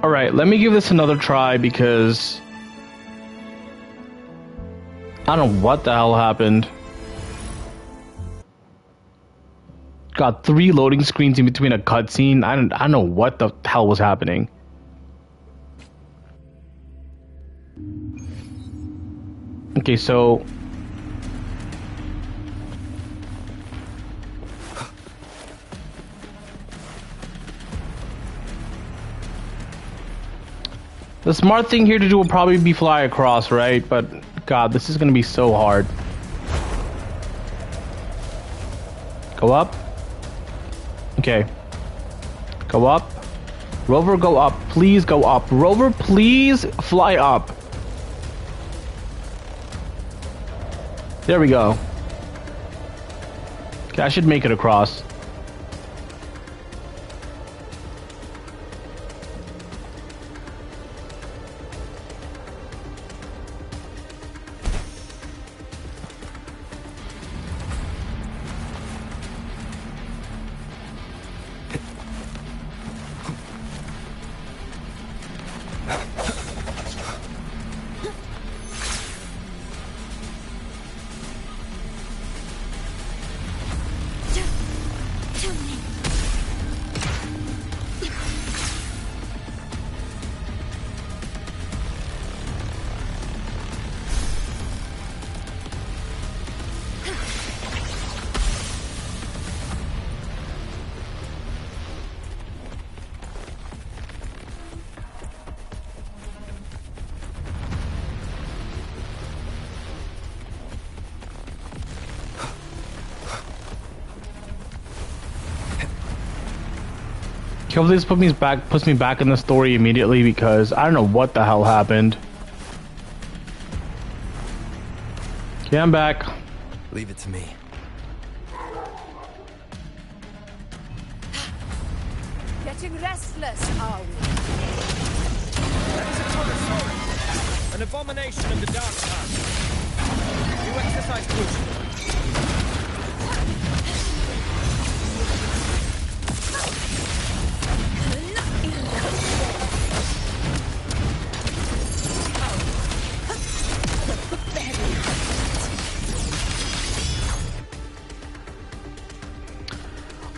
Alright, let me give this another try because I don't know what the hell happened. Got 3 loading screens in between a cutscene. I don't know what the hell was happening. Okay, so the smart thing here to do will probably be fly across, right? But God, this is gonna be so hard. Go up. Okay. Go up. Rover, go up. Please go up. Rover, please fly up. There we go. Okay, I should make it across. Hopefully this puts me back in the story immediately because I don't know what the hell happened. Okay, I'm back. Leave it to me. Getting restless, are we? That is a Tyrannosaurus, an abomination of the dark path. You exercise caution.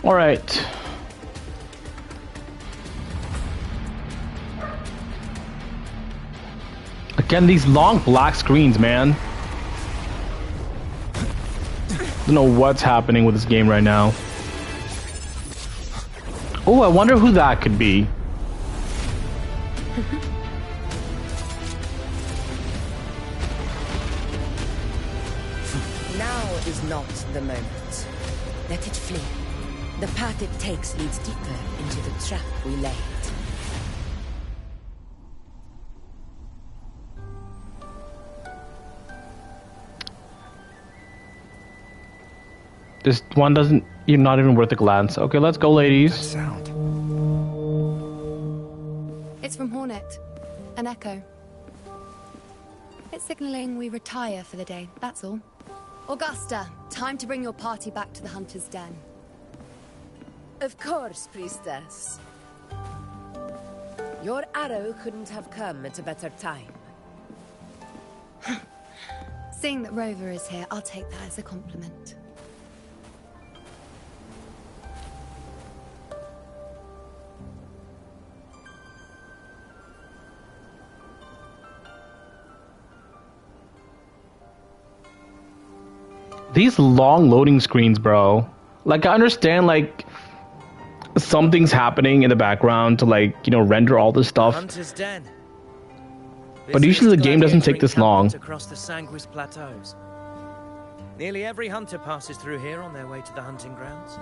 All right. Again, these long black screens, man. Don't know what's happening with this game right now. Oh, I wonder who that could be. Now is not the moment. Let it flee. The path it takes leads deeper into the trap we laid. This one doesn't, you're not even worth a glance. Okay, let's go, ladies. That sound. It's from Hornet. An echo. It's signaling we retire for the day, that's all. Augusta, time to bring your party back to the Hunter's Den. Of course, priestess. Your arrow couldn't have come at a better time. Seeing that Rover is here, I'll take that as a compliment. These long loading screens, bro. Like, I understand, like, something's happening in the background to, like, you know, render all this stuff. Hunter's Den. But usually the game doesn't take this long. Across the Sanguis plateaus. Nearly every hunter passes through here on their way to the hunting grounds.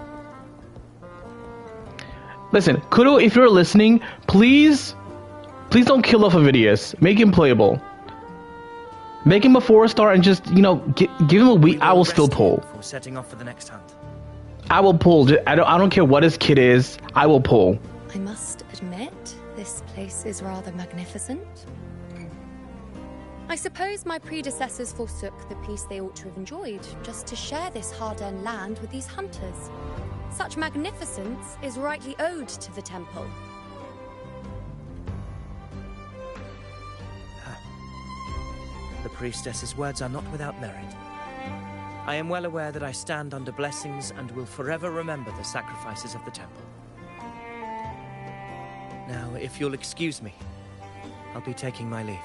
Listen, Kudo, if you're listening, please don't kill off Avidius. Make him playable. Make him a 4-star and just, you know, give him a week. I will still pull. Before setting off for the next hunt. I will pull. I don't care what his kit is. I will pull. I must admit, this place is rather magnificent. I suppose my predecessors forsook the peace they ought to have enjoyed, just to share this hard-earned land with these hunters. Such magnificence is rightly owed to the temple. Priestess's words are not without merit. I am well aware that I stand under blessings and will forever remember the sacrifices of the temple. Now, if you'll excuse me, I'll be taking my leave.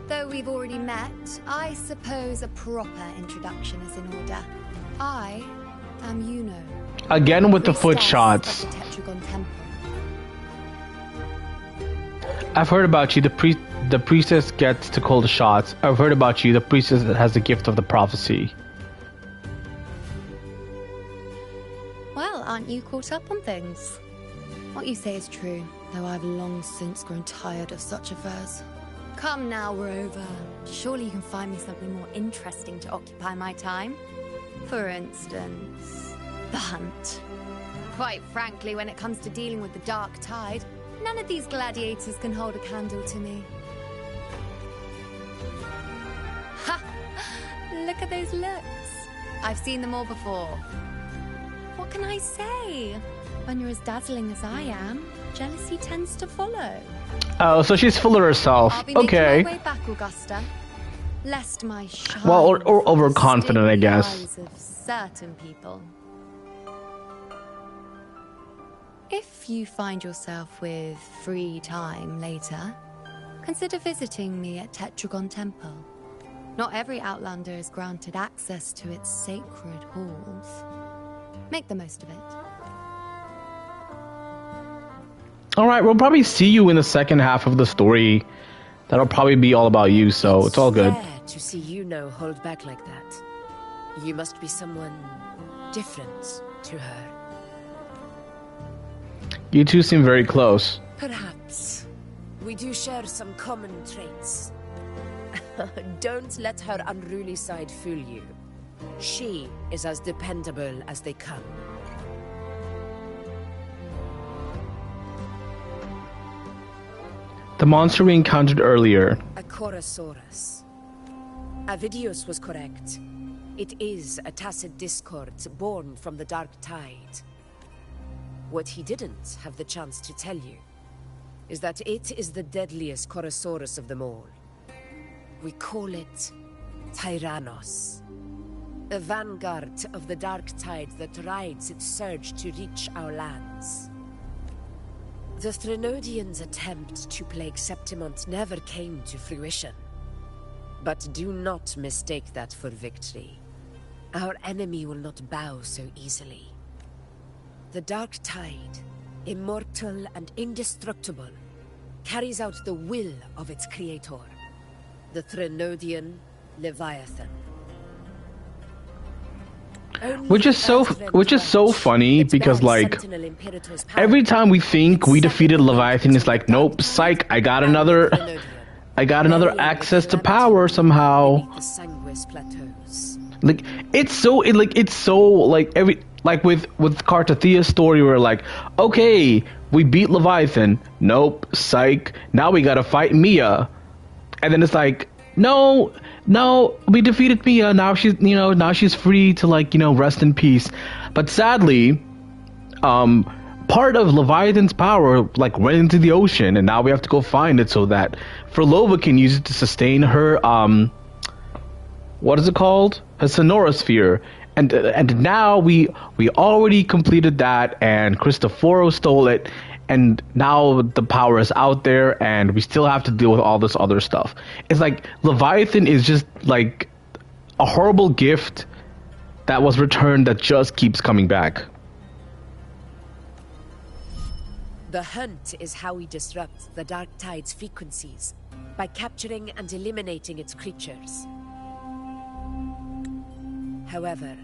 Though we've already met, I suppose a proper introduction is in order. I am Yuno. Again with the foot priestess shots. of the Tetragon Temple. I've heard about you. The priestess gets to call the shots. I've heard about you. The priestess that has the gift of the prophecy. Well, aren't you caught up on things? What you say is true, though I've long since grown tired of such affairs. Come now, Rover. Surely you can find me something more interesting to occupy my time. For instance, the hunt. Quite frankly, when it comes to dealing with the dark tide, none of these gladiators can hold a candle to me. Ha! Look at those looks. I've seen them all before. What can I say? When you're as dazzling as I am, jealousy tends to follow. Oh, so she's full of herself. I'll be making Okay. my way back, Augusta. Lest my shine Well, or overconfident, I sting the guess. eyes of certain people. If you find yourself with free time later, consider visiting me at Tetragon Temple. Not every Outlander is granted access to its sacred halls. Make the most of it. Alright, we'll probably see you in the second half of the story. That'll probably be all about you, so it's all good. Rare to see Yuno hold back like that. You must be someone different to her. You two seem very close. Perhaps. We do share some common traits. Don't let her unruly side fool you. She is as dependable as they come. The monster we encountered earlier. A Chorosaurus. Avidius was correct. It is a tacit discord born from the dark tide. What he didn't have the chance to tell you is that it is the deadliest Chorosaurus of them all. We call it Tyrannos. A vanguard of the dark tide that rides its surge to reach our lands. The Threnodians' attempt to plague Septimont never came to fruition. But do not mistake that for victory. Our enemy will not bow so easily. The dark tide, immortal and indestructible, carries out the will of its creator, the Threnodian Leviathan. Which is so funny because like every time we think we defeated Leviathan, it's like nope, psych, I got another access to power somehow. Like it's so with Cartathia's story, we're like, okay, we beat Leviathan, nope, psych, now we gotta fight Mia, and then it's like, no, we defeated Mia, now she's free to rest in peace. But sadly, part of Leviathan's power went into the ocean, and now we have to go find it so that Frolova can use it to sustain her what is it called? A Sonorosphere. And now we already completed that, and Cristoforo stole it, and now the power is out there, and we still have to deal with all this other stuff. It's like Leviathan is just like a horrible gift that was returned that just keeps coming back. The hunt is how we disrupt the dark tide's frequencies, by capturing and eliminating its creatures. However,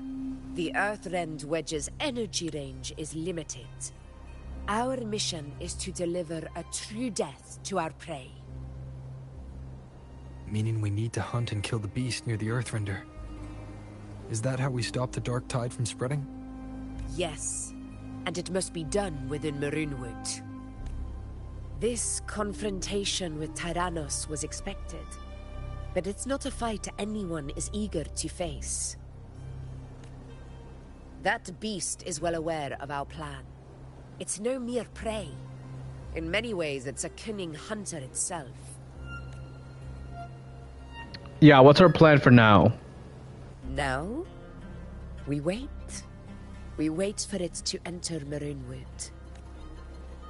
the Earthrend Wedge's energy range is limited. Our mission is to deliver a true death to our prey. Meaning we need to hunt and kill the beast near the Earthrender. Is that how we stop the dark tide from spreading? Yes, and it must be done within Maroonwood. This confrontation with Tyrannos was expected, but it's not a fight anyone is eager to face. That beast is well aware of our plan. It's no mere prey. In many ways, it's a cunning hunter itself. Yeah, what's our plan for now? Now, we wait. We wait for it to enter Maroonwood.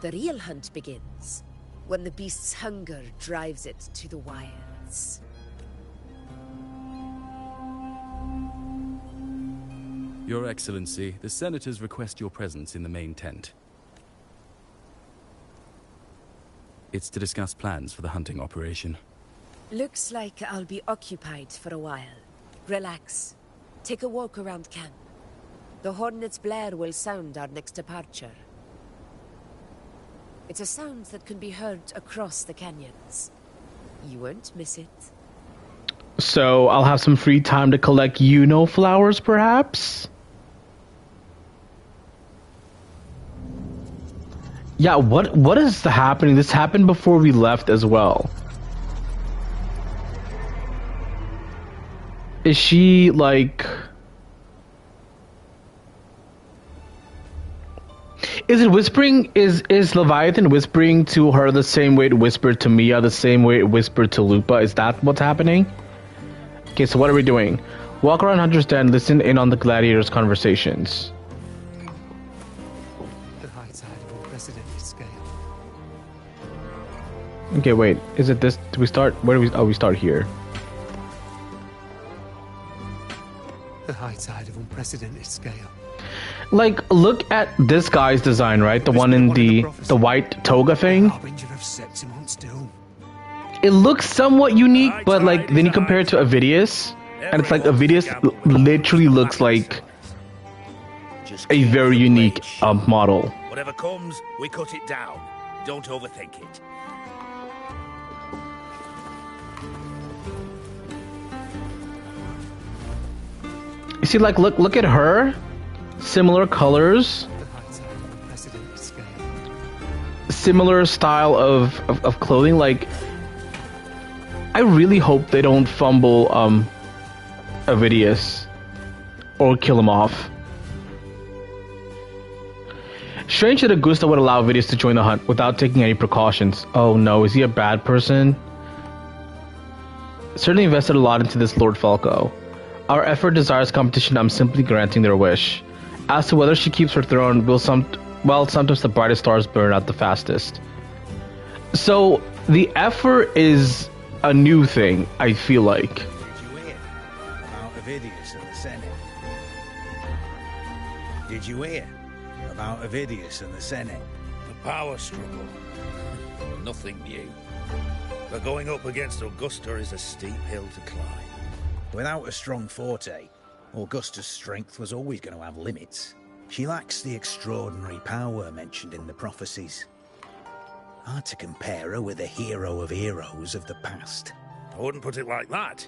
The real hunt begins when the beast's hunger drives it to the wilds. Your Excellency, the Senators request your presence in the main tent. It's to discuss plans for the hunting operation. Looks like I'll be occupied for a while. Relax. Take a walk around camp. The Hornet's blare will sound our next departure. It's a sound that can be heard across the canyons. You won't miss it. So I'll have some free time to collect flowers, perhaps? Yeah, what is happening? This happened before we left as well. Is she like... Is it whispering? Is Leviathan whispering to her the same way it whispered to Mia, the same way it whispered to Lupa? Is that what's happening? Okay, so what are we doing? Walk around Hunter's Den, listen in on the gladiators' conversations. The high tide of unprecedented scale. Okay, wait. Is it this? Do we start? Where do we? Oh, we start here. The high tide of unprecedented scale. Like, look at this guy's design, right? The one in the white toga thing. It looks somewhat unique, but like then you compare it to Avidius, and it's like Avidius literally looks like a very unique model. Whatever comes, we cut it down. Don't overthink it. You see, like, look at her. Similar colors. Similar style of clothing. Like, I really hope they don't fumble Avidius or kill him off. Strange that Augusta would allow Avidius to join the hunt without taking any precautions. Oh no, is he a bad person? Certainly invested a lot into this Lord Falco. Our effort desires competition. I'm simply granting their wish. As to whether she keeps her throne, sometimes the brightest stars burn out the fastest. So the effort is a new thing, I feel like. Did you hear about Avidius and the Senate? Did you hear about Avidius and the Senate? The power struggle. Nothing new. But going up against Augusta is a steep hill to climb. Without a strong forte, Augusta's strength was always going to have limits. She lacks the extraordinary power mentioned in the prophecies. Hard to compare her with a hero of heroes of the past. I wouldn't put it like that.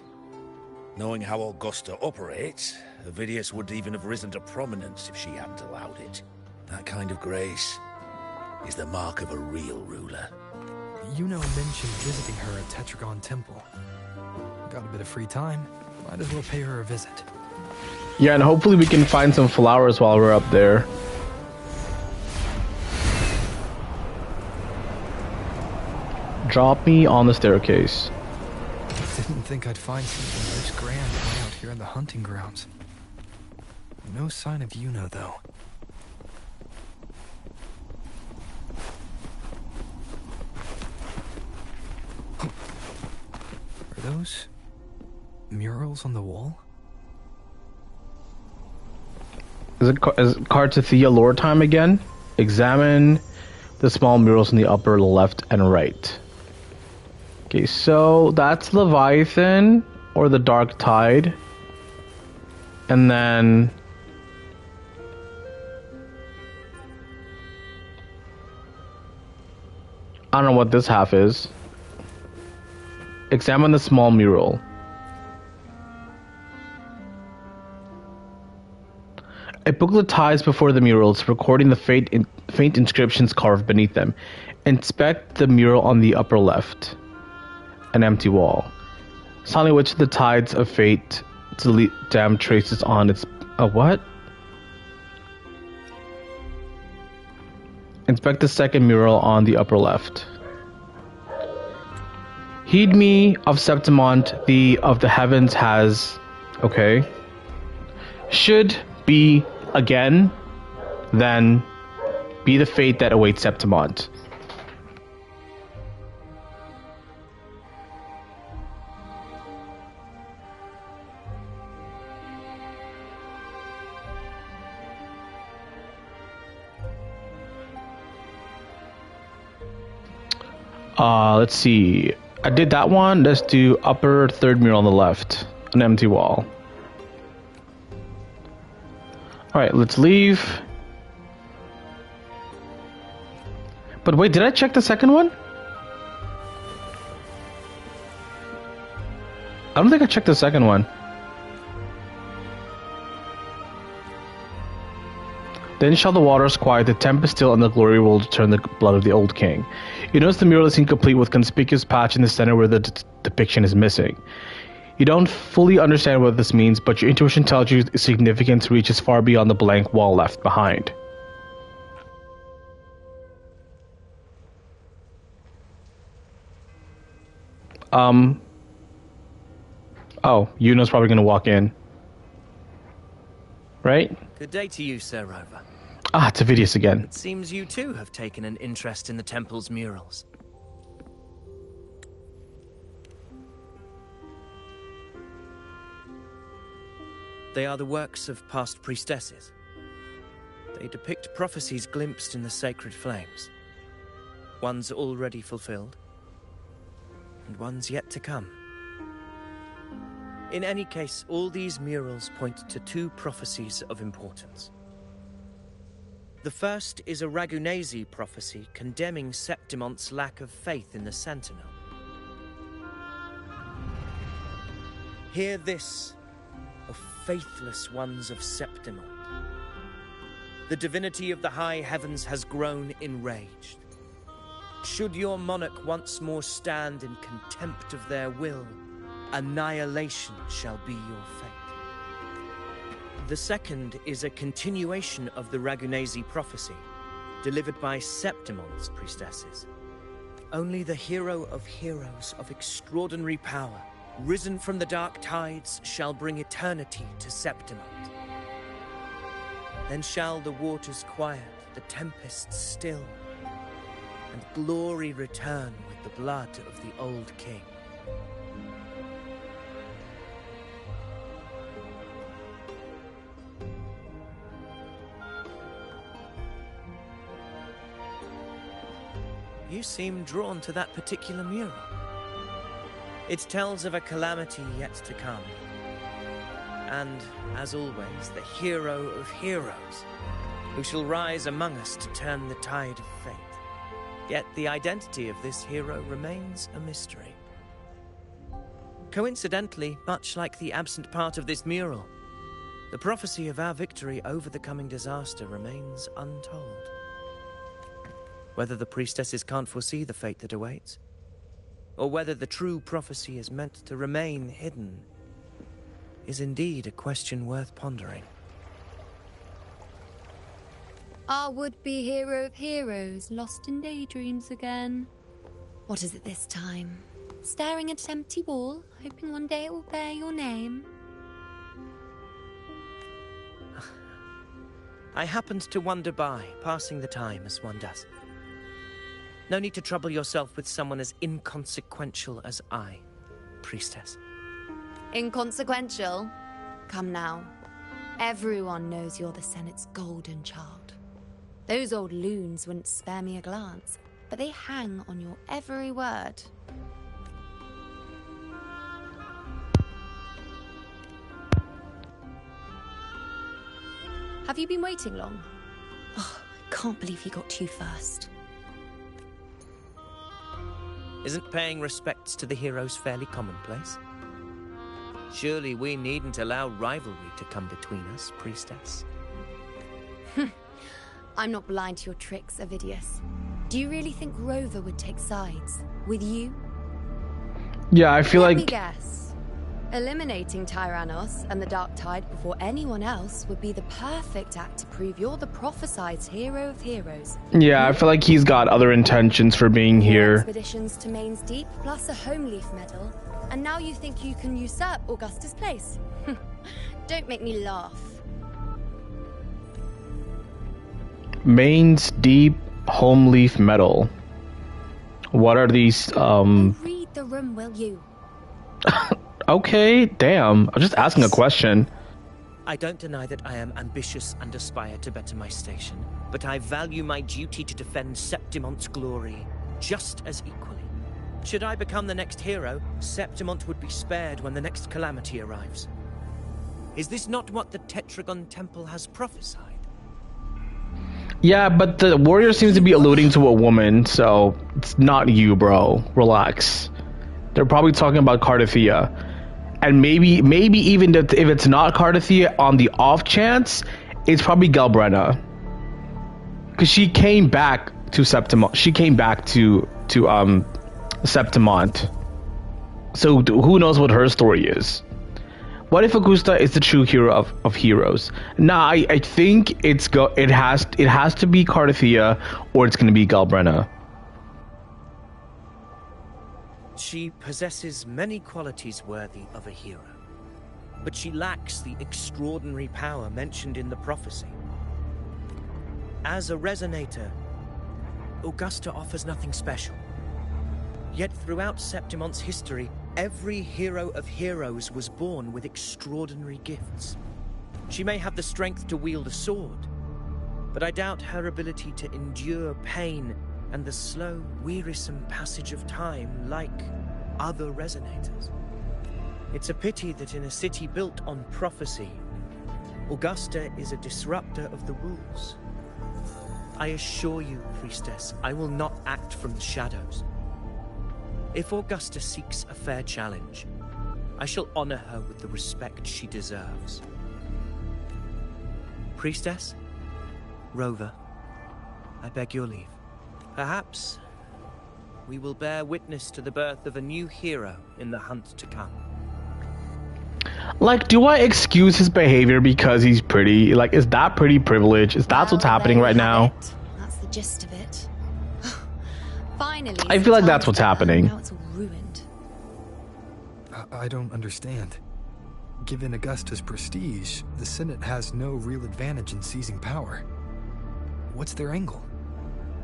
Knowing how Augusta operates, Avidius would even have risen to prominence if she hadn't allowed it. That kind of grace is the mark of a real ruler. Mentioned visiting her at Tetragon Temple. Got a bit of free time. Might as well pay her a visit. Yeah, and hopefully we can find some flowers while we're up there. Drop me on the staircase. Didn't think I'd find something this grand out here in the hunting grounds. No sign of Yuno, though. Are those murals on the wall? Is it Cartathea lore time again? Examine the small murals in the upper left and right. Okay, so that's Leviathan or the Dark Tide. And then I don't know what this half is. Examine the small mural. A booklet ties before the murals, recording the faint inscriptions carved beneath them. Inspect the mural on the upper left. An empty wall. Silently which the tides of fate delete damn traces on its... A what? Inspect the second mural on the upper left. Heed me of Septimont, the of the heavens has... Okay. Should be again, then be the fate that awaits Septimont. Let's see. I did that one. Let's do upper third mural on the left. An empty wall. Alright, let's leave. But wait, did I check the second one? I don't think I checked the second one. Then shall the waters quiet, the tempest still, and the glory will return the blood of the old king. You notice the mural is incomplete with conspicuous patch in the center where the depiction is missing. You don't fully understand what this means, but your intuition tells you its significance reaches far beyond the blank wall left behind. Oh, Yuno's probably gonna walk in. Right? Good day to you, Sir Rover. Ah, it's Avidius again. It seems you too have taken an interest in the temple's murals. They are the works of past priestesses. They depict prophecies glimpsed in the sacred flames. Ones already fulfilled, and ones yet to come. In any case, all these murals point to two prophecies of importance. The first is a Ragunesi prophecy condemning Septimont's lack of faith in the Sentinel. Hear this, O faithless ones of Septimont. The divinity of the high heavens has grown enraged. Should your monarch once more stand in contempt of their will, annihilation shall be your fate. The second is a continuation of the Ragunesi prophecy, delivered by Septimont's priestesses. Only the hero of heroes of extraordinary power, risen from the dark tides, shall bring eternity to Septimont. Then shall the waters quiet, the tempests still, and glory return with the blood of the old king. You seem drawn to that particular mural. It tells of a calamity yet to come. And, as always, the hero of heroes, who shall rise among us to turn the tide of fate. Yet the identity of this hero remains a mystery. Coincidentally, much like the absent part of this mural, the prophecy of our victory over the coming disaster remains untold. Whether the priestesses can't foresee the fate that awaits, or whether the true prophecy is meant to remain hidden, is indeed a question worth pondering. Our would-be hero of heroes, lost in daydreams again. What is it this time? Staring at an empty wall, hoping one day it will bear your name? I happened to wander by, passing the time as one does. No need to trouble yourself with someone as inconsequential as I, priestess. Inconsequential? Come now. Everyone knows you're the Senate's golden child. Those old loons wouldn't spare me a glance, but they hang on your every word. Have you been waiting long? Oh, I can't believe you got to you first. Isn't paying respects to the heroes fairly commonplace? Surely we needn't allow rivalry to come between us, priestess. I'm not blind to your tricks, Avidius. Do you really think Rover would take sides with you? Yeah, I feel Let me like... guess. Eliminating Tyrannos and the Dark Tide before anyone else would be the perfect act to prove you're the prophesied hero of heroes. Yeah, I feel like he's got other intentions for being here. Expeditions to Main's Deep, plus a home leaf medal, and now you think you can usurp Augusta's place? Don't make me laugh. Main's Deep home leaf medal. What are these? Read the room, will you? Okay, damn. I'm just asking a question. I don't deny that I am ambitious and aspire to better my station, but I value my duty to defend Septimont's glory just as equally. Should I become the next hero, Septimont would be spared when the next calamity arrives. Is this not what the Tetragon Temple has prophesied? Yeah, but the warrior seems to be alluding to a woman, so it's not you, bro. Relax. They're probably talking about Cardathia. And maybe even if it's not Cardathia, on the off chance, it's probably Galbrenna. Because she came back to Septimont. She came back to Septimont. So who knows what her story is? What if Augusta is the true hero of heroes? Nah, I think it has to be Cardathia, or it's going to be Galbrenna. She possesses many qualities worthy of a hero, but she lacks the extraordinary power mentioned in the prophecy. As a resonator, Augusta offers nothing special. Yet throughout Septimont's history, every hero of heroes was born with extraordinary gifts. She may have the strength to wield a sword, but I doubt her ability to endure pain and the slow, wearisome passage of time like other resonators. It's a pity that in a city built on prophecy, Augusta is a disruptor of the rules. I assure you, Priestess, I will not act from the shadows. If Augusta seeks a fair challenge, I shall honor her with the respect she deserves. Priestess, Rover, I beg your leave. Perhaps we will bear witness to the birth of a new hero in the hunt to come. Like, do I excuse his behavior because he's pretty? Like, is that pretty privilege? Is that what's happening right now? That's the gist of it. Finally, I feel like that's what's happening. Now it's all ruined. I don't understand. Given Augusta's prestige, the Senate has no real advantage in seizing power. What's their angle?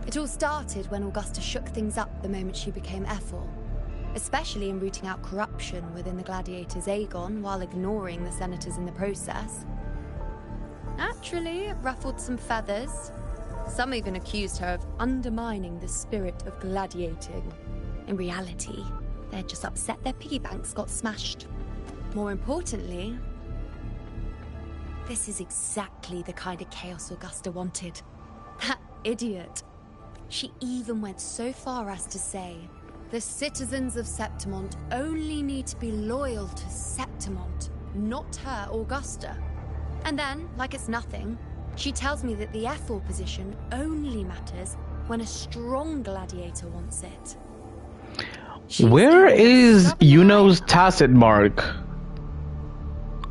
It all started when Augusta shook things up the moment she became Ethel, especially in rooting out corruption within the gladiators' Aegon while ignoring the senators in the process. Naturally, it ruffled some feathers. Some even accused her of undermining the spirit of gladiating. In reality, they're just upset their piggy banks got smashed. More importantly, this is exactly the kind of chaos Augusta wanted. That idiot. She even went so far as to say, the citizens of Septimont only need to be loyal to Septimont, not her, Augusta. And then, like it's nothing, she tells me that the Ethel position only matters when a strong gladiator wants it. Where is Yuno's tacit mark?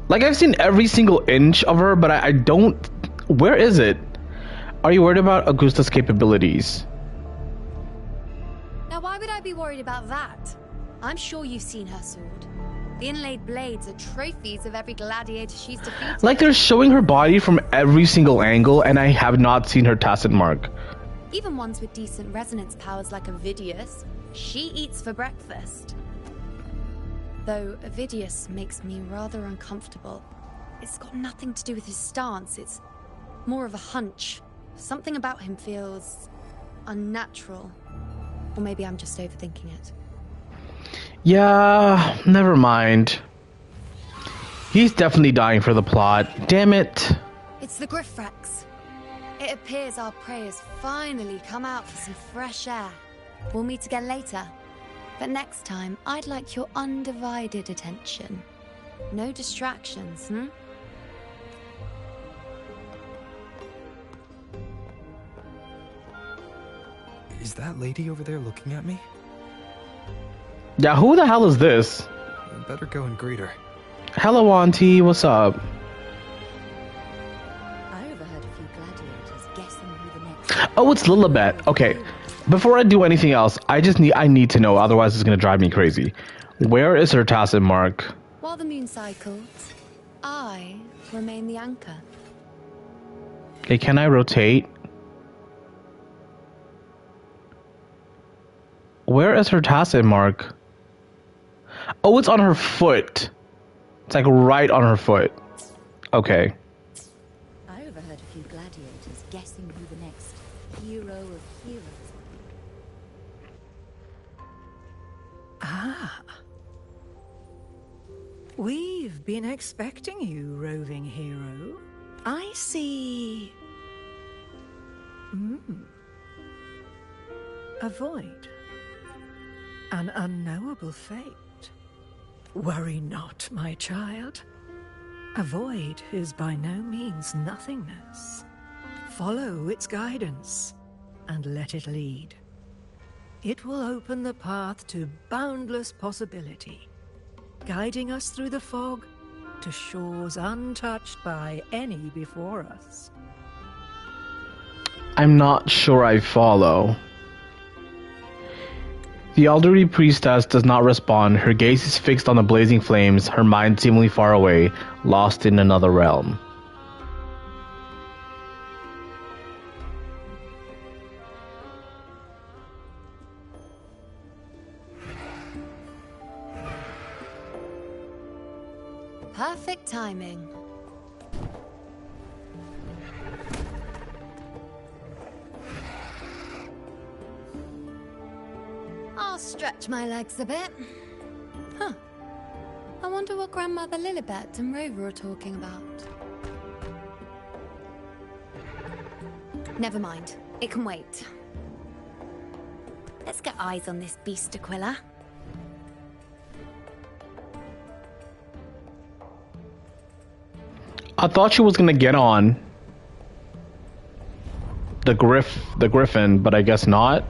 Like, I've seen every single inch of her, but I don't... Where is it? Are you worried about Augusta's capabilities? Now, why would I be worried about that? I'm sure you've seen her sword. The inlaid blades are trophies of every gladiator she's defeated. Like, they're showing her body from every single angle, and I have not seen her tacit mark. Even ones with decent resonance powers like Avidius, she eats for breakfast. Though Avidius makes me rather uncomfortable. It's got nothing to do with his stance, it's more of a hunch. Something about him feels unnatural. Or maybe I'm just overthinking it. Yeah, never mind. He's definitely dying for the plot. Damn it. It's the Griffrex. It appears our prey has finally come out for some fresh air. We'll meet again later. But next time, I'd like your undivided attention. No distractions, Is that lady over there looking at me? Yeah, who the hell is this? Better go and greet her. Hello, Auntie. What's up? I overheard a few gladiators guessing who the next. Oh, it's Lilibet. Okay. Before I do anything else, I need to know, otherwise it's gonna drive me crazy. Where is her tacit mark? While the moon cycles, I remain the anchor. Okay, can I rotate? Where is her tacit mark? Oh, it's on her foot. It's like right on her foot. Okay. I overheard a few gladiators guessing who the next hero of heroes. Ah. We've been expecting you, roving hero. I see... A void. An unknowable fate. Worry not, my child. A void is by no means nothingness. Follow its guidance, and let it lead. It will open the path to boundless possibility, guiding us through the fog to shores untouched by any before us. I'm not sure I follow. The elderly priestess does not respond. Her gaze is fixed on the blazing flames, her mind seemingly far away, lost in another realm. Perfect timing. I'll stretch my legs a bit. Huh. I wonder what Grandmother Lilibet and Rover are talking about. Never mind. It can wait. Let's get eyes on this beast Aquila. I thought she was gonna get on the griffin, but I guess not.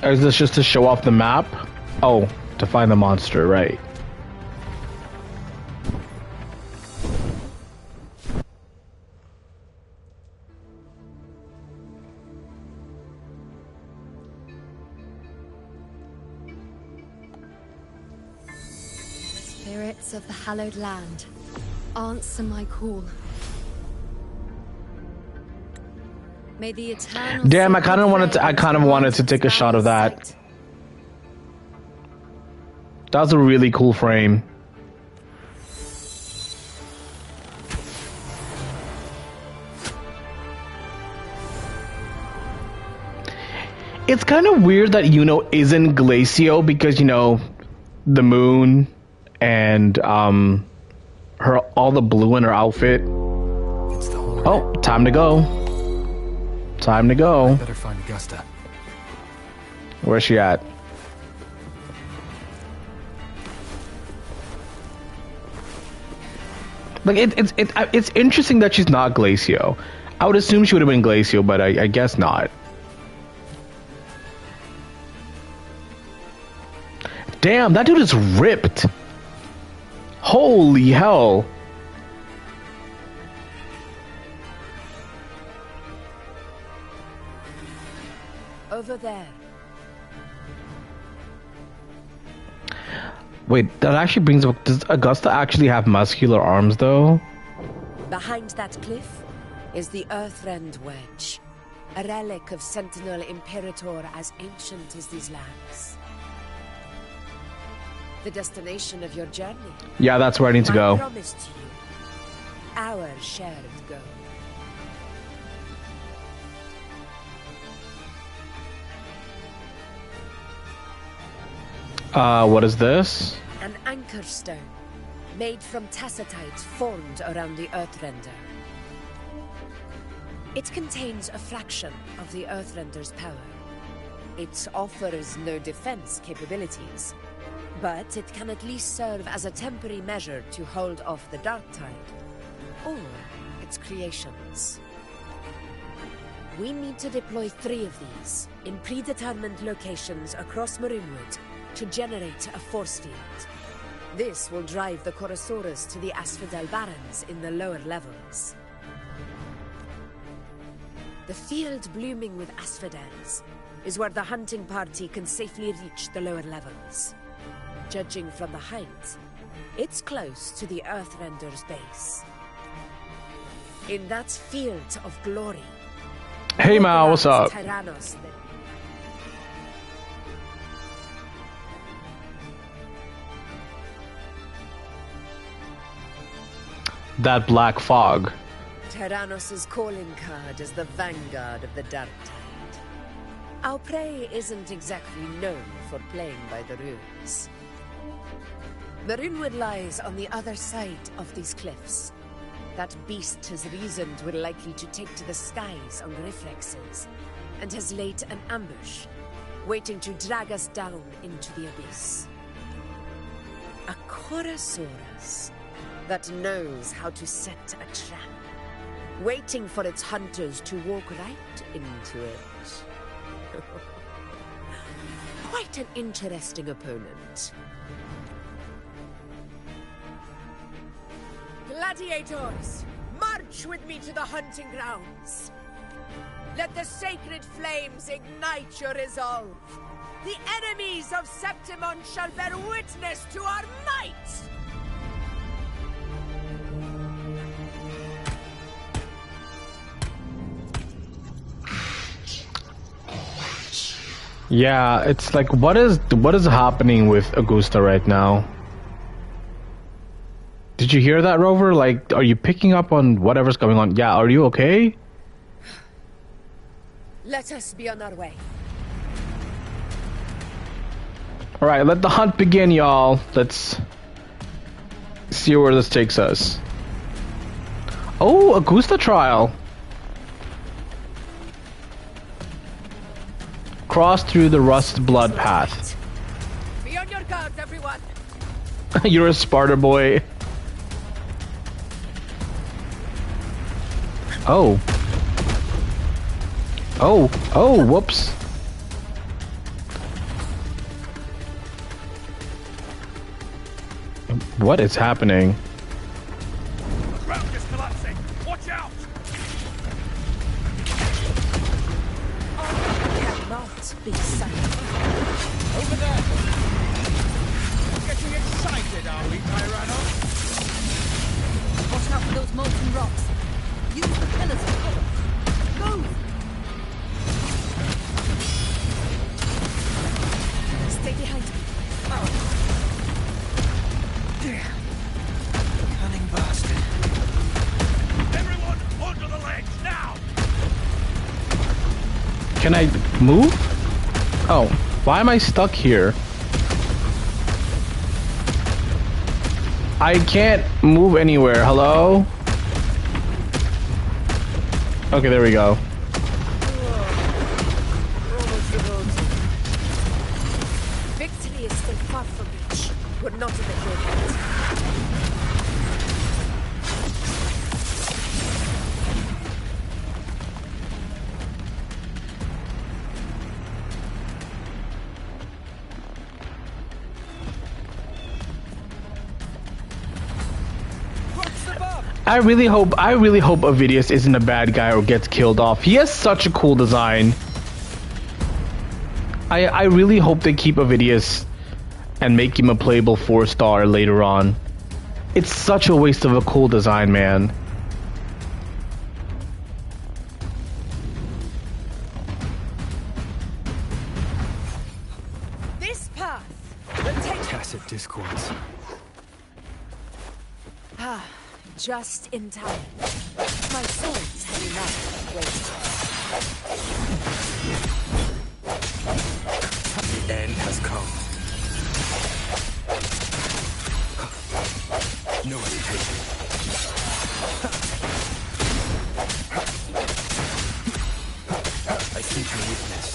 Or is this just to show off the map? Oh, to find the monster, right. Spirits of the hallowed land, answer my call. May the eternal... Damn, I kind of wanted to take a shot of that. That was a really cool frame. It's kind of weird that Yuno isn't Glacio because, you know, the moon and her all the blue in her outfit. Oh, time to go. Time to go. I better find Augusta. Where's she at? Like it's interesting that she's not Glacio. I would assume she would have been Glacio, but I guess not. Damn, that dude is ripped. Holy hell. Over there. Wait, that actually brings up... Does Augusta actually have muscular arms, though? Behind that cliff is the Earthrend Wedge, a relic of Sentinel Imperator as ancient as these lands. The destination of your journey. Yeah, that's where I need to go. I promise to you, our shared goal. What is this? An anchor stone, made from tacitites formed around the Earthrender. It contains a fraction of the Earthrender's power. It offers no defense capabilities, but it can at least serve as a temporary measure to hold off the dark tide, or its creations. We need to deploy 3 of these in predetermined locations across Marinwood to generate a force field. This will drive the Chorosaurus to the Asphodel Barrens in the lower levels. The field blooming with asphodels is where the hunting party can safely reach the lower levels. Judging from the height, it's close to the Earthrender's base. In that field of glory... Hey Mao, what's up? Tyrannos That black fog. Tyrannos' calling card is the vanguard of the Dark Tide. Our prey isn't exactly known for playing by the rules. Marinwood lies on the other side of these cliffs. That beast has reasoned we're likely to take to the skies on reflexes, and has laid an ambush, waiting to drag us down into the abyss. A Chorosaurus that knows how to set a trap, waiting for its hunters to walk right into it. Quite an interesting opponent. Gladiators, march with me to the hunting grounds. Let the sacred flames ignite your resolve. The enemies of Septimon shall bear witness to our might! Yeah, it's like what is happening with Augusta right now? Did you hear that, Rover? Like, are you picking up on whatever's going on? Yeah, are you okay? Let us be on our way. Alright, let the hunt begin, y'all. Let's see where this takes us. Oh, Augusta trial. Cross through the rust blood path. Be on your guard, everyone. You're a Sparta boy. Oh. Oh. Oh, whoops. What is happening? The ground is collapsing. Watch out! Cannot be silent. Over there! Getting excited, are we, Tyranno? Watch out for those molten rocks. Use the pillars of cover. Move! Stay behind me. Cunning bastard. Everyone onto the ledge, now! Can I move? Oh, why am I stuck here? I can't move anywhere. Hello? Okay, there we go. Victory is still far from reach. We're not in the clear yet. I really hope Ovidius isn't a bad guy or gets killed off. He has such a cool design. I really hope they keep Ovidius and make him a playable 4-star later on. It's such a waste of a cool design, man. This path will take Tacit discords. Ah, just in time. My swords had enough waiting. The end has come. No hesitation. I seek your witness.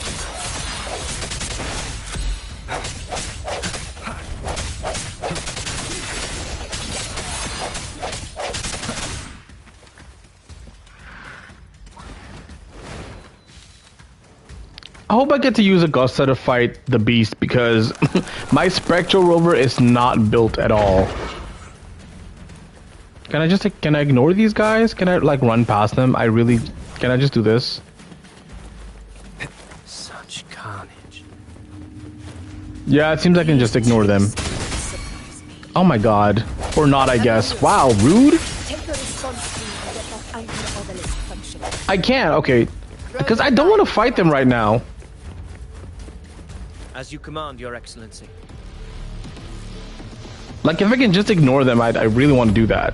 hope I get to use Augusta to fight the beast because my Spectral Rover is not built at all. Can I ignore these guys? Can I like run past them? Can I just do this? Such carnage. Yeah, it seems I can just ignore them. Oh my god. Or not, I guess. Wow, rude? I can't, okay. Because I don't want to fight them right now. As you command, Your Excellency. Like, if I can just ignore them, I really want to do that.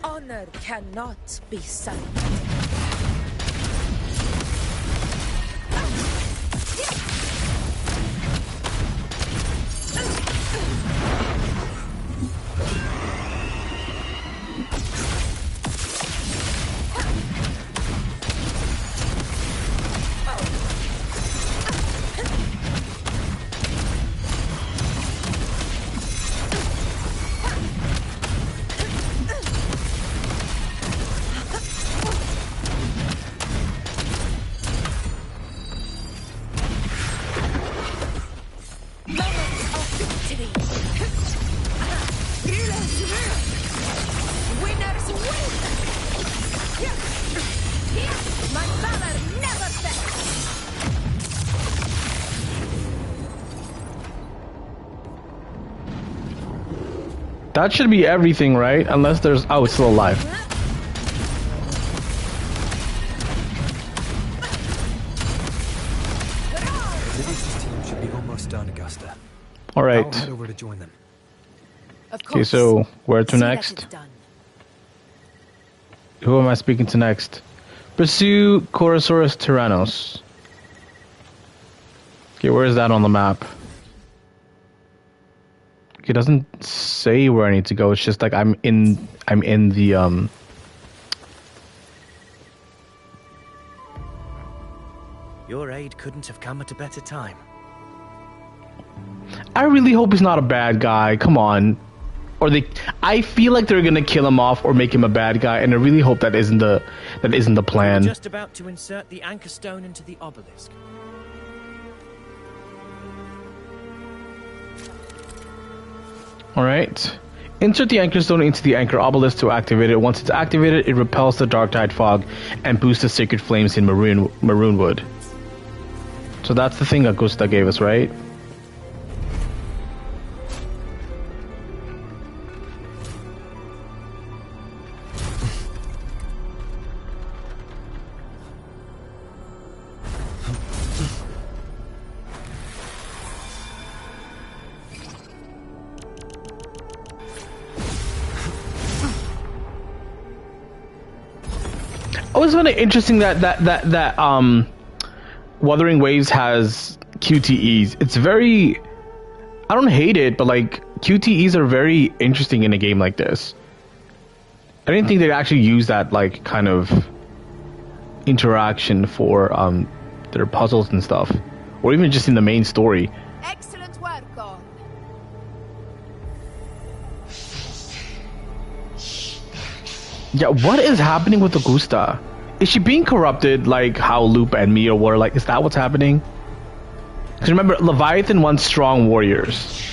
Honor cannot be silent. That should be everything, right? Unless there's... Oh, it's still alive. Vidius' team should be almost done, Augusta. Alright. I'll head over to join them. Okay, so where to next? Who am I speaking to next? Pursue Corosaurus Tyrannos. Okay, where is that on the map? It doesn't say where I need to go. It's just like I'm in the Your aid couldn't have come at a better time. I really hope he's not a bad guy. Come on. Or I feel like they're gonna kill him off or make him a bad guy, and I really hope that isn't the plan. We're just about to insert the anchor stone into the obelisk. Alright. Insert the anchor stone into the anchor obelisk to activate it. Once it's activated, it repels the dark tide fog and boosts the sacred flames in Maroonwood. So that's the thing Augusta gave us, right? I always find it interesting that Wuthering Waves has QTEs. It's very... I don't hate it, but like QTEs are very interesting in a game like this. I didn't think they'd actually use that like kind of interaction for their puzzles and stuff, or even just in the main story. Excellent work, God. Yeah, what is happening with Augusta? Is she being corrupted like how Lupe and Mia were? Like, is that what's happening? Because remember, Leviathan wants strong warriors.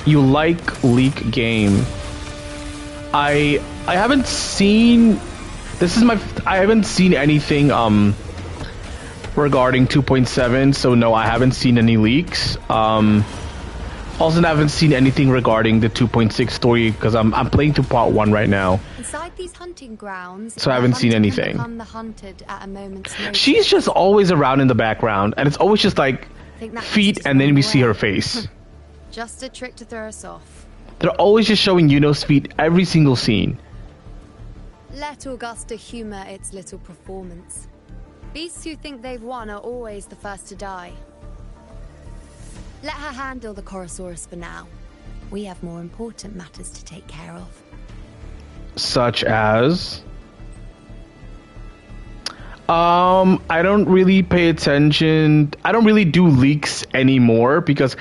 You like leak game? I haven't seen. This is my. I haven't seen anything regarding 2.7, so no, I haven't seen any leaks. Also, I haven't seen anything regarding the 2.6 story because I'm playing through part 1 right now. Inside these hunting grounds, so I haven't seen anything. The hunted at a moment's notice. She's just always around in the background, and it's always just like feet, and then we see her face. Just a trick to throw us off. They're always just showing Yuno's feet every single scene. Let Augusta humor its little performance. Beasts who think they've won are always the first to die. Let her handle the Corosaurus for now. We have more important matters to take care of. Such as... I don't really pay attention. I don't really do leaks anymore because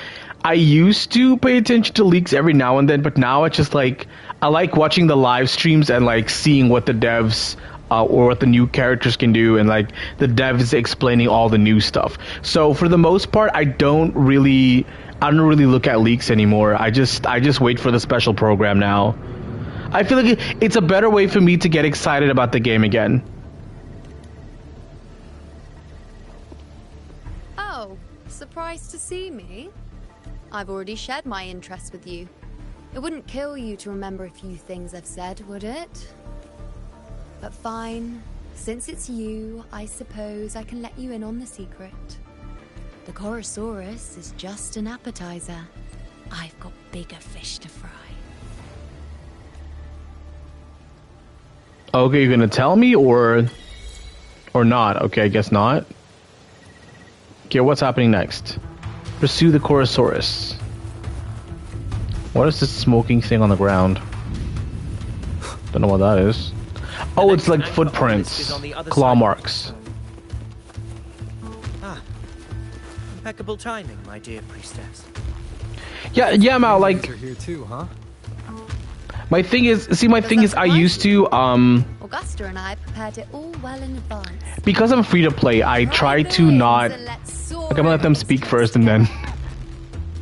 I used to pay attention to leaks every now and then, but now it's just like I like watching the live streams and like seeing what the devs or what the new characters can do, and like the devs explaining all the new stuff. So for the most part, I don't really look at leaks anymore. I just wait for the special program now. I feel like it's a better way for me to get excited about the game again. Oh, surprised to see me? I've already shared my interest with you. It wouldn't kill you to remember a few things I've said, would it? But fine. Since it's you, I suppose I can let you in on the secret. The Chorosaurus is just an appetizer. I've got bigger fish to fry. Okay, you're gonna tell me or not? Okay, I guess not. Okay, what's happening next? Pursue the Chorosaurus. What is this smoking thing on the ground? Don't know what that is. Oh, it's like footprints, claw marks. Ah, impeccable timing, my dear priestess. Yeah, Mal. Like, You're here too, huh? my thing is, I used to Augusta and I prepared it all well in advance. because I'm free to play. I try to not. Like, I'm gonna let them speak first, and then.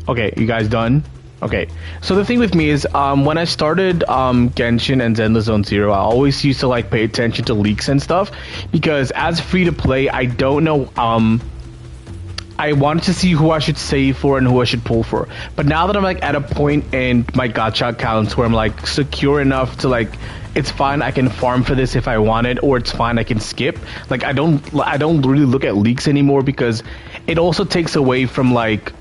Okay, you guys done? Okay, so the thing with me is, when I started Genshin and Zenless Zone Zero, I always used to like pay attention to leaks and stuff, because as free to play, I don't know. I wanted to see who I should save for and who I should pull for. But now that I'm like at a point in my gacha accounts where I'm like secure enough to like, it's fine, I can farm for this if I want it, or it's fine, I can skip. Like I don't really look at leaks anymore, because it also takes away from like,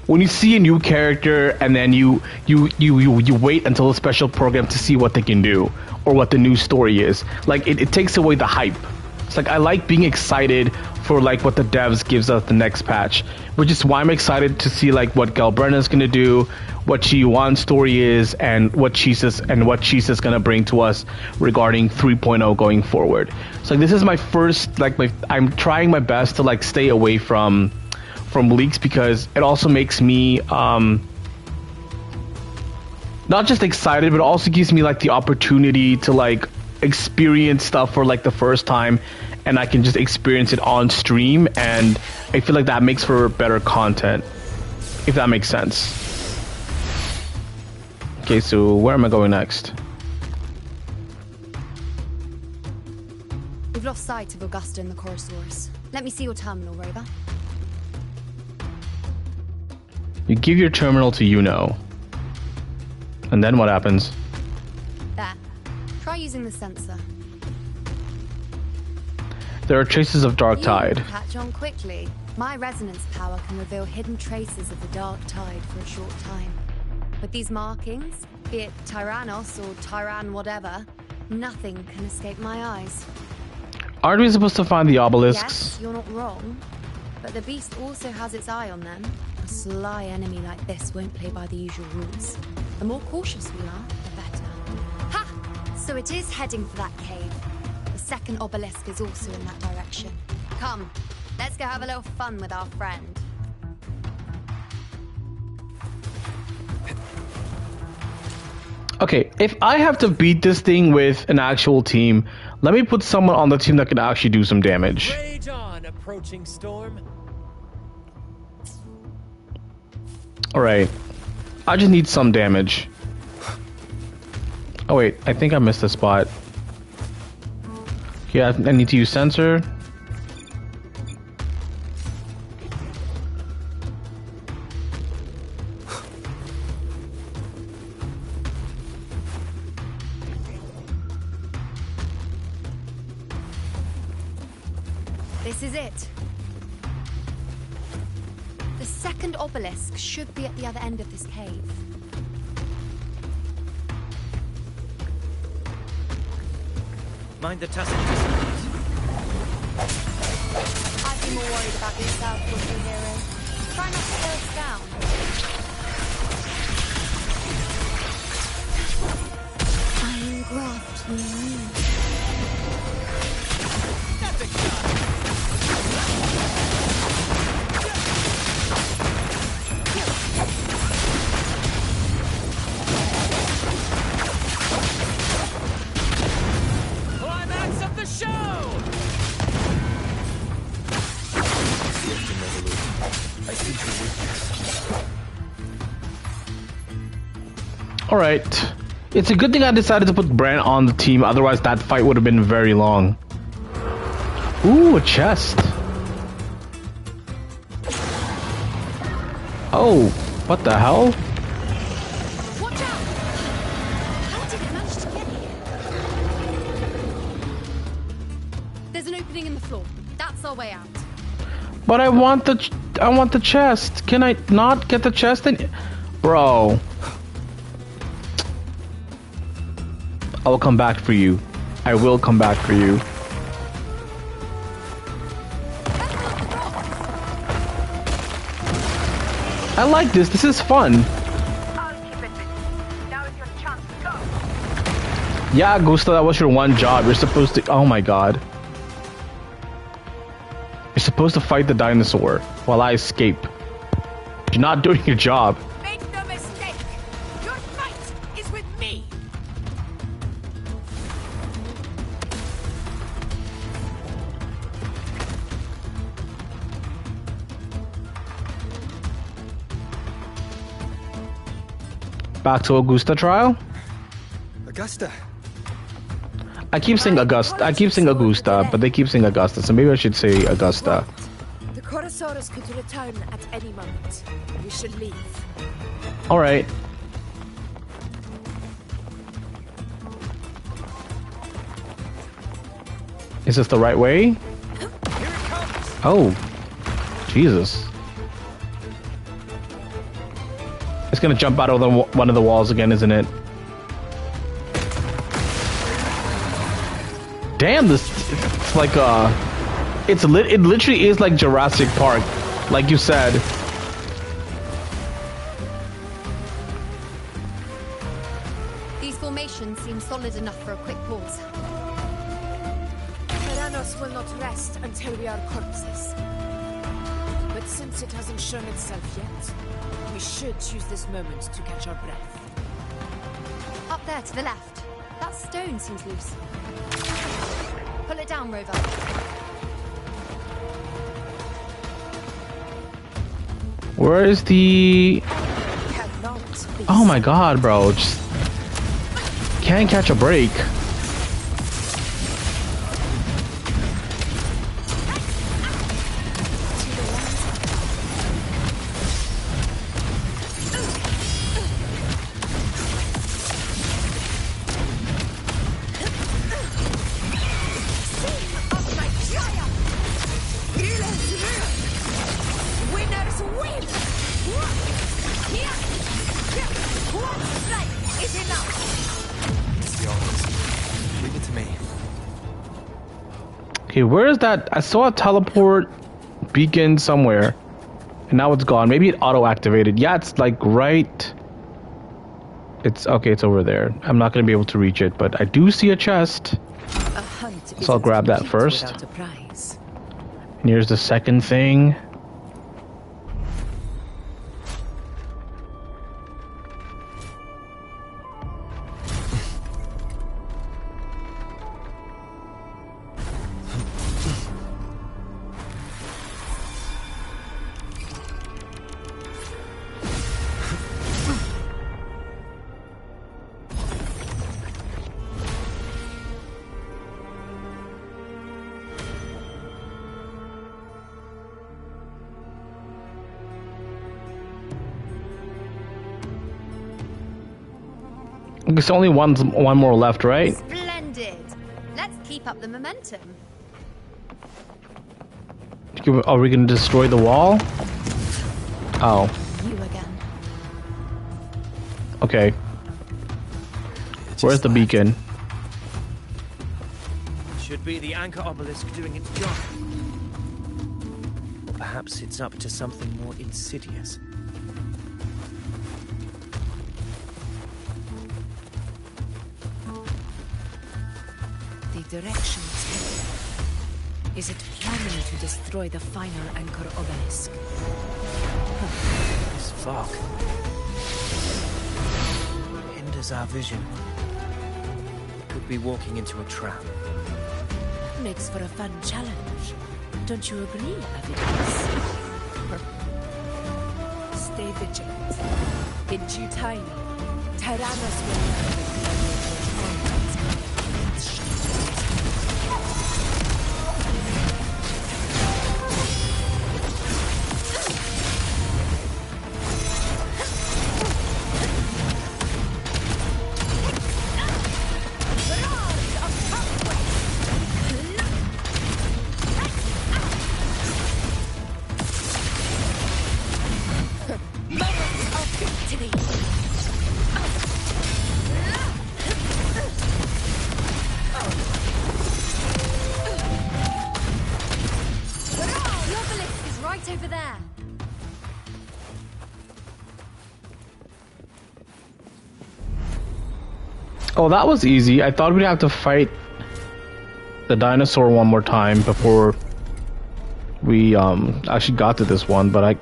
when you see a new character and then you wait until a special program to see what they can do or what the new story is. Like it takes away the hype. It's like I like being excited for like what the devs gives us the next patch, which is why I'm excited to see like what Galbrenna's gonna do, what Chi-Yuan's story is, and what Chisa's gonna bring to us regarding 3.0 going forward. So like, this is my first I'm trying my best to like stay away from leaks, because it also makes me not just excited, but also gives me like the opportunity to like experience stuff for like the first time, and I can just experience it on stream, and I feel like that makes for better content, if that makes sense. Okay, so where am I going next? We've lost sight of Augusta and the Chorosaurus. Let me see your terminal, Rover. You give your terminal to Yuno. And then what happens? There. Try using the sensor. There are traces of Dark You Tide. catch on quickly. My resonance power can reveal hidden traces of the Dark Tide for a short time. With these markings, be it Tyrannos or Tyran whatever, nothing can escape my eyes. Aren't we supposed to find the obelisks? Yes, you're not wrong. But the beast also has its eye on them. A sly enemy like this won't play by the usual rules. The more cautious we are, the better. Ha! So it is heading for that cave. The second obelisk is also in that direction. Come, let's go have a little fun with our friend. Okay, if I have to beat this thing with an actual team, let me put someone on the team that can actually do some damage. Rage on, approaching storm. Alright. I just need some damage. Oh wait, I think I missed a spot. Yeah, I need to use sensor. This is it. The second obelisk should be at the other end of this cave. Mind the tacit dissonance. I'd be more worried about yourself, rookie hero. Try not to slow us down. Iron graft, Epic shot. Alright. It's a good thing I decided to put Bran on the team, otherwise that fight would have been very long. Ooh, a chest. Oh, what the hell? Watch out! How did it manage to get here? There's an opening in the floor. That's our way out. But I want the chest. Can I not get the chest? Bro. I will come back for you. I will come back for you. I like this. This is fun. Yeah, Gusta, that was your one job. You're supposed to... Oh my god. You're supposed to fight the dinosaur while I escape. You're not doing your job. Make no mistake. Your fight is with me. Back to Augusta trial? Augusta. I keep saying Augusta. I keep saying Augusta, but they keep saying Augusta, so maybe I should say Augusta. The Chorosaurus could return at any moment. We should leave. Alright. Is this the right way? Oh. Jesus. It's gonna jump out of one of the walls again, isn't it? Damn, this it's like it literally is like Jurassic Park, like you said. These formations seem solid enough for a quick pause. Tyrannos will not rest until we are corpses. But since it hasn't shown itself yet, we should use this moment to catch our breath. Up there to the left. That stone seems loose. Pull it down, Rover. Where is the... Oh my god, bro. Just can't catch a break. Okay, where is that? I saw a teleport beacon somewhere, and now it's gone. Maybe it auto-activated. Yeah, it's like right... It's okay, it's over there. I'm not going to be able to reach it, but I do see a chest. So I'll grab that first. And here's the second thing. There's only one more left, right? Splendid. Let's keep up the momentum. Are we gonna destroy the wall? Oh. You again. Okay. Where's the beacon? Should be the anchor obelisk doing its job. Or perhaps it's up to something more insidious. The direction is headed. Is it planning to destroy the final anchor obelisk? This fog hinders our vision. Could be walking into a trap. Makes for a fun challenge. Don't you agree, Avidius? Stay vigilant. In due time, Tyrannus will never over there. Oh, that was easy. I thought we'd have to fight the dinosaur one more time before we actually got to this one, but I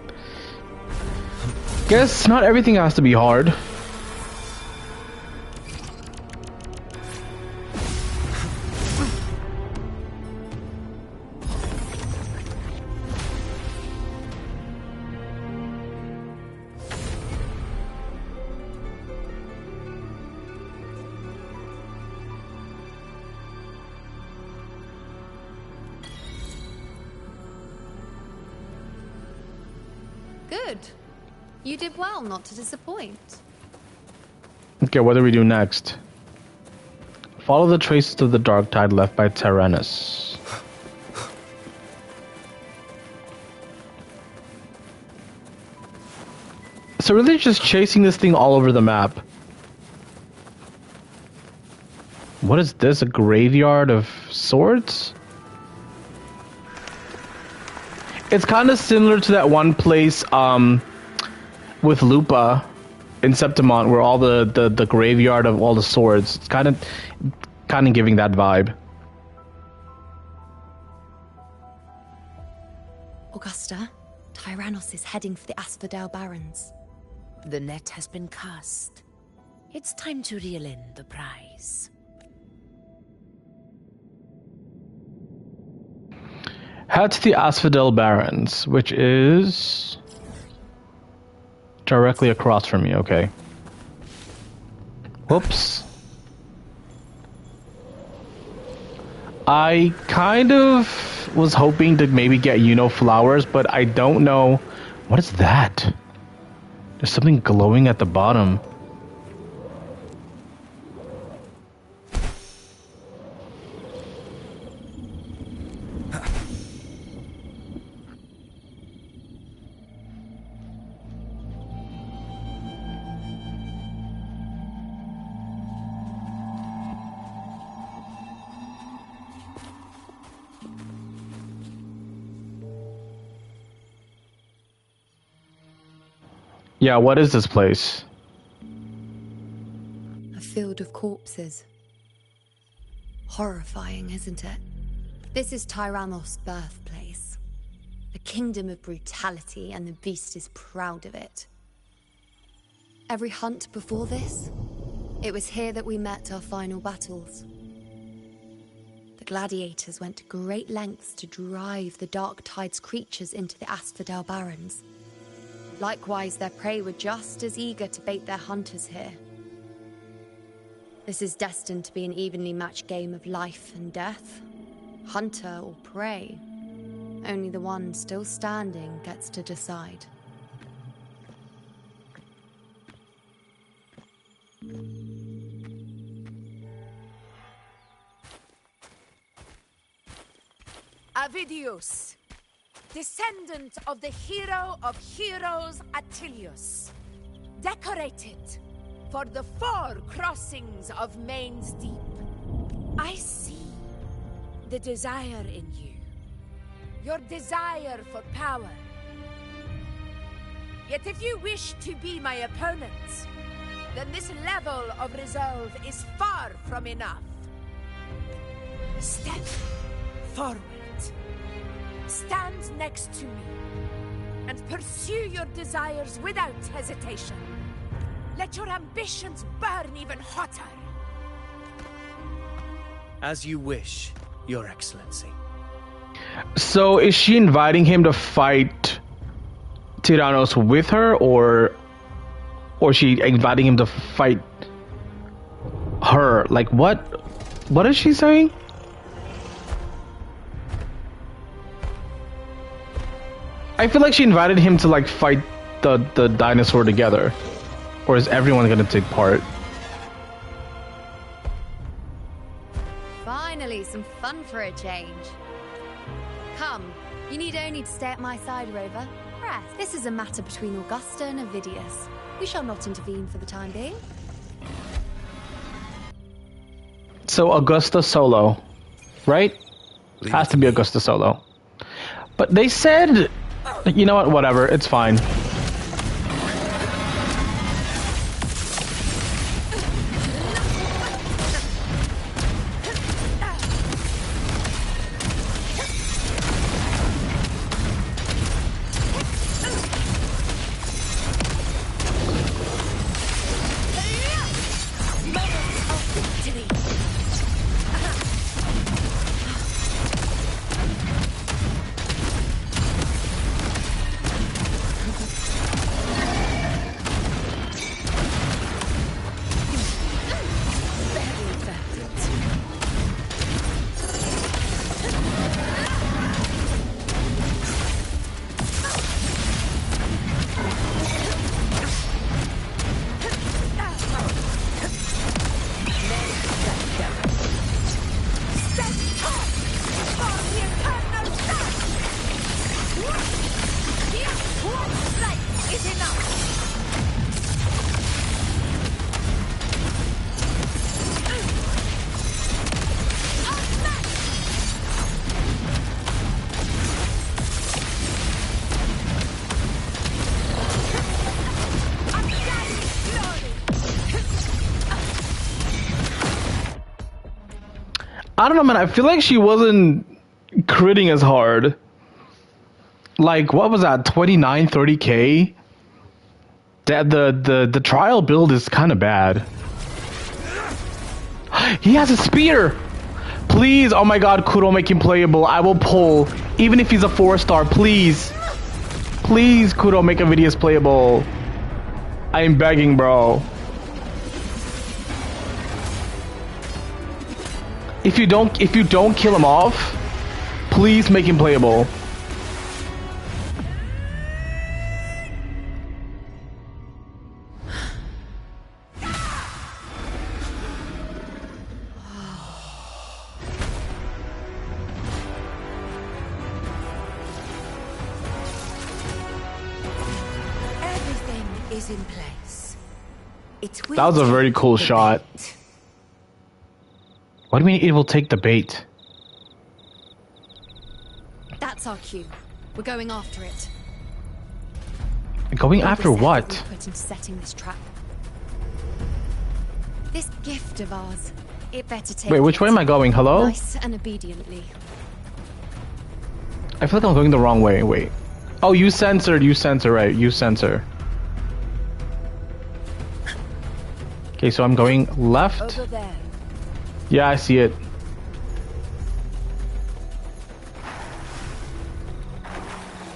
guess not everything has to be hard. Good. You did well not to disappoint. Okay, what do we do next? Follow the traces of the dark tide left by Tyrannus. So really just chasing this thing all over the map. What is this? A graveyard of swords? It's kind of similar to that one place with Lupa in Septimont where all the graveyard of all the swords. It's kind of giving that vibe. Augusta, Tyrannus is heading for the Asphodel Barrens. The net has been cast. It's time to reel in the prize. Head to the Asphodel Barrens, which is directly across from me. Okay. Whoops. I kind of was hoping to maybe get flowers, but I don't know. What is that? There's something glowing at the bottom. Yeah, what is this place? A field of corpses. Horrifying, isn't it? This is Tyrannus' birthplace. A kingdom of brutality, and the beast is proud of it. Every hunt before this, it was here that we met our final battles. The gladiators went to great lengths to drive the Dark Tide's creatures into the Asphodel Barrens. Likewise, their prey were just as eager to bait their hunters here. This is destined to be an evenly matched game of life and death. Hunter or prey. Only the one still standing gets to decide. Avidius, descendant of the hero of heroes Attilius, decorated for the 4 crossings of Main's Deep. I see the desire in you, your desire for power. Yet if you wish to be my opponent, then this level of resolve is far from enough. Step forward. Stand next to me and pursue your desires without hesitation. Let your ambitions burn even hotter. As you wish, Your Excellency. So is she inviting him to fight Tyrannus with her, or or she inviting him to fight her. Like what? What is she saying? I feel like she invited him to like fight the dinosaur together, or is everyone gonna take part? Finally, some fun for a change. Come, you need only to stay at my side, Rover. Rest. This is a matter between Augusta and Avidius. We shall not intervene for the time being. So Augusta solo, right? Has to be Augusta solo. But they said, you know what? Whatever. It's fine. I don't know, man. I feel like she wasn't critting as hard. Like, what was that? 29, 30k? That the trial build is kind of bad. He has a spear. Please, oh my god, Kuro, make him playable. I will pull, even if he's a 4-star. Please, please, Kuro, make Avidius playable. I am begging, bro. If you don't kill him off, please make him playable. Everything is in place. That was a very cool shot. What do you mean it will take the bait? That's our cue. We're going after it. Going after what? We put into setting this trap. This gift of ours. It better take. Wait, which way am I going? Hello? Nice and obediently. I feel like I'm going the wrong way. Wait. Oh, you censored. You censor, right? You censor. Okay, so I'm going left. Over there. Yeah, I see it.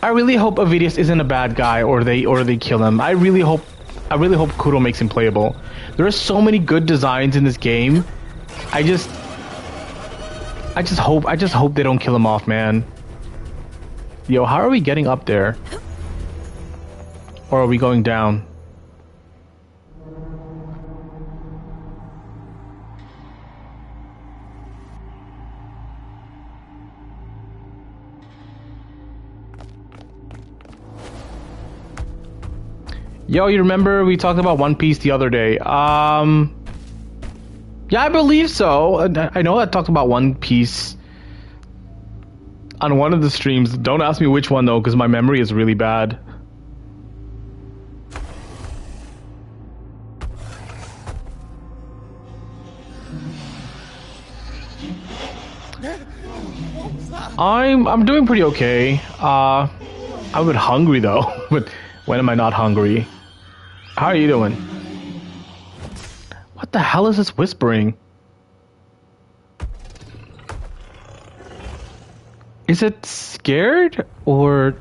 I really hope Avidius isn't a bad guy, or they kill him. I really hope Kuro makes him playable. There are so many good designs in this game. I just hope they don't kill him off, man. Yo, how are we getting up there? Or are we going down? Yo, you remember we talked about One Piece the other day? Yeah, I believe so. I know I talked about One Piece on one of the streams. Don't ask me which one though, because my memory is really bad. I'm doing pretty okay. I'm a bit hungry though, but when am I not hungry? How are you doing? What the hell is this whispering? Is it scared or...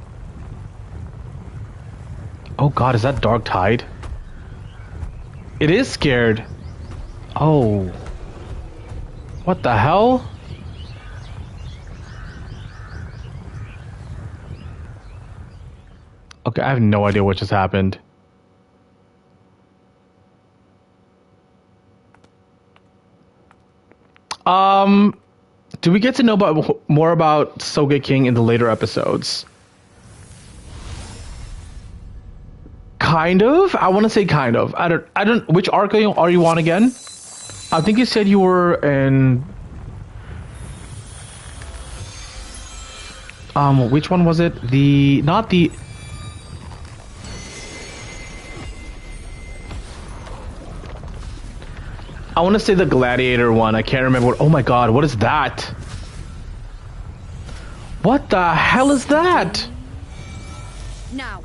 Oh god, is that Dark Tide? It is scared. Oh. What the hell? Okay, I have no idea what just happened. Do we get to know more about Sogeking in the later episodes? Kind of. I want to say kind of. I don't. Which arc are you on again? I think you said you were in. Which one was it? Not the. I want to say the gladiator one. I can't remember what. Oh my god, what is that? What the hell is that? Now.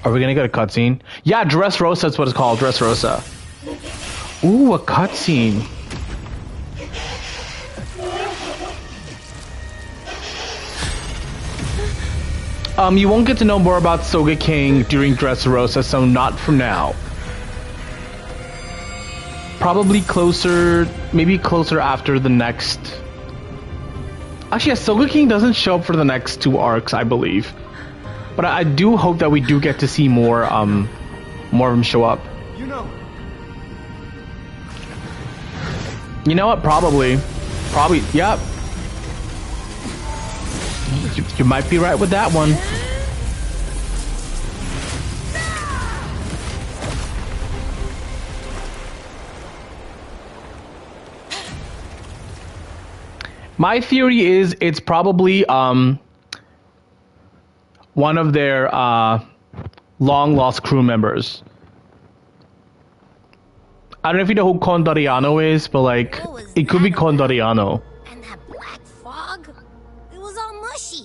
Are we gonna get a cutscene? Yeah, Dressrosa, that's what it's called, Dressrosa. Ooh, a cutscene. You won't get to know more about Sogeking during Dressrosa, so not for now. Probably closer, maybe closer after the next. Actually, yeah, Sogeking doesn't show up for the next 2 arcs, I believe. But I do hope that we do get to see more of them show up. You know. You know what? Probably, yep. You might be right with that one. My theory is it's probably one of their long lost crew members. I don't know if you know who Condoriano is, but like it could be Condoriano. And that black fog? It was all mushy.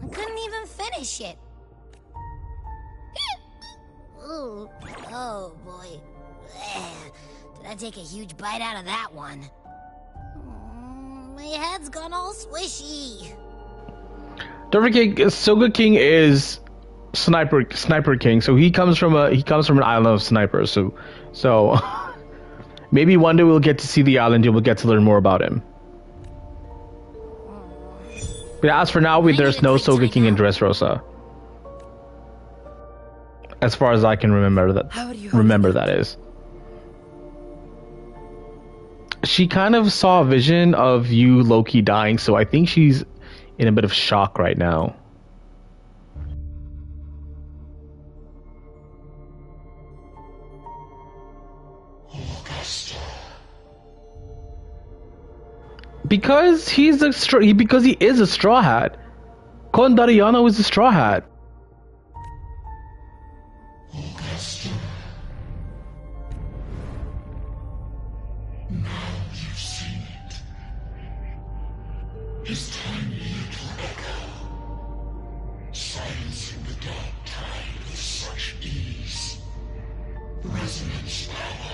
I couldn't even finish it. Ooh, oh boy. Did I take a huge bite out of that one? My head's gone all swishy. Don't forget, Sogeking is Sniper King, so he comes from an island of snipers. So maybe one day we'll get to see the island and we'll get to learn more about him. But as for now, there's no Sogeking in Dressrosa. As far as I can remember that is. She kind of saw a vision of you, Loki, dying, so I think she's in a bit of shock right now. Because he is a straw hat. Condoriano is a straw hat. His tiny little echo, silencing the dark tide with such ease. Resonance power,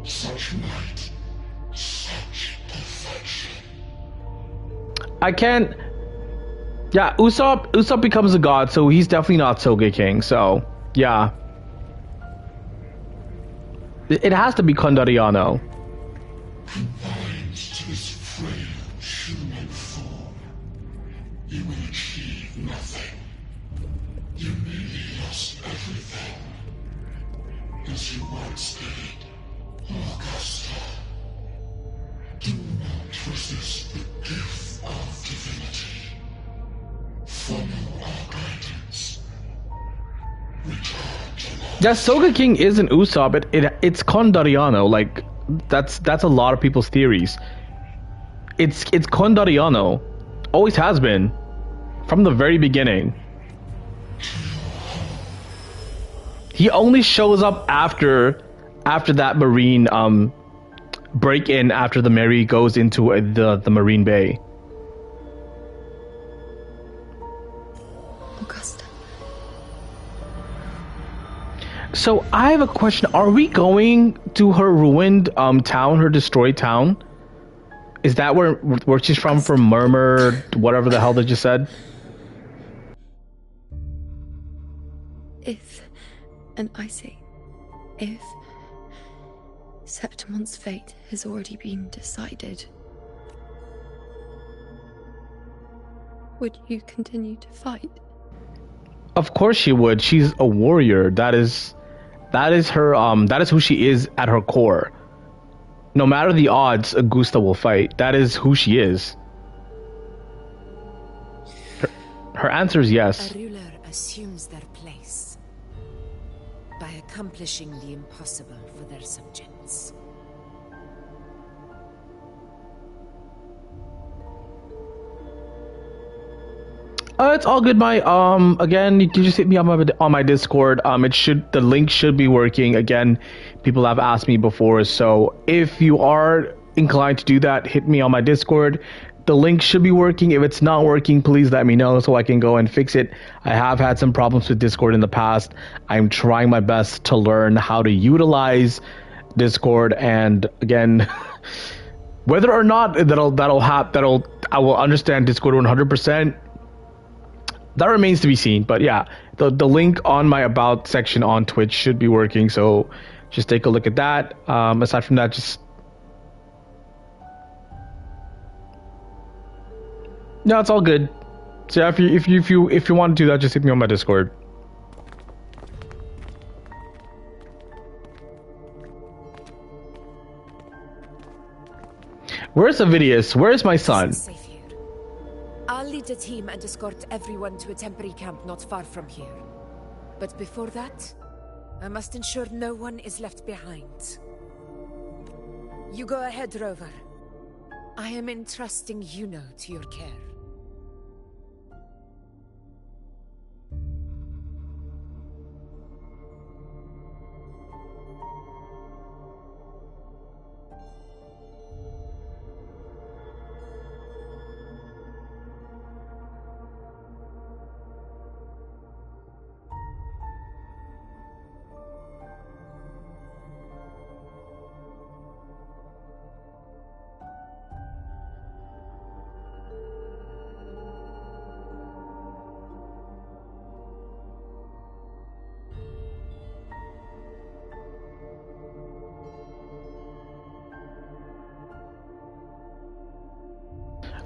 such might, such perfection. I can't. Yeah, Usopp becomes a god, so he's definitely not Sogeking. So yeah, it has to be Condoriano. Confined to this frail human form, you will achieve nothing. You nearly lost everything, as you once did, Augusta. Do not resist the gift of divinity. Follow our guidance. Return to life. Yeah, Sogeking isn't Usopp. It's Condoriano. Like that's a lot of people's theories. It's Condoriano. Always has been. From the very beginning. He only shows up after that Marine break in after the Mary goes into the Marine Bay. Augusta. So I have a question. Are we going to her ruined town, her destroyed town? Is that where she's from Murmur, whatever the hell they just said? If And I say, if Septimon's fate has already been decided, would you continue to fight? Of course she would. She's a warrior. That is her that is who she is at her core. No matter the odds, Augusta will fight. That is who she is. Her answer is yes. A ruler assumes their place by accomplishing the impossible for their subjects. It's all good. My again, you can just hit me on my Discord. The link should be working. Again, people have asked me before, so if you are inclined to do that, hit me on my Discord. The link should be working. If it's not working, please let me know so I can go and fix it. I have had some problems with Discord in the past. I'm trying my best to learn how to utilize Discord, and again, whether or not I will understand Discord 100%. That remains to be seen, but yeah, the link on my About section on Twitch should be working, so just take a look at that. Aside from that, just... No, it's all good. So yeah, if you want to do that, just hit me on my Discord. Where's Avidius? Where's my son? I'll lead a team and escort everyone to a temporary camp not far from here. But before that, I must ensure no one is left behind. You go ahead, Rover. I am entrusting Yuno to your care.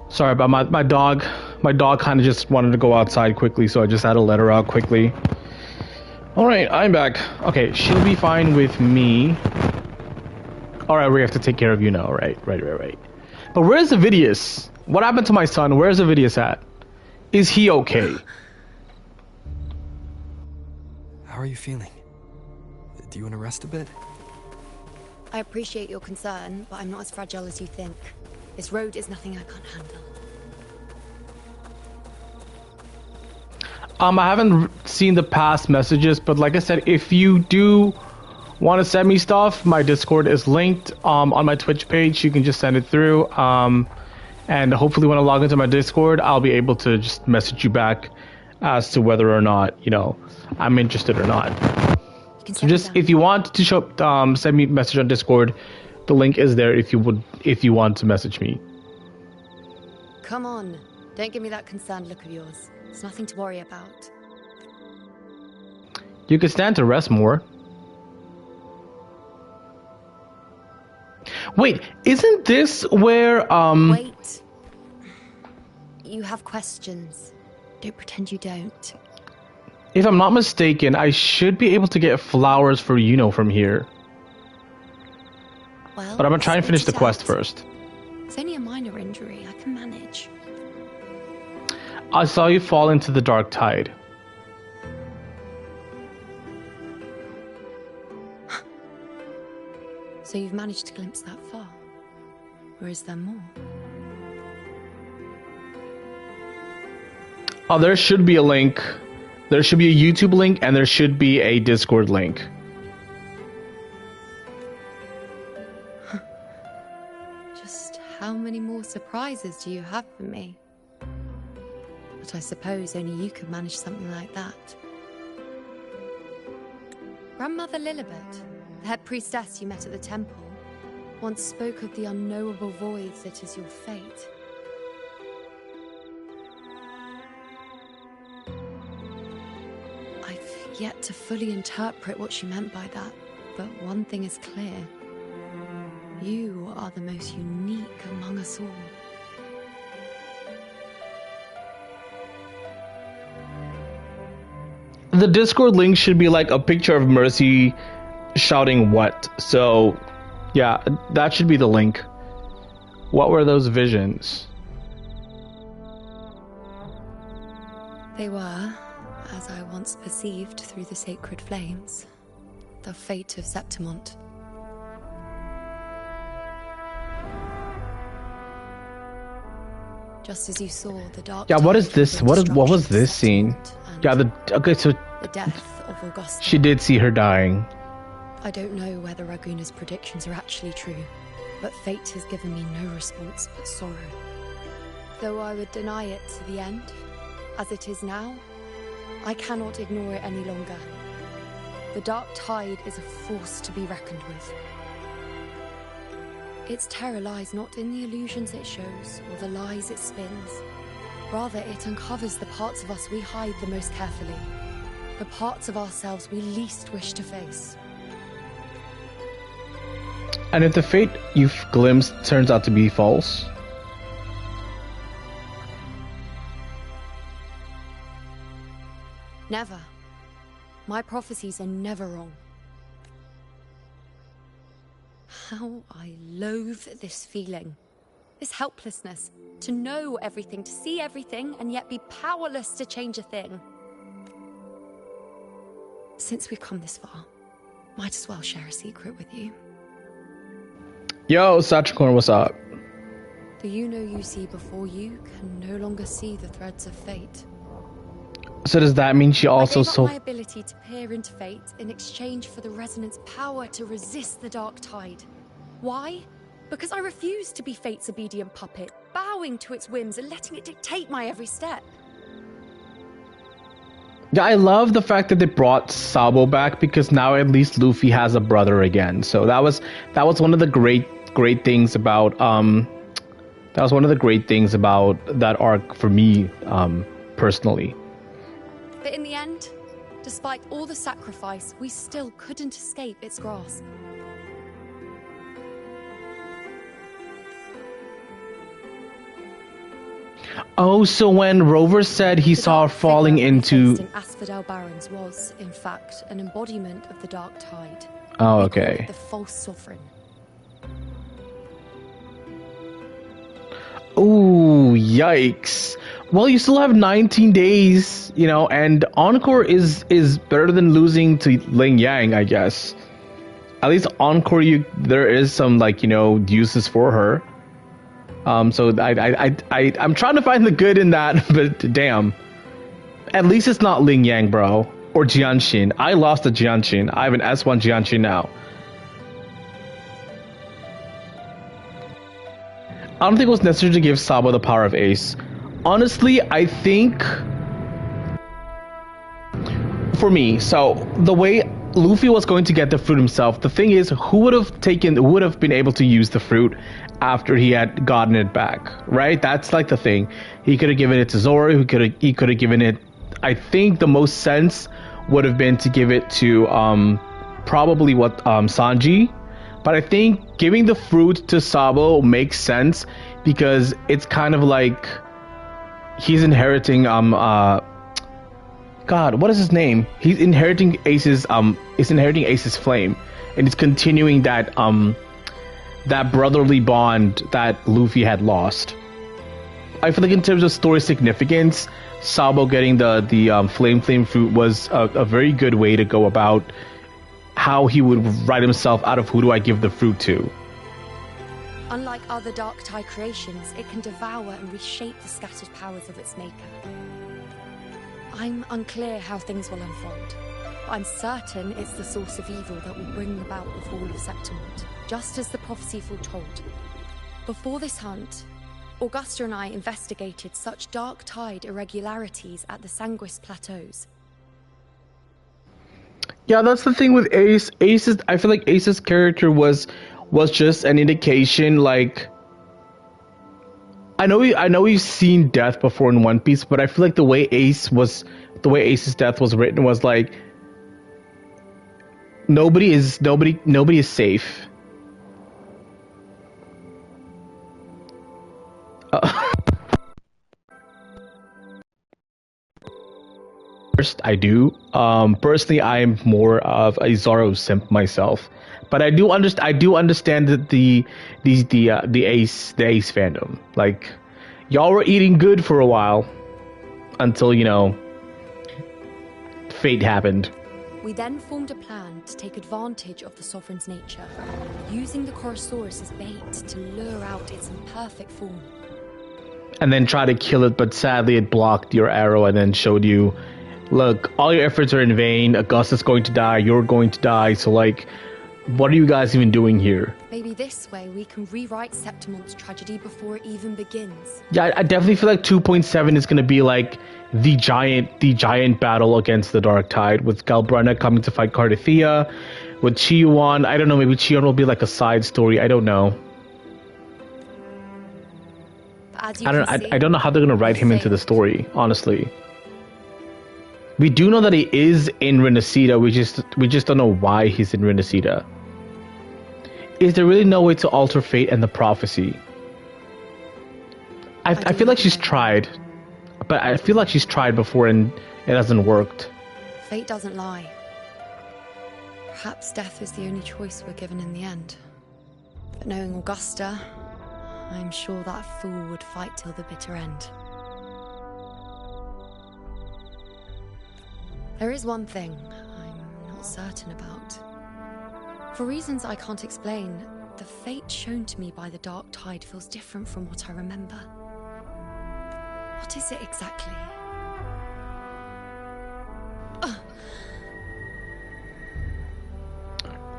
Sorry about my dog. My dog kind of just wanted to go outside quickly, so I just had to let her out quickly. Alright, I'm back. Okay, she'll be fine with me. Alright, we have to take care of you now. Right. But where's Avidius? What happened to my son? Where's Avidius at? Is he okay? How are you feeling? Do you want to rest a bit? I appreciate your concern, but I'm not as fragile as you think. This road is nothing I can't handle. I haven't seen the past messages, but like I said, if you do want to send me stuff, my Discord is linked on my Twitch page. You can just send it through. And hopefully when I log into my Discord, I'll be able to just message you back as to whether or not, I'm interested or not. So just, if you want to send me a message on Discord, the link is there if you want to message me. Come on, don't give me that concerned look of yours. It's nothing to worry about. You could stand to rest more. Wait, isn't this where Wait. You have questions. Don't pretend you don't. If I'm not mistaken, I should be able to get flowers for Yuno from here. Well, but I'm gonna try and finish the quest first. It's only a minor injury. I can manage. I saw you fall into the dark tide. So you've managed to glimpse that far? Or is there more? Oh, there should be a link. There should be a YouTube link and there should be a Discord link. Just how many more surprises do you have for me? But I suppose only you could manage something like that. Grandmother Lilibet, the head priestess you met at the temple, once spoke of the unknowable void that is your fate. I yet to fully interpret what she meant by that. But one thing is clear. You are the most unique among us all. The Discord link should be like a picture of Mercy shouting what. So, yeah, that should be the link. What were those visions? They were, as I once perceived through the sacred flames, the fate of Septimont. Just as you saw the dark. Yeah, what is this? What was this scene? Yeah, okay, so the death of Augusta. She did see her dying. I don't know whether Raguna's predictions are actually true, but fate has given me no response but sorrow. Though I would deny it to the end, as it is now, I cannot ignore it any longer. The dark tide is a force to be reckoned with. Its terror lies not in the illusions it shows or the lies it spins. Rather, it uncovers the parts of us we hide the most carefully, the parts of ourselves we least wish to face. And if the fate you've glimpsed turns out to be false? Never. My prophecies are never wrong. How I loathe this feeling. This helplessness. To know everything, to see everything, and yet be powerless to change a thing. Since we've come this far, might as well share a secret with you. Yo, Satricorn, what's up? The you see before you can no longer see the threads of fate. So does that mean she also I gave up my ability to peer into fate in exchange for the resonance power to resist the dark tide. Why? Because I refused to be fate's obedient puppet, bowing to its whims and letting it dictate my every step. Yeah, I love the fact that they brought Sabo back, because now at least Luffy has a brother again. So that was one of the great things about that arc for me personally. But in the end, despite all the sacrifice, we still couldn't escape its grasp. Oh, so when Rover said he saw her falling into Asphodel Barrens was, in fact, an embodiment of the dark tide. Oh, okay. The false sovereign. Ooh, yikes. Well, you still have 19 days, and Encore is better than losing to Ling Yang, I guess. At least Encore, there is some, uses for her. So I'm trying to find the good in that, but damn. At least it's not Ling Yang, bro. Or Jianshin. I lost to Jianshin. I have an S1 Jianshin now. I don't think it was necessary to give Sabo the power of Ace. Honestly, I think for me, so the way Luffy was going to get the fruit himself, the thing is, who would have been able to use the fruit after he had gotten it back, right? That's like the thing. He could have given it to Zoro. He could have given it. I think the most sense would have been to give it to probably Sanji. But I think giving the fruit to Sabo makes sense, because it's kind of like he's inheriting God, what is his name? He's inheriting Ace's flame, and it's continuing that that brotherly bond that Luffy had lost. I feel like in terms of story significance, Sabo getting the flame fruit was a very good way to go about how he would write himself out of who do I give the fruit to. Unlike other Dark Tide creations, it can devour and reshape the scattered powers of its maker. I'm unclear how things will unfold, but I'm certain it's the source of evil that will bring about the fall of Septimont, just as the prophecy foretold. Before this hunt, Augusta and I investigated such Dark Tide irregularities at the Sanguis Plateaus. Yeah, that's the thing with Ace. I feel like Ace's character was just an indication. Like, I know we've seen death before in One Piece, but I feel like the way Ace's death was written was like Nobody is safe. First, I do. Personally, I am more of a Zoro simp myself, but I do understand that the Ace fandom. Like, y'all were eating good for a while until fate happened. We then formed a plan to take advantage of the Sovereign's nature, using the Chorosaurus as bait to lure out its imperfect form. And then try to kill it, but sadly it blocked your arrow and then showed you, look, all your efforts are in vain. Augustus going to die, you're going to die, so like, what are you guys even doing here? Maybe this way we can rewrite Septimon's tragedy before it even begins. Yeah, I definitely feel like 2.7 is going to be like the giant battle against the Dark Tide, with Galbrunna coming to fight Cardathea, with Chiyuan. I don't know, maybe Chiyuan will be like a side story, I don't know. I don't know how they're going to write him into the story, honestly. We do know that he is in Renacida, we just don't know why he's in Renacida. Is there really no way to alter fate and the prophecy? I feel like she's tried, but I feel like she's tried before and it hasn't worked. Fate doesn't lie. Perhaps death is the only choice we're given in the end. But knowing Augusta, I'm sure that fool would fight till the bitter end. There is one thing I'm not certain about. For reasons I can't explain, the fate shown to me by the Dark Tide feels different from what I remember. What is it exactly?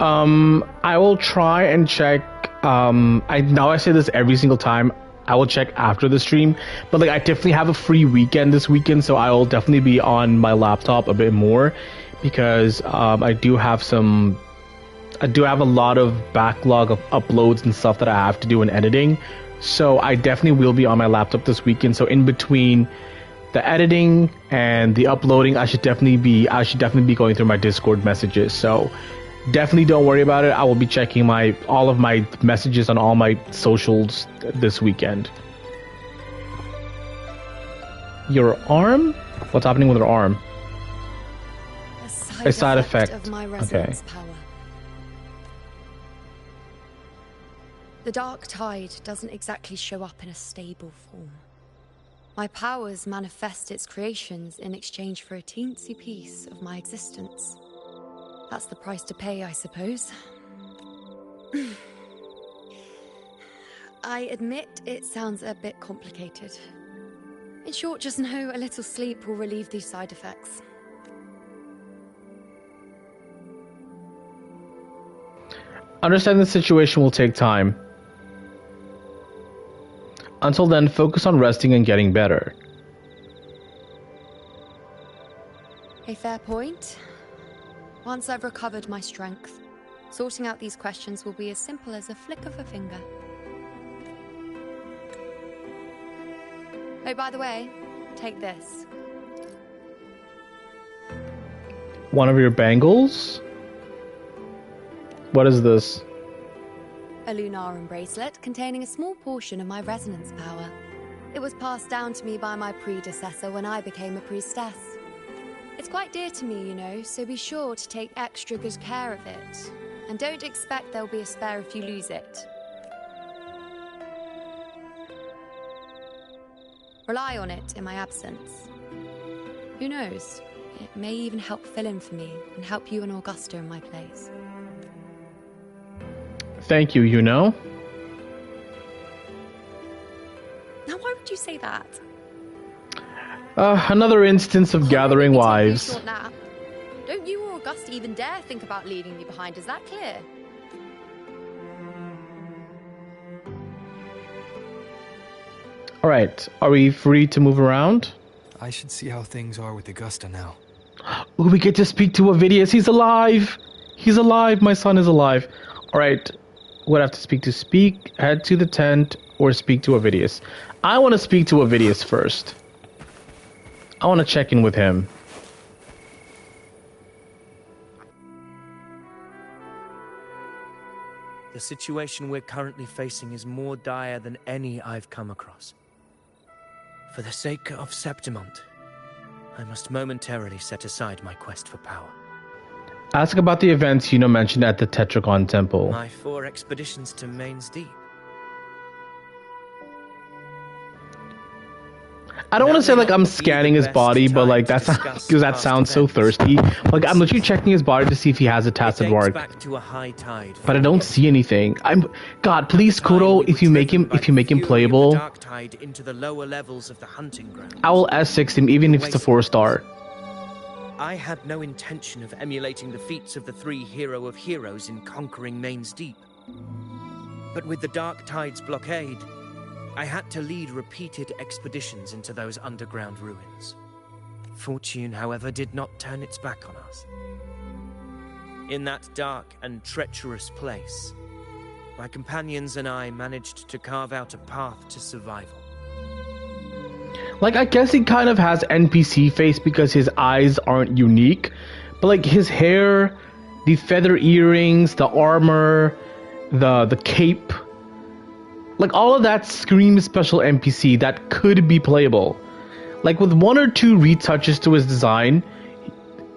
I will try and check. I say this every single time. I will check after the stream, but like I definitely have a free weekend this weekend, so I will definitely be on my laptop a bit more because I do have a lot of backlog of uploads and stuff that I have to do in editing. So I definitely will be on my laptop this weekend. So in between the editing and the uploading, I should definitely be going through my Discord messages. So definitely don't worry about it. I will be checking all of my messages on all my socials this weekend. Your arm? What's happening with her arm? A side effect of my Okay. resonance power. The Dark Tide doesn't exactly show up in a stable form. My powers manifest its creations in exchange for a teensy piece of my existence. That's the price to pay, I suppose. I admit it sounds a bit complicated. In short, just know a little sleep will relieve these side effects. Understanding the situation will take time. Until then, focus on resting and getting better. A fair point. Once I've recovered my strength, sorting out these questions will be as simple as a flick of a finger. Oh, by the way, take this. One of your bangles? What is this? A Lunarum bracelet containing a small portion of my resonance power. It was passed down to me by my predecessor when I became a priestess. It's quite dear to me, you know, so be sure to take extra good care of it. And don't expect there'll be a spare if you lose it. Rely on it in my absence. Who knows? It may even help fill in for me and help you and Augusta in my place. Thank you, you know. Now, why would you say that? Another instance of gathering wives. Short nap. Don't you or Augusta even dare think about leaving me behind, is that clear? Alright, are we free to move around? I should see how things are with Augusta now. Ooh, we get to speak to Ovidius. He's alive! He's alive! My son is alive. Alright, would have to speak, head to the tent, or speak to Ovidius. I want to speak to Ovidius first. I want to check in with him. the situation we're currently facing is more dire than any I've come across. For the sake of Septimont, I must momentarily set aside my quest for power. Ask about the events Yuno mentioned at the Tetracon Temple. My 4 expeditions to Main's Deep. I don't want to say like I'm scanning his body, but like that's because that sounds so thirsty. Like I'm literally checking his body to see if he has a tacit mark. But I don't see anything. God, please, Kuro, if you make him playable, into the lower levels of the hunting ground. I will S6 him even if it's a 4-star. I had no intention of emulating the feats of the 3 hero of heroes in conquering Main's Deep. But with the Dark Tide's blockade, I had to lead repeated expeditions into those underground ruins. Fortune, however, did not turn its back on us. In that dark and treacherous place, my companions and I managed to carve out a path to survival. Like, I guess he kind of has NPC face because his eyes aren't unique, but like his hair, the feather earrings, the armor, the cape, like all of that screams special NPC that could be playable. Like with 1 or 2 retouches to his design,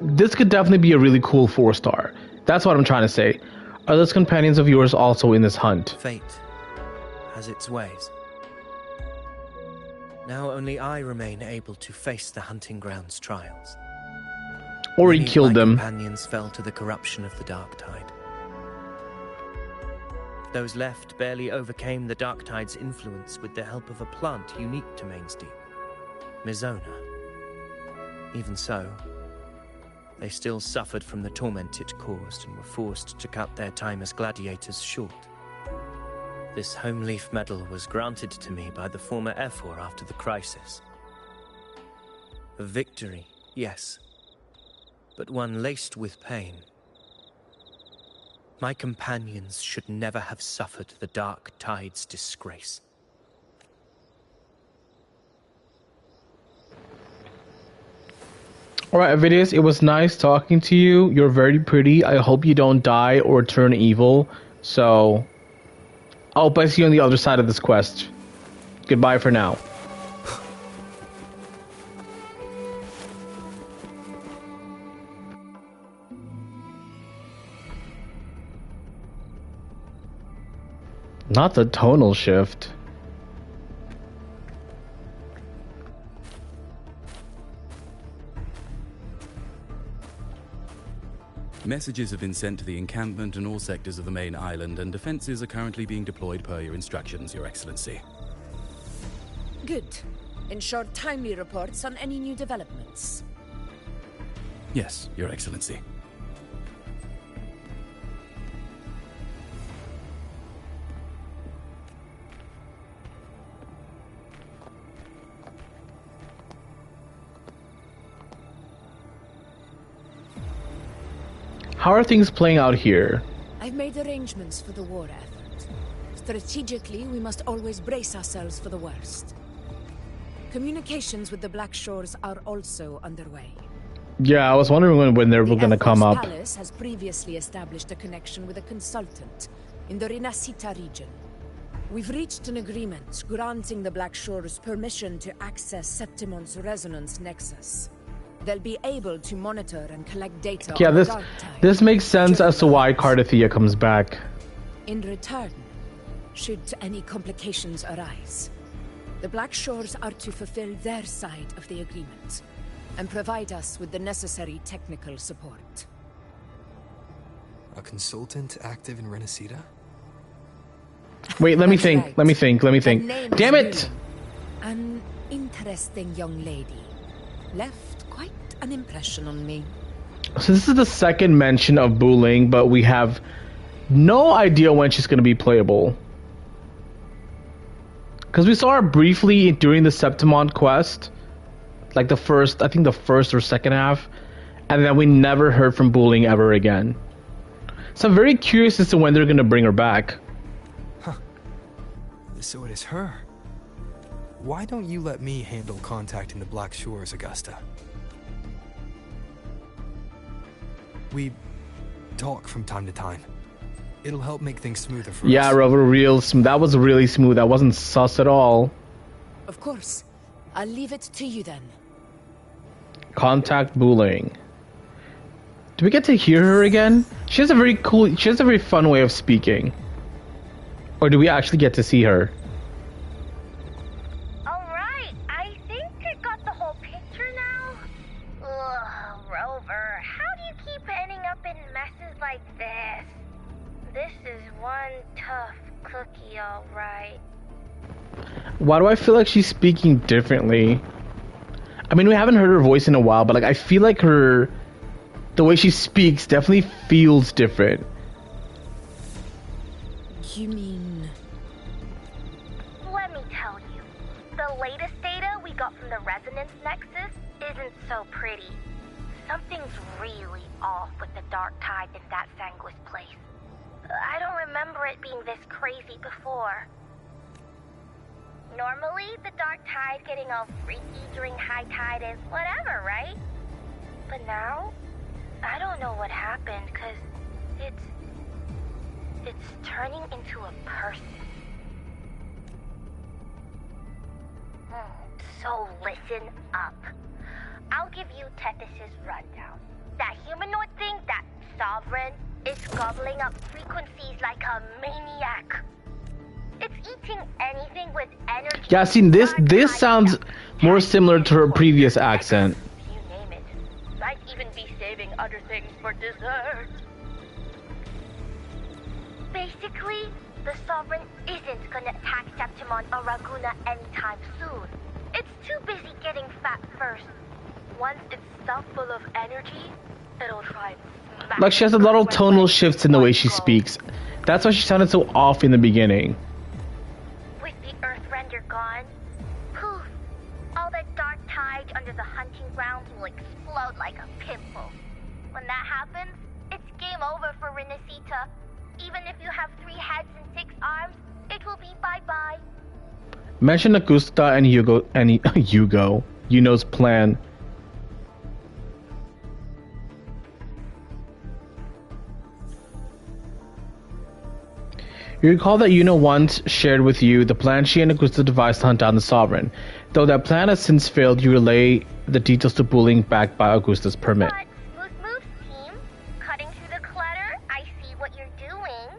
this could definitely be a really cool 4-star. That's what I'm trying to say. Are those companions of yours also in this hunt? Fate has its ways. Now only I remain able to face the hunting ground's trials. Or he killed them. My companions fell to the corruption of the Dark Tide. Those left barely overcame the Dark Tide's influence with the help of a plant unique to Main's Deep, Mizona. Even so, they still suffered from the torment it caused and were forced to cut their time as gladiators short. This home leaf medal was granted to me by the former Ephor after the crisis. A victory, yes, but one laced with pain. My companions should never have suffered the Dark Tide's disgrace. Alright, Avidius, it was nice talking to you. You're very pretty. I hope you don't die or turn evil. So, I hope I see you on the other side of this quest. Goodbye for now. Not the tonal shift. Messages have been sent to the encampment and all sectors of the main island, and defenses are currently being deployed per your instructions, Your Excellency. Good. Ensure timely reports on any new developments. Yes, Your Excellency. How are things playing out here? I've made arrangements for the war effort. Strategically, we must always brace ourselves for the worst. Communications with the Black Shores are also underway. Yeah, I was wondering when they were going to come up. Palace has previously established a connection with a consultant in the Rinascita region. We've reached an agreement granting the Black Shores permission to access Septimon's resonance nexus. They'll be able to monitor and collect data. Yeah, on this the Dark Tide this makes sense as to why Cardathia comes back. In return, should any complications arise, the Black Shores are to fulfill their side of the agreement and provide us with the necessary technical support. A consultant active in Renacida? Wait, let me think. Right. Let me think. Let me Her think. name is Damn it! Luna, an interesting young lady. Left quite an impression on me. So this is the second mention of Wuthering, but we have no idea when she's going to be playable. Because we saw her briefly during the Septimont quest. Like the first, I think the first or second half. And then we never heard from Wuthering ever again. So I'm very curious as to when they're going to bring her back. Huh. So it is her. Why don't you let me handle contacting the Black Shores, Augusta? We talk from time to time. It'll help make things smoother for us. Yeah, Rover, real smooth. That was really smooth. That wasn't sus at all. Of course. I'll leave it to you then. Contact bullying. Do we get to hear her again? She has a very fun way of speaking. Or do we actually get to see her? Alright, I think I got the whole picture now. Ugh, Rover, how do you keep ending up in messes like this? This is one tough cookie, alright. Why do I feel like she's speaking differently? I mean, we haven't heard her voice in a while, but like I feel like the way she speaks definitely feels different. You mean... Let me tell you, the latest data we got from the resonance nexus isn't so pretty. Something's really off with the dark tide in that Sanguis place. I don't remember it being this crazy before. Normally, the dark tide getting all freaky during high tide is whatever, right? But now, I don't know what happened, cause it's turning into a person. So listen up. I'll give you Tethys' rundown. That humanoid thing, that Sovereign, is gobbling up frequencies like a maniac. It's eating anything with energy. Yeah, see, this sounds more similar to her previous accent. You name it. Might even be saving other things for dessert. Basically, the Sovereign isn't gonna attack Septimon or Raguna anytime soon. It's too busy getting fat first. Once it's stuffed full of energy, it'll try and smash. Like she has a lot of tonal shifts in the way she speaks. That's why she sounded so off in the beginning. With the Earthrender gone, poof, all that dark tide under the hunting grounds will explode like a pimple. When that happens, it's game over for Renacita. Even if you have 3 heads and 6 arms, it will be bye-bye. Mention Augusta and Yuno's plan. You recall that Yuno once shared with you the plan she and Augusta devised to hunt down the Sovereign. Though that plan has since failed, you relay the details to bullying backed by Augusta's permit. But smooth moves, team. Cutting through the clutter, I see what you're doing.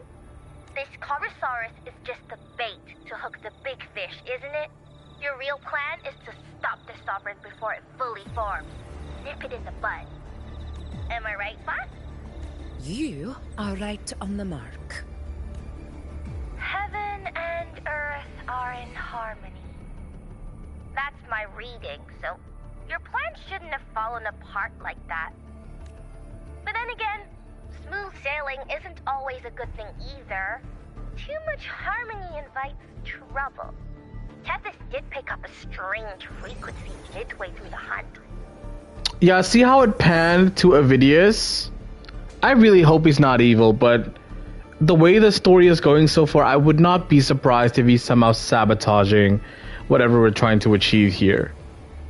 This Corosaurus is just the bait to hook the big fish, isn't it? Your real plan is to stop the Sovereign before it fully forms. Nip it in the bud. Am I right, boss? You are right on the mark. Heaven and Earth are in harmony. That's my reading, so your plan shouldn't have fallen apart like that. But then again, smooth sailing isn't always a good thing either. Too much harmony invites trouble. Tethys did pick up a strange frequency midway through the hunt. Yeah, see how it panned to Avidius? I really hope he's not evil, but the way the story is going so far, I would not be surprised if he's somehow sabotaging whatever we're trying to achieve here.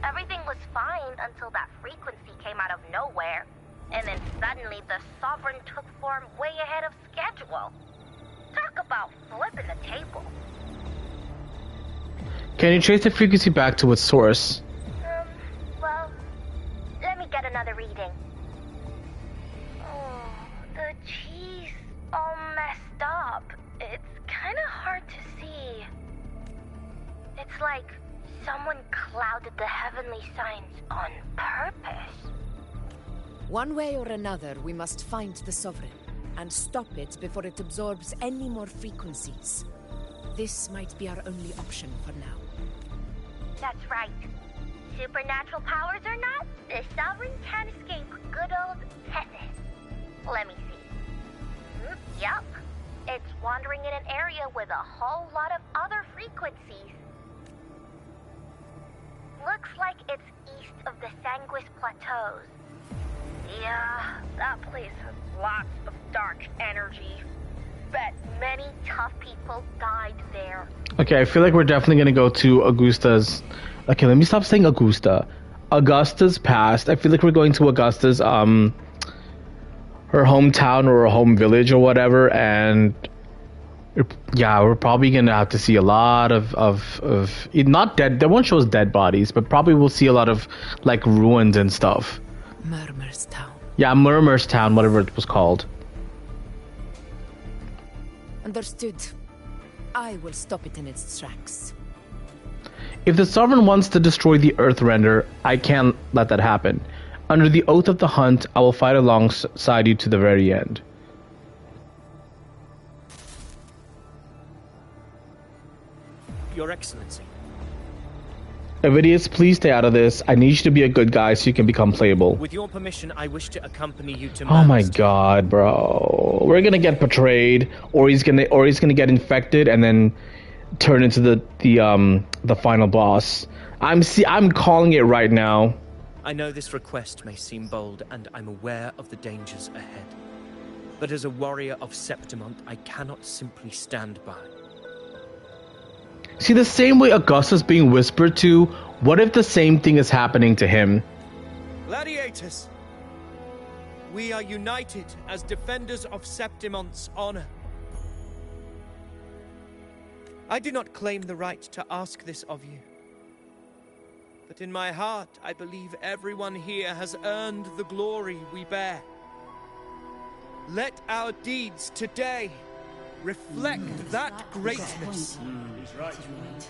Everything was fine until that frequency came out of nowhere. And then suddenly the Sovereign took form way ahead of schedule. Talk about flipping the table. Can you trace the frequency back to its source? Well, let me get another reading. Oh, the cheese all messed up. It's kind of hard to see. It's like someone clouded the heavenly signs on purpose. One way or another, we must find the Sovereign and stop it before it absorbs any more frequencies. This might be our only option for now. That's right. Supernatural powers or not, the Sovereign can't escape good old Tethys. Let me see. Yup. It's wandering in an area with a whole lot of other frequencies. Looks like it's east of the Sanguis Plateaus. Yeah, that place has lots of dark energy. Bet many tough people died there. Okay, I feel like we're definitely gonna go to Augusta's... Okay, let me stop saying Augusta. Augusta's past. I feel like we're going to Augusta's, her hometown or her home village or whatever, and yeah, we're probably gonna have to see a lot of not dead. They won't show us dead bodies, but probably we'll see a lot of like ruins and stuff. Murmur's Town. Yeah, Murmur's Town, whatever it was called. Understood. I will stop it in its tracks. If the Sovereign wants to destroy the Earthrender, I can't let that happen. Under the oath of the Hunt, I will fight alongside you to the very end. Your Excellency. Avidius, please stay out of this. I need you to be a good guy so you can become playable. With your permission, I wish to accompany you to Oh my god, bro. We're gonna get betrayed, or he's gonna get infected and then turn into the final boss. I'm calling it right now. I know this request may seem bold, and I'm aware of the dangers ahead. But as a warrior of Septimont, I cannot simply stand by. See, the same way Augustus being whispered to, what if the same thing is happening to him? Gladiators! We are united as defenders of Septimont's honor. I do not claim the right to ask this of you. But in my heart, I believe everyone here has earned the glory we bear. Let our deeds today reflect that greatness. He's right.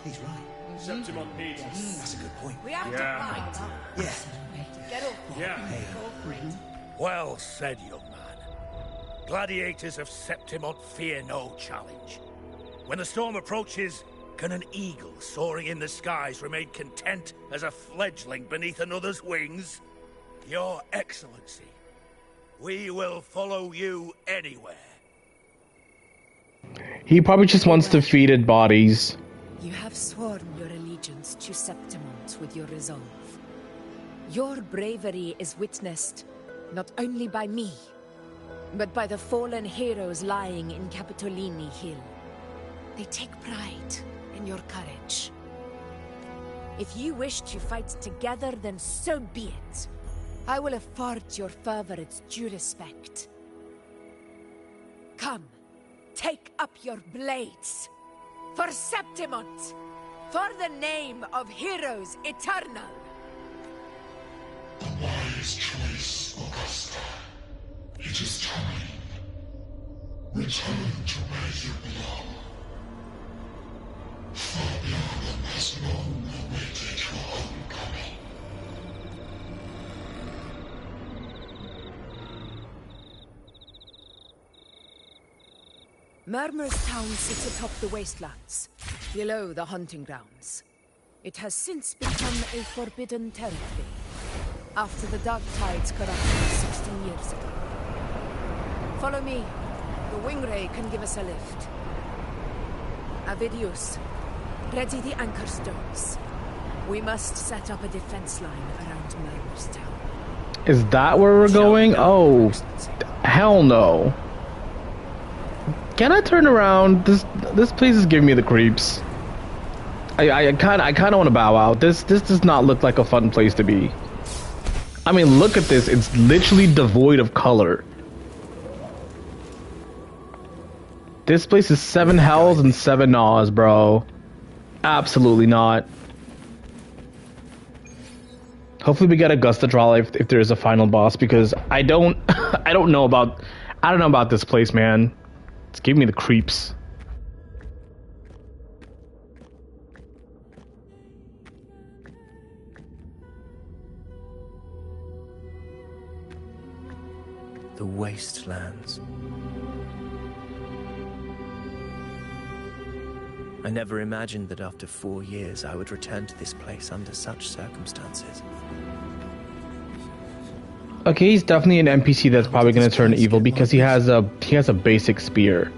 He's right. Septimont needs us. That's a good point. We have to fight. Yeah. Get off. Yeah. Well said, young man. Gladiators of Septimont fear no challenge. When the storm approaches, can an eagle soaring in the skies remain content as a fledgling beneath another's wings? Your Excellency, we will follow you anywhere. He probably just wants defeated bodies. You have sworn your allegiance to Septimont with your resolve. Your bravery is witnessed not only by me, but by the fallen heroes lying in Capitolini Hill. They take pride in your courage. If you wish to fight together, then so be it. I will afford your fervor its due respect. Come, take up your blades. For Septimont! For the name of heroes eternal! The wise choice, Augusta. It is time. Return to where you belong. Fabian has long awaited your homecoming. Murmur's Town sits atop the wastelands, below the hunting grounds. It has since become a forbidden territory, after the Dark Tides corrupted 16 years ago. Follow me. The Wingray can give us a lift. Avidius, ready the anchor stones. We must set up a defense line around Murmur's Town. Is that where we're going? Oh, hell no. Can I turn around? This place is giving me the creeps. I kind of want to bow out. This does not look like a fun place to be. I mean, look at this. It's literally devoid of color. This place is 7 hells and 7 gnaws, bro. Absolutely not. Hopefully we get Augusta draw if there is a final boss, because I don't know about this place, man. It's giving me the creeps. The wastelands. I never imagined that after 4 years I would return to this place under such circumstances. Okay, he's definitely an NPC that's probably going to turn evil because he has a basic spear.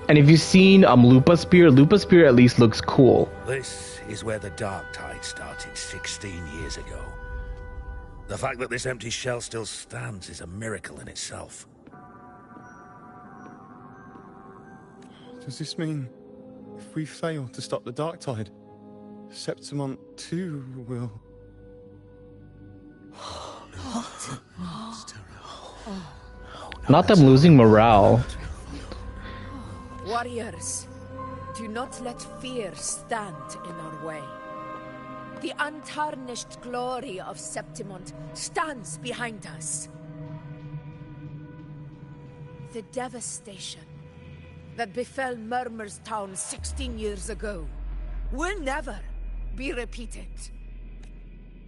And if you've seen Lupa Spear at least looks cool. This is where the Dark Tide started 16 years ago. The fact that this empty shell still stands is a miracle in itself. Does this mean if we fail to stop the Dark Tide, Septimont too will... What? It's terrible. Not them losing morale. Warriors, do not let fear stand in our way. The untarnished glory of Septimont stands behind us. The devastation that befell Murmur's town 16 years ago will never be repeated.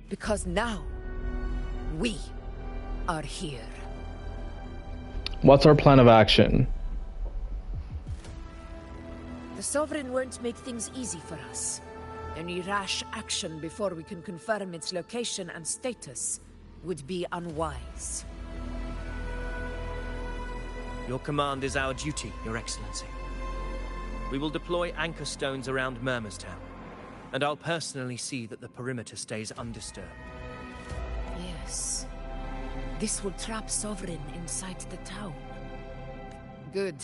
Because now, we are here. What's our plan of action? The Sovereign won't make things easy for us. Any rash action before we can confirm its location and status would be unwise. Your command is our duty, Your Excellency. We will deploy anchor stones around Murmurstown, and I'll personally see that the perimeter stays undisturbed. Yes. This will trap Sovereign inside the town. Good.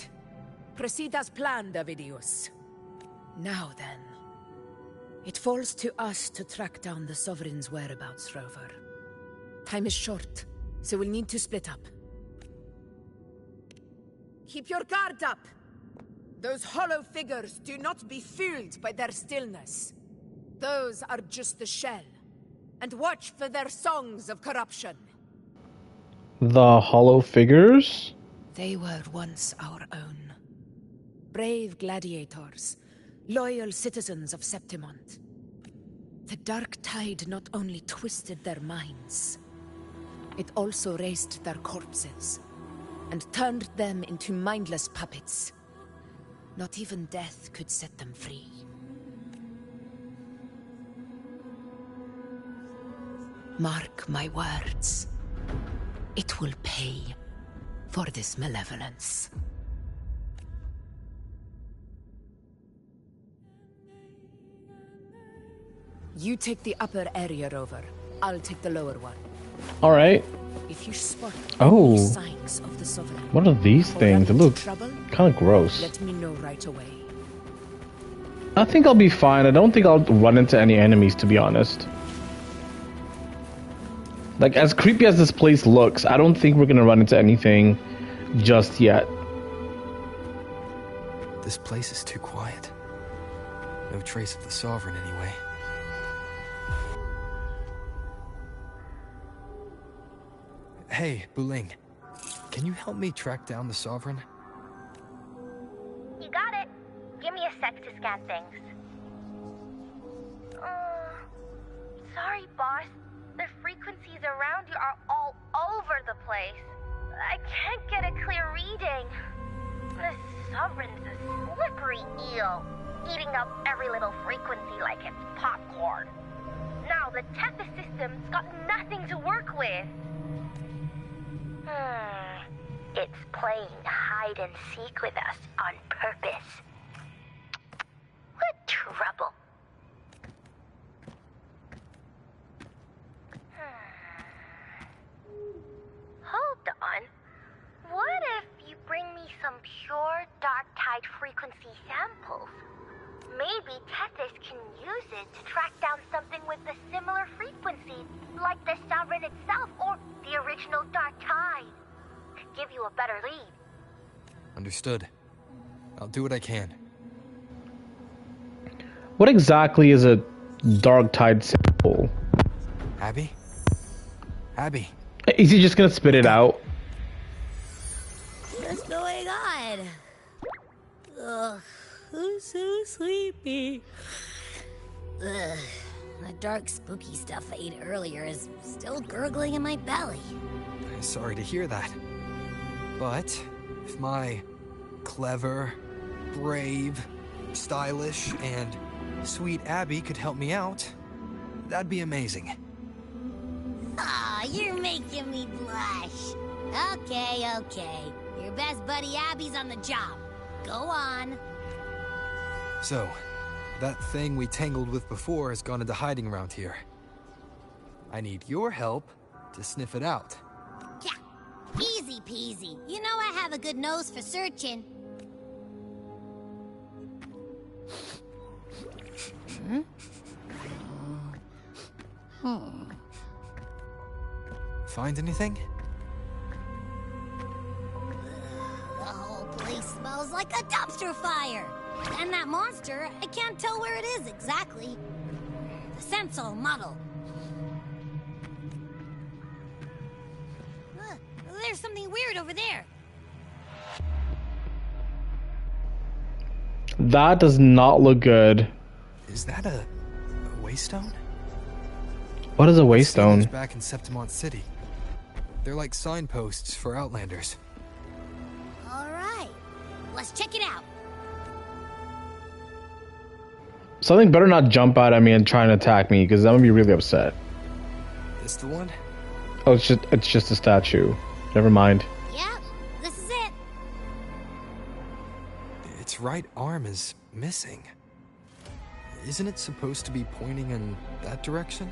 Proceed as planned, Avidius. Now then. It falls to us to track down the Sovereign's whereabouts, Rover. Time is short, so we'll need to split up. Keep your guard up! Those hollow figures do not be fooled by their stillness. Those are just the shell. And watch for their songs of corruption. The hollow figures? They were once our own. Brave gladiators, loyal citizens of Septimont. The dark tide not only twisted their minds, it also raised their corpses and turned them into mindless puppets. Not even death could set them free. Mark my words. It will pay for this malevolence. You take the upper area, Rover. I'll take the lower one. All right. If you spot Oh. any signs of the Sovereign, What are these things? They look kind of gross. let me know right away. I think I'll be fine. I don't think I'll run into any enemies, to be honest. Like, as creepy as this place looks, I don't think we're gonna run into anything just yet. This place is too quiet. No trace of the Sovereign anyway. Hey, Buling. Can you help me track down the Sovereign? You got it. Give me a sec to scan things. Sorry, boss. The frequencies around you are all over the place. I can't get a clear reading. The Sovereign's a slippery eel, eating up every little frequency like it's popcorn. Now the Tethys system's got nothing to work with. It's playing hide and seek with us on purpose. What trouble. Hold on. What if you bring me some pure dark tide frequency samples? Maybe Tethys can use it to track down something with a similar frequency, like the Sovereign itself or the original dark tide. Could give you a better lead. Understood. I'll do what I can. What exactly is a dark tide sample? Abby? Abby? Is he just gonna spit it out? What's going on? Ugh, I'm so sleepy. Ugh, the dark spooky stuff I ate earlier is still gurgling in my belly. Sorry to hear that. But if my clever, brave, stylish, and sweet Abby could help me out, that'd be amazing. Aw, you're making me blush. Okay, okay. Your best buddy Abby's on the job. Go on. So, that thing we tangled with before has gone into hiding around here. I need your help to sniff it out. Yeah, easy peasy. You know I have a good nose for searching. Find anything? find that monster, I can't tell where it is exactly. The scent's all muddled. There's something weird over there. That does not look good. Is that a waystone? What is a waystone? Back in Septimont City. They're like signposts for Outlanders. Alright, let's check it out. Something better not jump out at me and try and attack me, because I'm gonna be really upset. This the one? Oh, it's just a statue. Never mind. Yep, this is it. Its right arm is missing. Isn't it supposed to be pointing in that direction?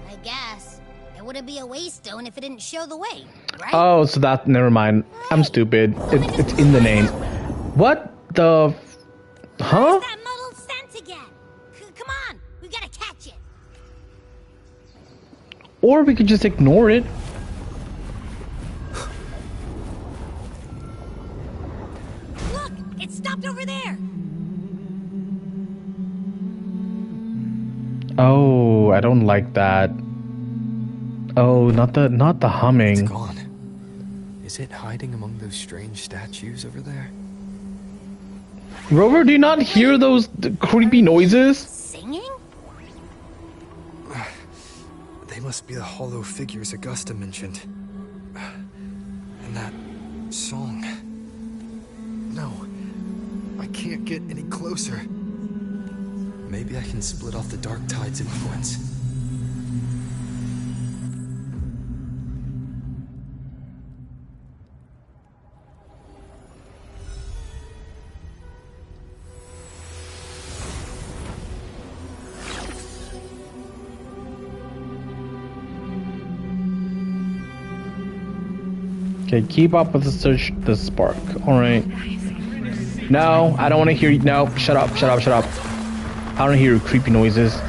I guess. It wouldn't be a waystone if it didn't show the way, right? Oh, so that... Never mind. I'm stupid. It's in the name. What the... Huh? That muddled scent again. Come on, we gotta catch it. Or we could just ignore it. Look, it stopped over there. Oh, I don't like that. Oh, not the humming. It's gone. Is it hiding among those strange statues over there? Rover, do you not hear those creepy noises? Singing? They must be the hollow figures Augusta mentioned. And that song. No, I can't get any closer. Maybe I can split off the Dark Tide's influence. Okay, keep up with the search, the spark. Alright. No, I don't want to hear you. No, shut up. I don't hear creepy noises.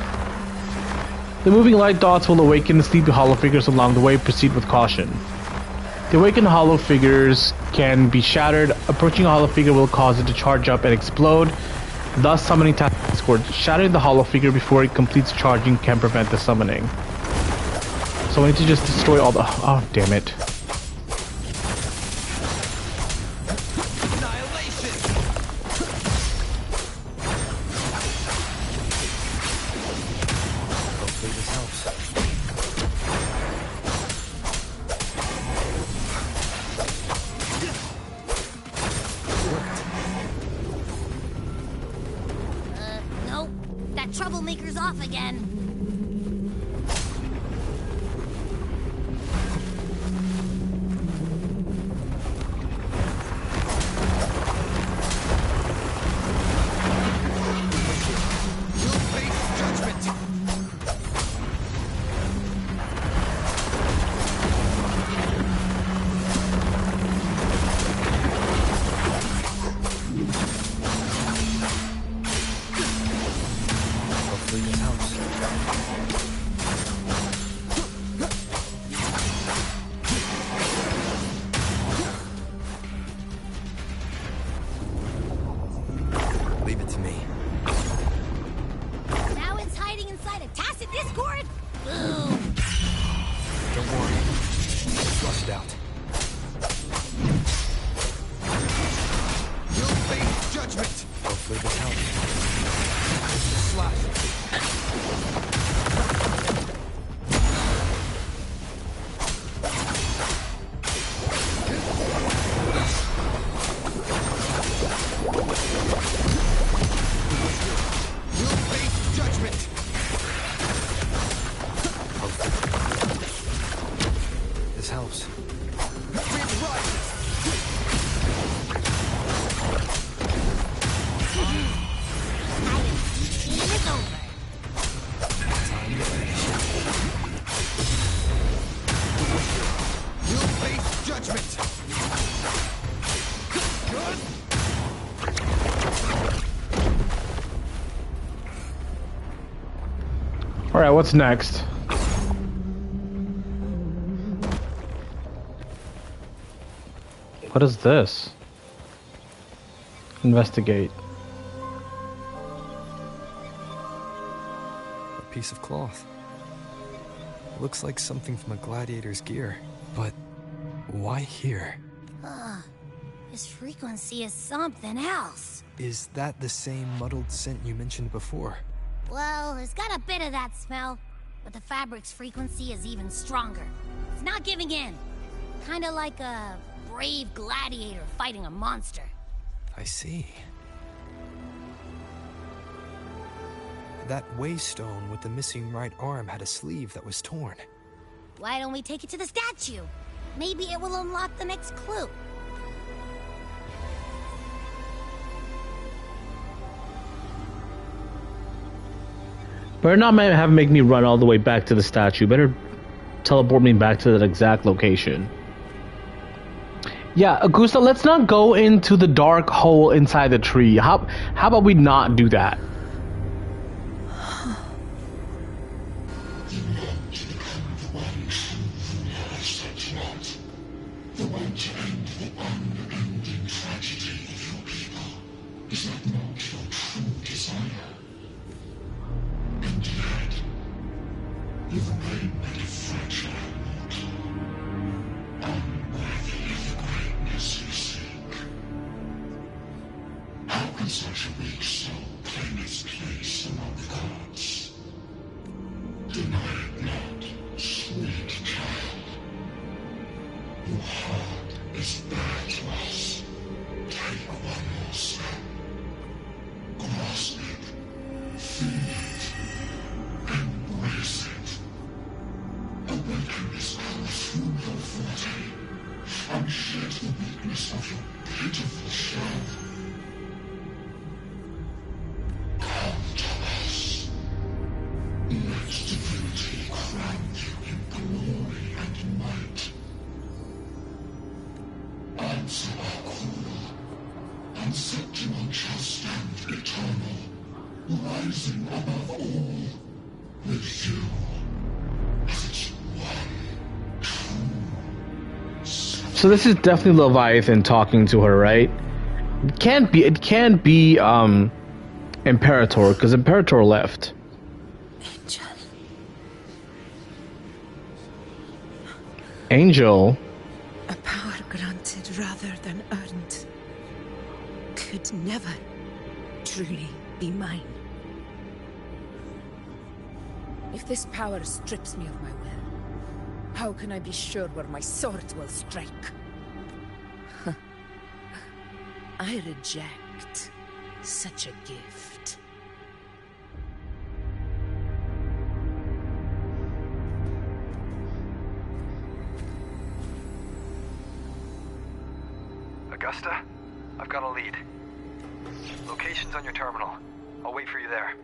The moving light dots will awaken the sleepy hollow figures along the way. Proceed with caution. The awakened hollow figures can be shattered. Approaching a hollow figure will cause it to charge up and explode, thus summoning tactical discord. Shattering the hollow figure before it completes charging can prevent the summoning. So I need to just destroy all the... Oh, damn it. Nope. That troublemaker's off again. Leave it to me. Now it's hiding inside a tacit discord? Boom. Don't worry. It's flushed out. You'll face judgment. Hopefully this helps. Slash. This helps. It's over. You'll face judgment. Alright, what's next? What is this? Investigate. A piece of cloth. It looks like something from a gladiator's gear, but why here? This frequency is something else. Is that the same muddled scent you mentioned before? Well, it's got a bit of that smell, but the fabric's frequency is even stronger. It's not giving in. Kinda like a brave gladiator fighting a monster. I see. That waystone with the missing right arm had a sleeve that was torn. Why don't we take it to the statue? Maybe it will unlock the next clue. Better not make me run all the way back to the statue. Better teleport me back to that exact location. Yeah, Augusta, let's not go into the dark hole inside the tree. How about we not do that? The one to end the unending tragedy of your people. Is that not your true desire? And yet, you remain but a fragile mortal, unworthy of the greatness you seek. How can such a weak soul claim its place among the gods? Deny it not, sweet child. Your heart is bare to us. Take one more step. Grasp it. Feel it. Embrace it. Awaken this power through your forte, and shed the weakness of your pitiful shell. Come to us. Let divinity crown you in glory and might. Answer our call, and Septimon shall stand eternal, rising above all, with you as its one true. So this is definitely Leviathan talking to her, right? It can't be Imperator, because Imperator left. Angel. A power granted rather than earned could never truly be mine. If this power strips me of my will, how can I be sure where my sword will strike? I reject such a gift. Augusta, I've got a lead. Location's on your terminal. I'll wait for you there.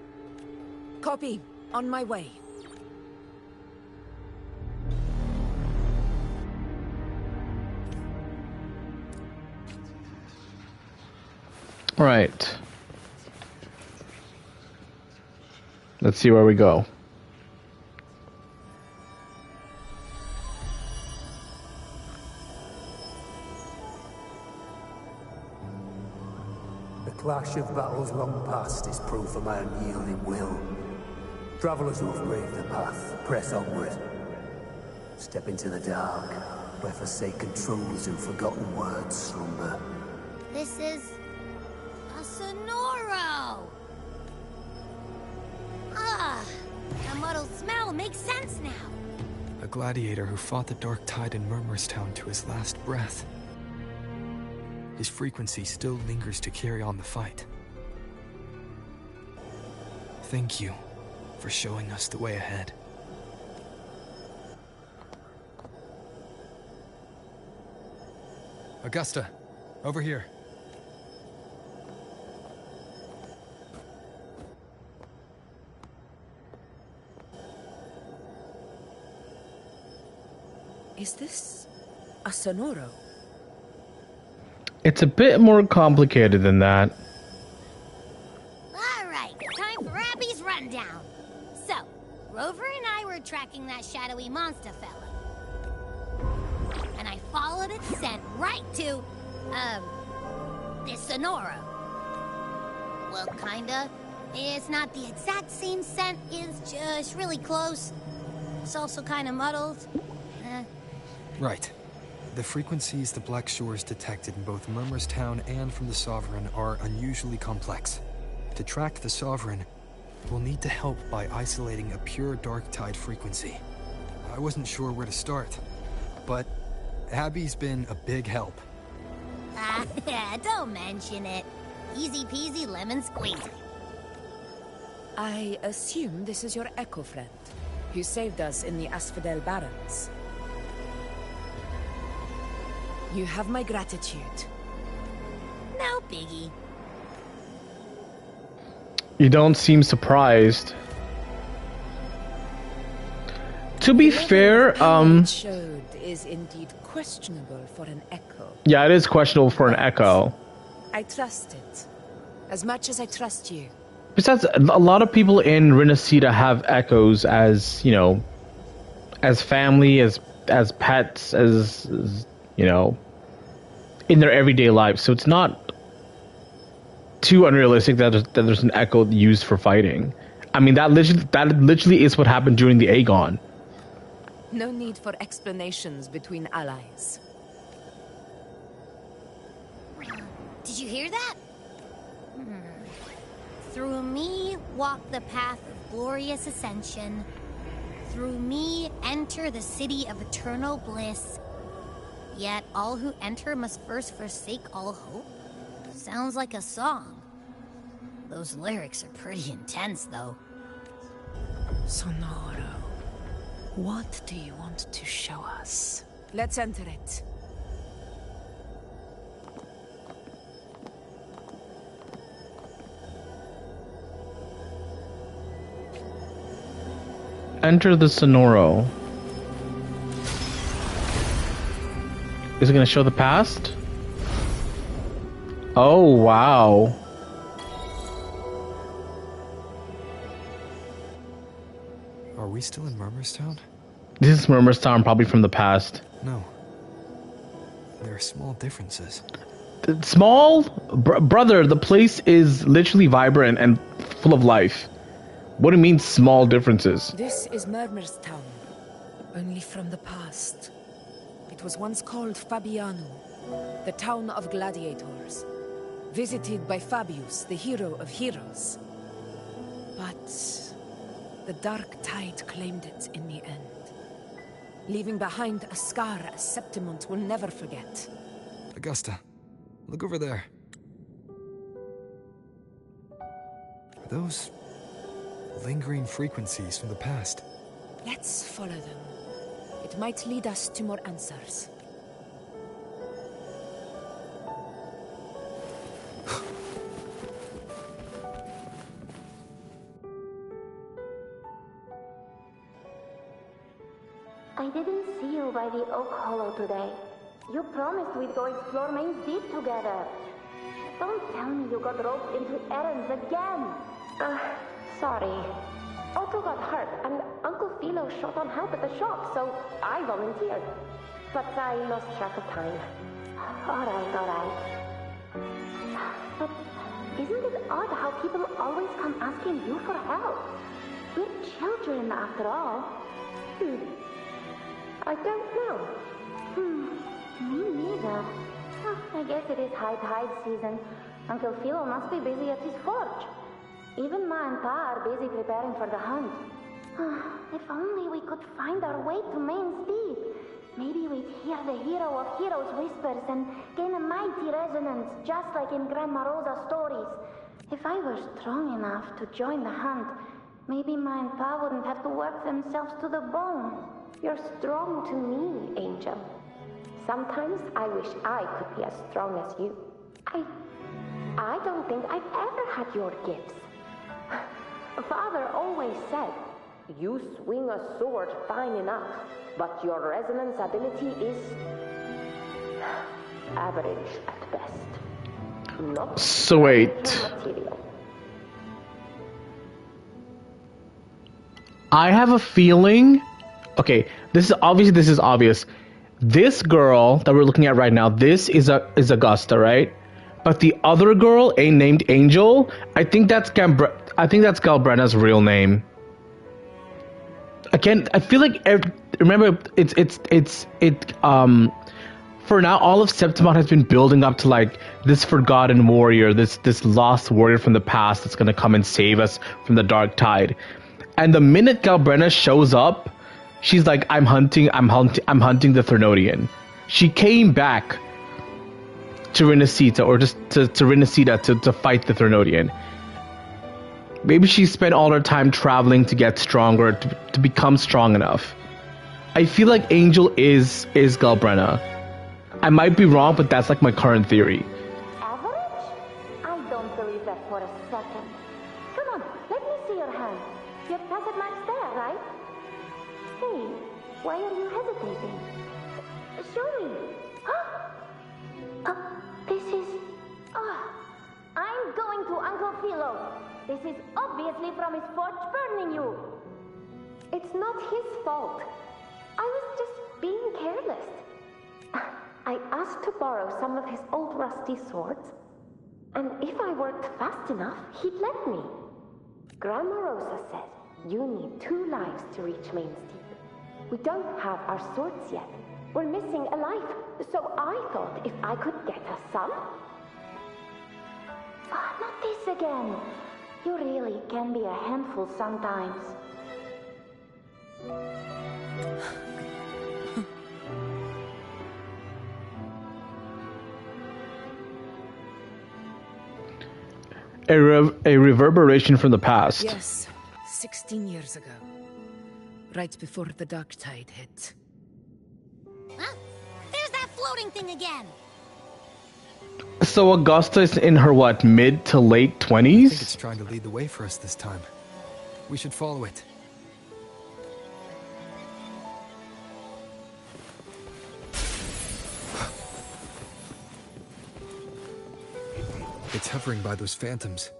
Copy. On my way. All right. Let's see where we go. The clash of battles long past is proof of my unyielding will. Travelers who have braved the path, press onward. Step into the dark, where forsaken truths and forgotten words slumber. This is a Sonoro! That muddled smell makes sense now. A gladiator who fought the Dark Tide in Murmurstown to his last breath. His frequency still lingers to carry on the fight. Thank you for showing us the way ahead. Augusta, over here. Is this a Sonoro? It's a bit more complicated than that. Alright, time for Abby's rundown. So, Rover and I were tracking that shadowy monster fella. And I followed its scent right to, this Sonoro. well, kinda. It's not the exact same scent, it's just really close. It's also kinda muddled. Right. The frequencies the Black Shores detected in both Murmurstown and from the Sovereign are unusually complex. To track the Sovereign, we'll need to help by isolating a pure dark tide frequency. I wasn't sure where to start, but Abby's been a big help. Don't mention it. Easy peasy lemon squeezy. I assume this is your Echo friend, who saved us in the Asphodel Barrens. You have my gratitude. No biggie. You don't seem surprised. To be fair, it showed is indeed questionable for an Echo. yeah, it is questionable for an Echo. I trust it, as much as I trust you. Besides, a lot of people in Renacida have Echoes as, you know, as family, as pets, as you know, in their everyday life. So it's not too unrealistic that there's an Echo used for fighting. I mean, that literally is what happened during the Aegon. No need for explanations between allies. Did you hear that? Through me walk the path of glorious ascension. Through me enter the city of eternal bliss. Yet all who enter must first forsake all hope. Sounds like a song. Those lyrics are pretty intense, though. Sonoro, what do you want to show us? Let's enter it. Enter the Sonoro. Is it going to show the past? Oh, wow. Are we still in Murmurstown? This is Murmurstown, probably from the past. No. There are small differences. Small? Brother, the place is literally vibrant and full of life. What do you mean, small differences? This is Murmurstown, only from the past. It was once called Fabiano, the town of gladiators, visited by Fabius, the hero of heroes. But the dark tide claimed it in the end, leaving behind a scar Septimont will never forget. Augusta, look over there. Are those lingering frequencies from the past? Let's follow them. It might lead us to more answers. I didn't see you by the Oak Hollow today. You promised we'd go explore Main's Deep together. Don't tell me you got roped into errands again. Sorry. Otto got hurt, and Uncle Philo shot on help at the shop, so I volunteered. But I lost track of time. Alright. But isn't it odd how people always come asking you for help? We're children, after all. I don't know. Me neither. I guess it is high tide season. Uncle Philo must be busy at his forge. Even Ma and Pa are busy preparing for the hunt. If only we could find our way to Main's Deep. Maybe we'd hear the hero of heroes whispers and gain a mighty resonance, just like in Grandma Rosa's stories. If I were strong enough to join the hunt, maybe Ma and Pa wouldn't have to work themselves to the bone. You're strong to me, Angel. Sometimes I wish I could be as strong as you. I don't think I've ever had your gifts. Father always said, you swing a sword fine enough, but your resonance ability is average at best. Not so wait. material. I have a feeling. Okay, this is obvious. This girl that we're looking at right now, this is Augusta, right? But the other girl, named Angel, I think that's Galbrenna's real name. Again, I feel like remember for now all of Septimon has been building up to like this forgotten warrior, this lost warrior from the past that's gonna come and save us from the dark tide. And the minute Galbrenna shows up, she's like, I'm hunting the Threnodian. She came back to Renacita, or just to Renacita to fight the Threnodian. Maybe she spent all her time traveling to get stronger, to become strong enough. I feel like Angel is Galbrenna. I might be wrong, but that's like my current theory. Average? I don't believe that for a second. Come on, let me see your hand. Your tacit mark's there, right? Hey, why are you hesitating? Show me. This is... I'm going to Uncle Philo. This is obviously from his forge burning you. It's not his fault. I was just being careless. I asked to borrow some of his old rusty swords, and if I worked fast enough, he'd let me. Grandma Rosa said you need 2 lives to reach Main's Deep. We don't have our swords yet. We're missing a life, so I thought if I could get us some... not this again. You really can be a handful sometimes. A reverberation from the past. Yes, 16 years ago. Right before the dark tide hit. Huh? There's that floating thing again! So Augusta is in her, what, mid to late 20s? I think it's trying to lead the way for us this time. We should follow it. It's hovering by those phantoms.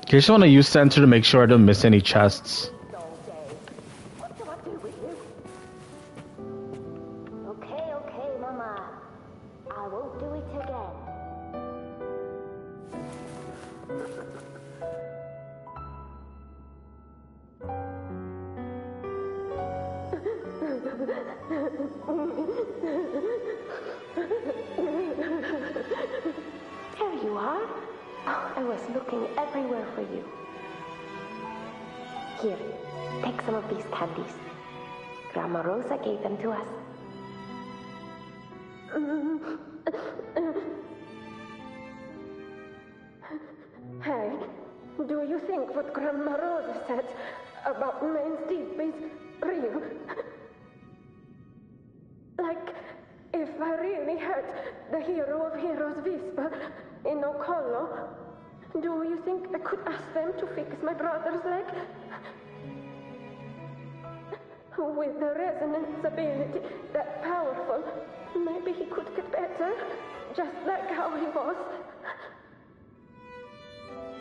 I just want to use sensor to make sure I don't miss any chests. Okay, Mama. I won't do it again. There you are. Oh, I was looking everywhere for you. Here, take some of these candies. Grandma Rosa gave them to us. Hey, do you think what Grandma Rosa said about Main's Deep is real? Like, if I really had the hero of heroes whisper in Okolo, do you think I could ask them to fix my brother's leg? With the resonance ability that powerful, maybe he could get better, just like how he was.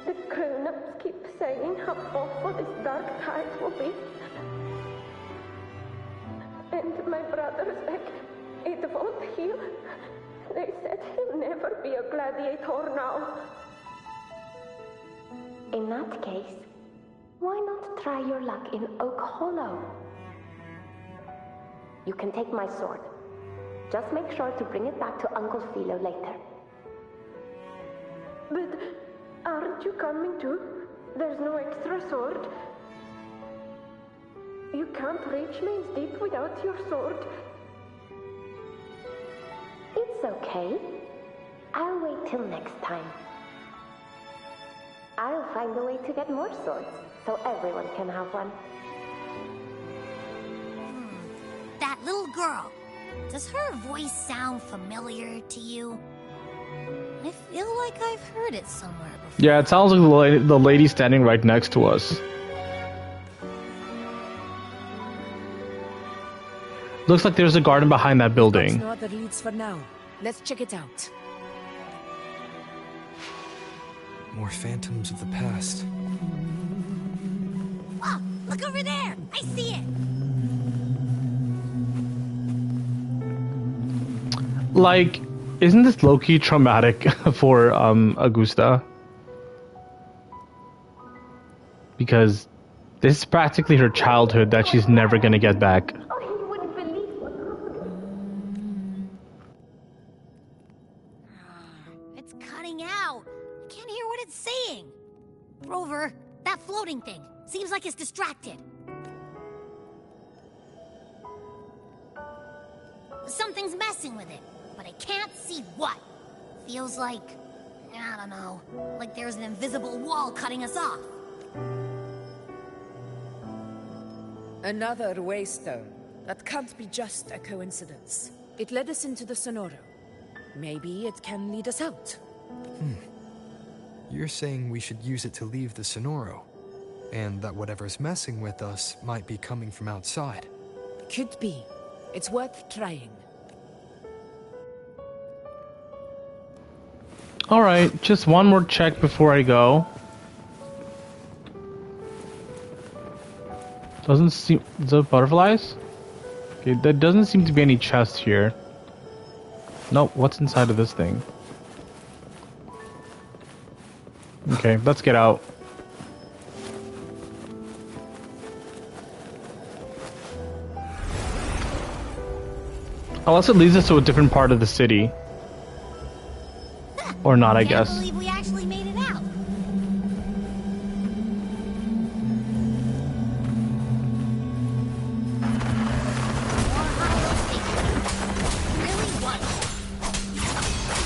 The grown-ups keep saying how awful this dark tide will be. And my brother's leg, it won't heal. They said he'll never be a gladiator now. In that case, why not try your luck in Oak Hollow? You can take my sword. Just make sure to bring it back to Uncle Philo later. But aren't you coming too? There's no extra sword. You can't reach Main's Deep without your sword. It's okay. I'll wait till next time. I'll find a way to get more swords, so everyone can have one. That little girl. Does her voice sound familiar to you? I feel like I've heard it somewhere before. Yeah, it sounds like the lady standing right next to us. Looks like there's a garden behind that building. No other leads for now. Let's check it out. More phantoms of the past. Oh, look over there! I see it! Like, Isn't this low-key traumatic for Augusta? Because this is practically her childhood that she's never gonna get back. Oh, you wouldn't believe what happened. It's cutting out. I can't hear what it's saying. Rover, that floating thing. Seems like it's distracted. Something's messing with it, but I can't see what. Feels like, I don't know, like there's an invisible wall cutting us off. Another waystone. That can't be just a coincidence. It led us into the Sonoro. Maybe it can lead us out. You're saying we should use it to leave the Sonoro, and that whatever's messing with us might be coming from outside. Could be. It's worth trying. Alright, just one more check before I go. Doesn't seem... Is there butterflies? Okay, there doesn't seem to be any chests here. Nope, what's inside of this thing? Okay, let's get out. Unless it leads us to a different part of the city. Or not, I guess. Can't believe we actually made it out.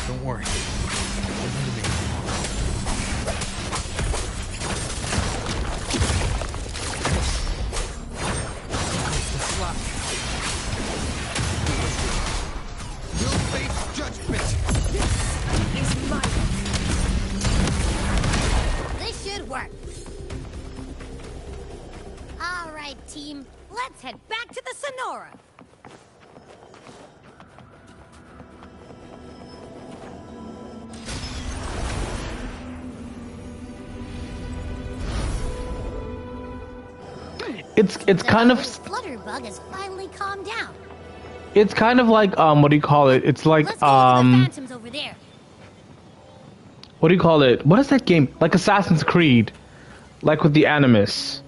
Don't worry. You'll face judgment. This should work. All right, team. Let's head back to the Sonora. It's kind of... Flutterbug has finally calmed down. It's kind of like, what do you call it? It's like, Phantoms over there. what do you call it? What is that game? Like Assassin's Creed. Like with the Animus.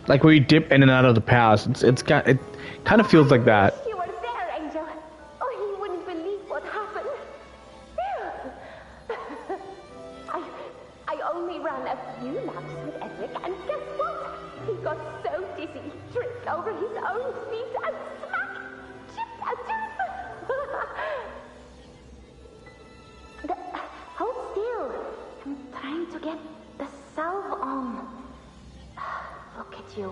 Like where you dip in and out of the past. It kind of feels like that. You were there, Angel. Oh, you wouldn't believe what happened. I only ran a few laps with Edric, and guess what? He got so dizzy, he tripped over his own feet and smack! Chipped a tooth! Hold still. I'm trying to get the salve on. Look at you.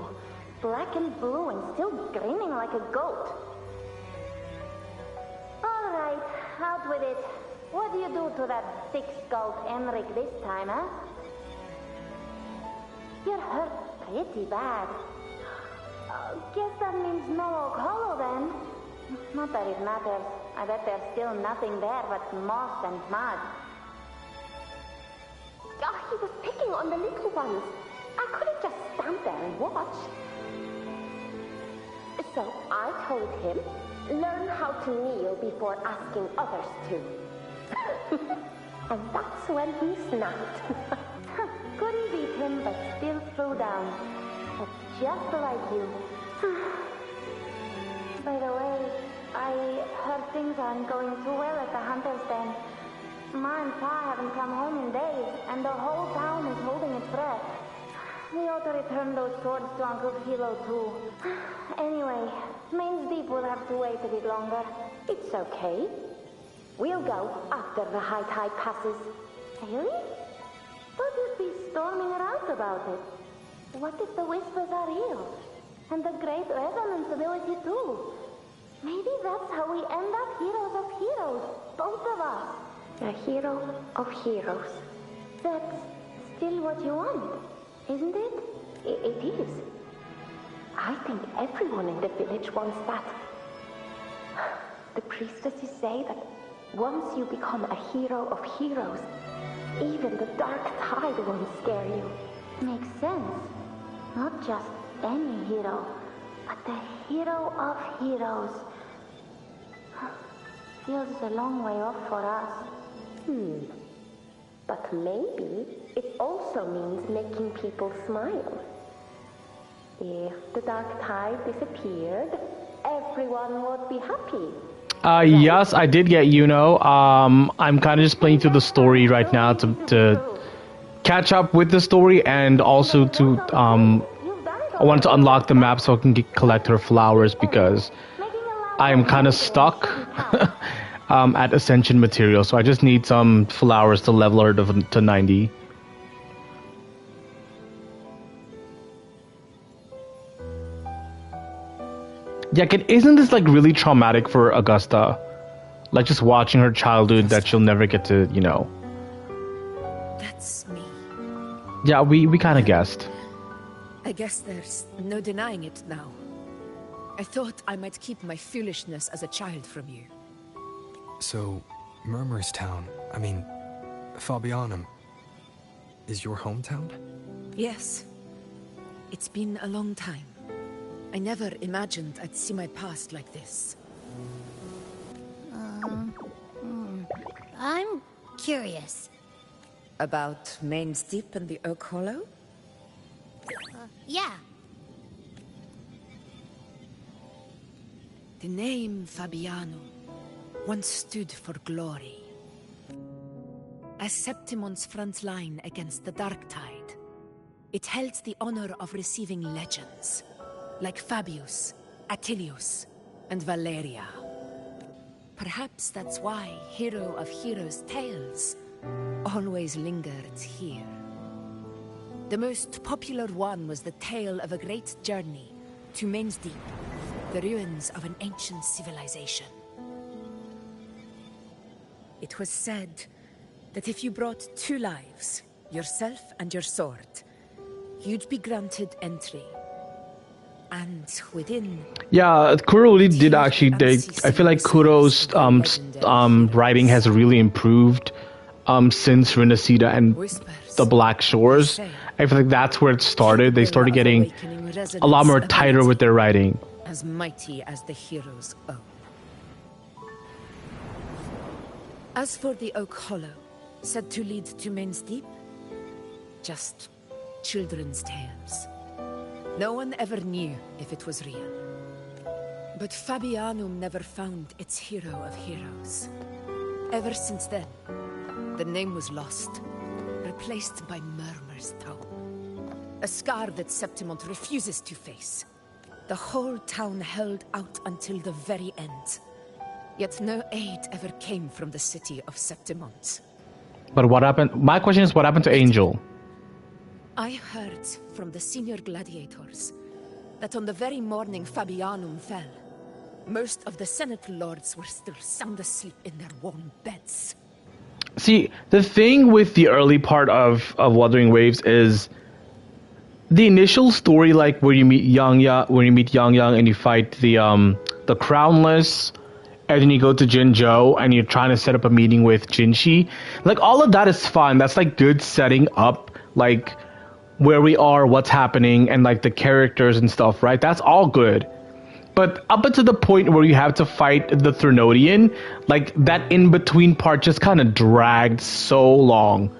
Black and blue and still grinning like a goat. Alright, out with it. What do you do to that thick-skulled Enric this time, huh? You're hurt pretty bad. Guess that means no Oak Hollow then. Not that it matters. I bet there's still nothing there but moss and mud. He was picking on the little ones. I couldn't just stand there and watch. So I told him, learn how to kneel before asking others to. And that's when he snapped. Couldn't beat him, but still threw down. But just like you. By the way, I heard things aren't going too well at the Hunter's Den. Ma and Pa haven't come home in days, and the whole town is holding its breath. We ought to return those swords to Uncle Hilo, too. Anyway, Main's Deep will have to wait a bit longer. It's okay. We'll go after the high tide passes. Really? Thought you'd be storming around about it. What if the whispers are real? And the great resonance ability, too? Maybe that's how we end up heroes of heroes, both of us. A hero of heroes. That's still what you want, isn't it? It is. I think everyone in the village wants that. The priestesses say that once you become a hero of heroes, even the dark tide won't scare you. Makes sense. Not just any hero, but the hero of heroes. feels a long way off for us. But maybe it also means making people smile. If the dark tide disappeared, everyone would be happy. Yes, I did get I'm kind of just playing through the story right now to catch up with the story, and also to I want to unlock the map so I can collect her flowers, because I am kind of stuck at Ascension material, so I just need some flowers to level her to 90. Yeah, isn't this like really traumatic for Augusta? Like just watching her childhood that she'll never get to, That's me. Yeah, we kind of guessed. I guess there's no denying it now. I thought I might keep my foolishness as a child from you. So, Murmur's town, Fabianum, is your hometown? Yes. It's been a long time. I never imagined I'd see my past like this. I'm curious. About Main's Deep and the Oak Hollow? Yeah. The name Fabiano once stood for glory. As Septimon's front line against the Dark Tide, it held the honor of receiving legends, like Fabius, Attilius, and Valeria. Perhaps that's why Hero of Heroes' tales always lingered here. The most popular one was the tale of a great journey to Main's Deep, the ruins of an ancient civilization. It was said that if you brought 2 lives, yourself and your sword, you'd be granted entry. And within... Yeah, Kuro really did actually... I feel like Kuro's writing has really improved since Renacida and the Black Shores. I feel like that's where it started. They started getting a lot more tighter with their writing. As mighty as the heroes own. As for the Oak Hollow, said to lead to Main's Deep, just children's tales. No one ever knew if it was real. But Fabianum never found its hero of heroes. Ever since then, the name was lost, replaced by Murmur's Town. A scar that Septimont refuses to face. The whole town held out until the very end. Yet no aid ever came from the city of Septimont. But what happened? My question is, what happened to Angel? I heard from the senior gladiators that on the very morning Fabianum fell, most of the Senate lords were still sound asleep in their warm beds. See, the thing with the early part of Wuthering Waves is the initial story, like where you meet Yang Yang and you fight the Crownless, and then you go to Jinzhou and you're trying to set up a meeting with Jinshi. Like, all of that is fine. That's like good setting up, like where we are, what's happening, and like the characters and stuff, right? That's all good. But up until the point where you have to fight the Threnodian, like that in-between part just kind of dragged so long.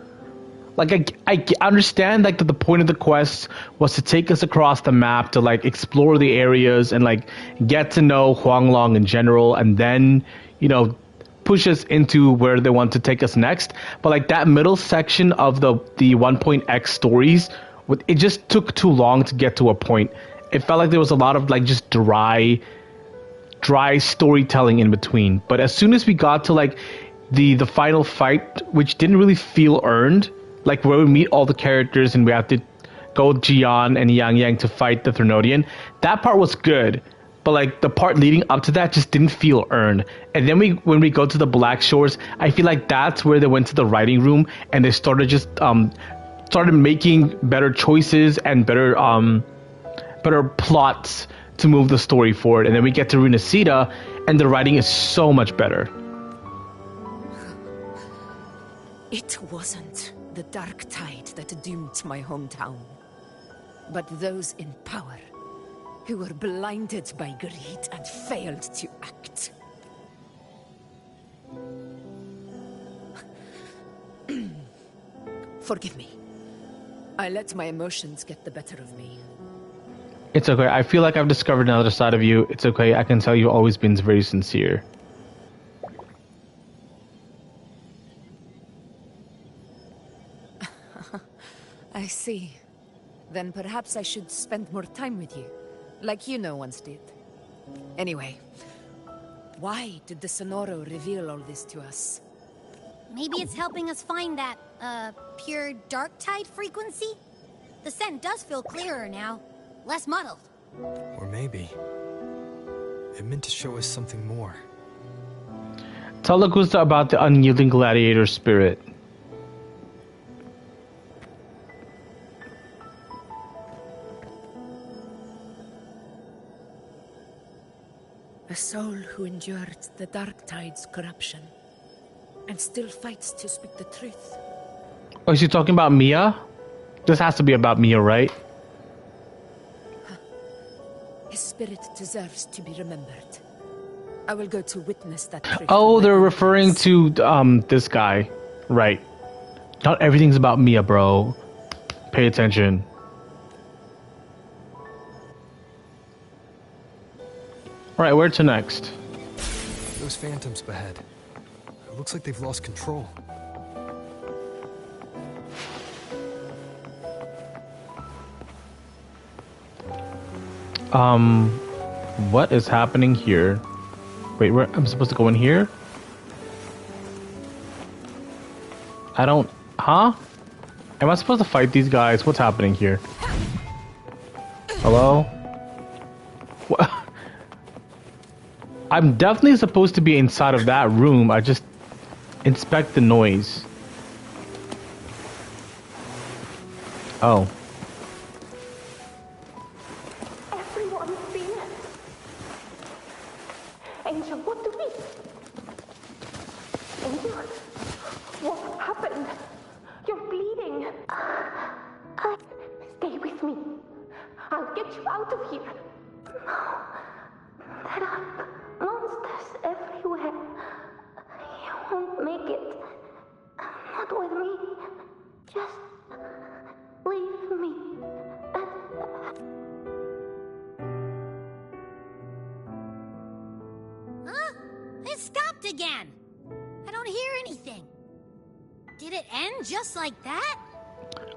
Like, I understand like that the point of the quest was to take us across the map to like explore the areas and like get to know Huanglong in general, and then, push us into where they want to take us next. But like that middle section of the 1.x stories, it just took too long to get to a point. It felt like there was a lot of like just dry storytelling in between. But as soon as we got to like the final fight, which didn't really feel earned, like where we meet all the characters and we have to go Jian and Yang to fight the Threnodian, that part was good. But like the part leading up to that just didn't feel earned. And then when we go to the Black Shores, I feel like that's where they went to the writing room and they started just started making better choices and better plots to move the story forward. And then we get to Renacida and the writing is so much better. It wasn't the Dark Tide that doomed my hometown, but those in power who were blinded by greed and failed to act. Forgive me. I let my emotions get the better of me. It's okay. I feel like I've discovered another side of you. It's okay. I can tell you've always been very sincere. I see. Then perhaps I should spend more time with you, like you once did. Anyway, why did the Sonoro reveal all this to us? Maybe it's helping us find that, pure dark tide frequency? The scent does feel clearer now. Less muddled. Or maybe it meant to show us something more. Tell Lagusta about the unyielding gladiator spirit. A soul who endured the dark tide's corruption and still fights to speak the truth. Oh, is he talking about Mia? This has to be about Mia, right? His spirit deserves to be remembered. I will go to witness that truth. Oh, they're referring to this guy. Right. Not everything's about Mia, bro. Pay attention. Alright, where to next? Those phantoms ahead. It looks like they've lost control. What is happening here? Wait, where I'm supposed to go in here? I don't... Huh? Am I supposed to fight these guys? What's happening here? Hello? What? I'm definitely supposed to be inside of that room. I just inspect the noise. Oh. Everyone's seen it. Angel, what do we... Angel? What happened? You're bleeding. Stay with me. I'll get you out of here. No. There are monsters everywhere. You won't make it. Not with me. Just leave me. Huh? It stopped again. I don't hear anything. Did it end just like that?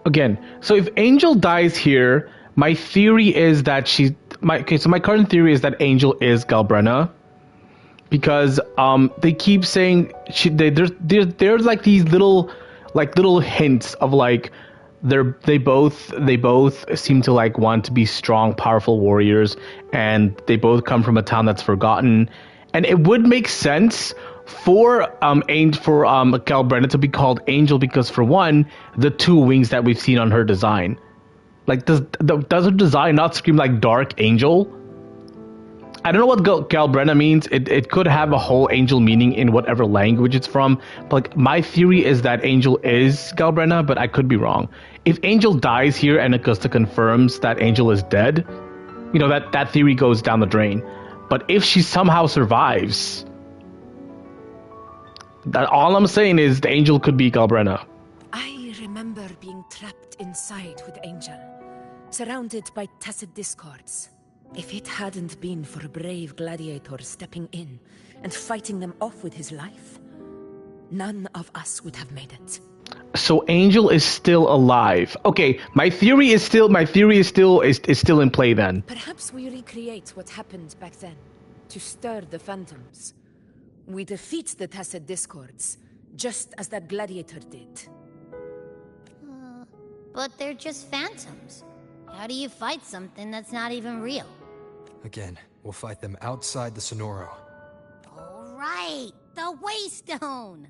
Again, so if Angel dies here, my theory is that my current theory is that Angel is Galbrenna, because they keep saying there's like these little hints of like they both seem to like want to be strong, powerful warriors, and they both come from a town that's forgotten, and it would make sense for Galbrenna to be called Angel because, for one, the two wings that we've seen on her design. Like, does her design not scream like Dark Angel? I don't know what Galbrenna means. It could have a whole angel meaning in whatever language it's from. But like, my theory is that Angel is Galbrenna, but I could be wrong. If Angel dies here and Augusta confirms that Angel is dead, you know, that theory goes down the drain. But if she somehow survives, that all I'm saying is the Angel could be Galbrenna. I remember being trapped inside with Angel, surrounded by tacit discords. If it hadn't been for a brave gladiator stepping in and fighting them off with his life, none of us would have made it. So Angel is still alive. Okay, my theory is still in play then. Perhaps we recreate what happened back then to stir the phantoms. We defeat the tacit discords, just as that gladiator did. But they're just phantoms. How do you fight something that's not even real? Again, we'll fight them outside the Sonoro. All right, the Waystone.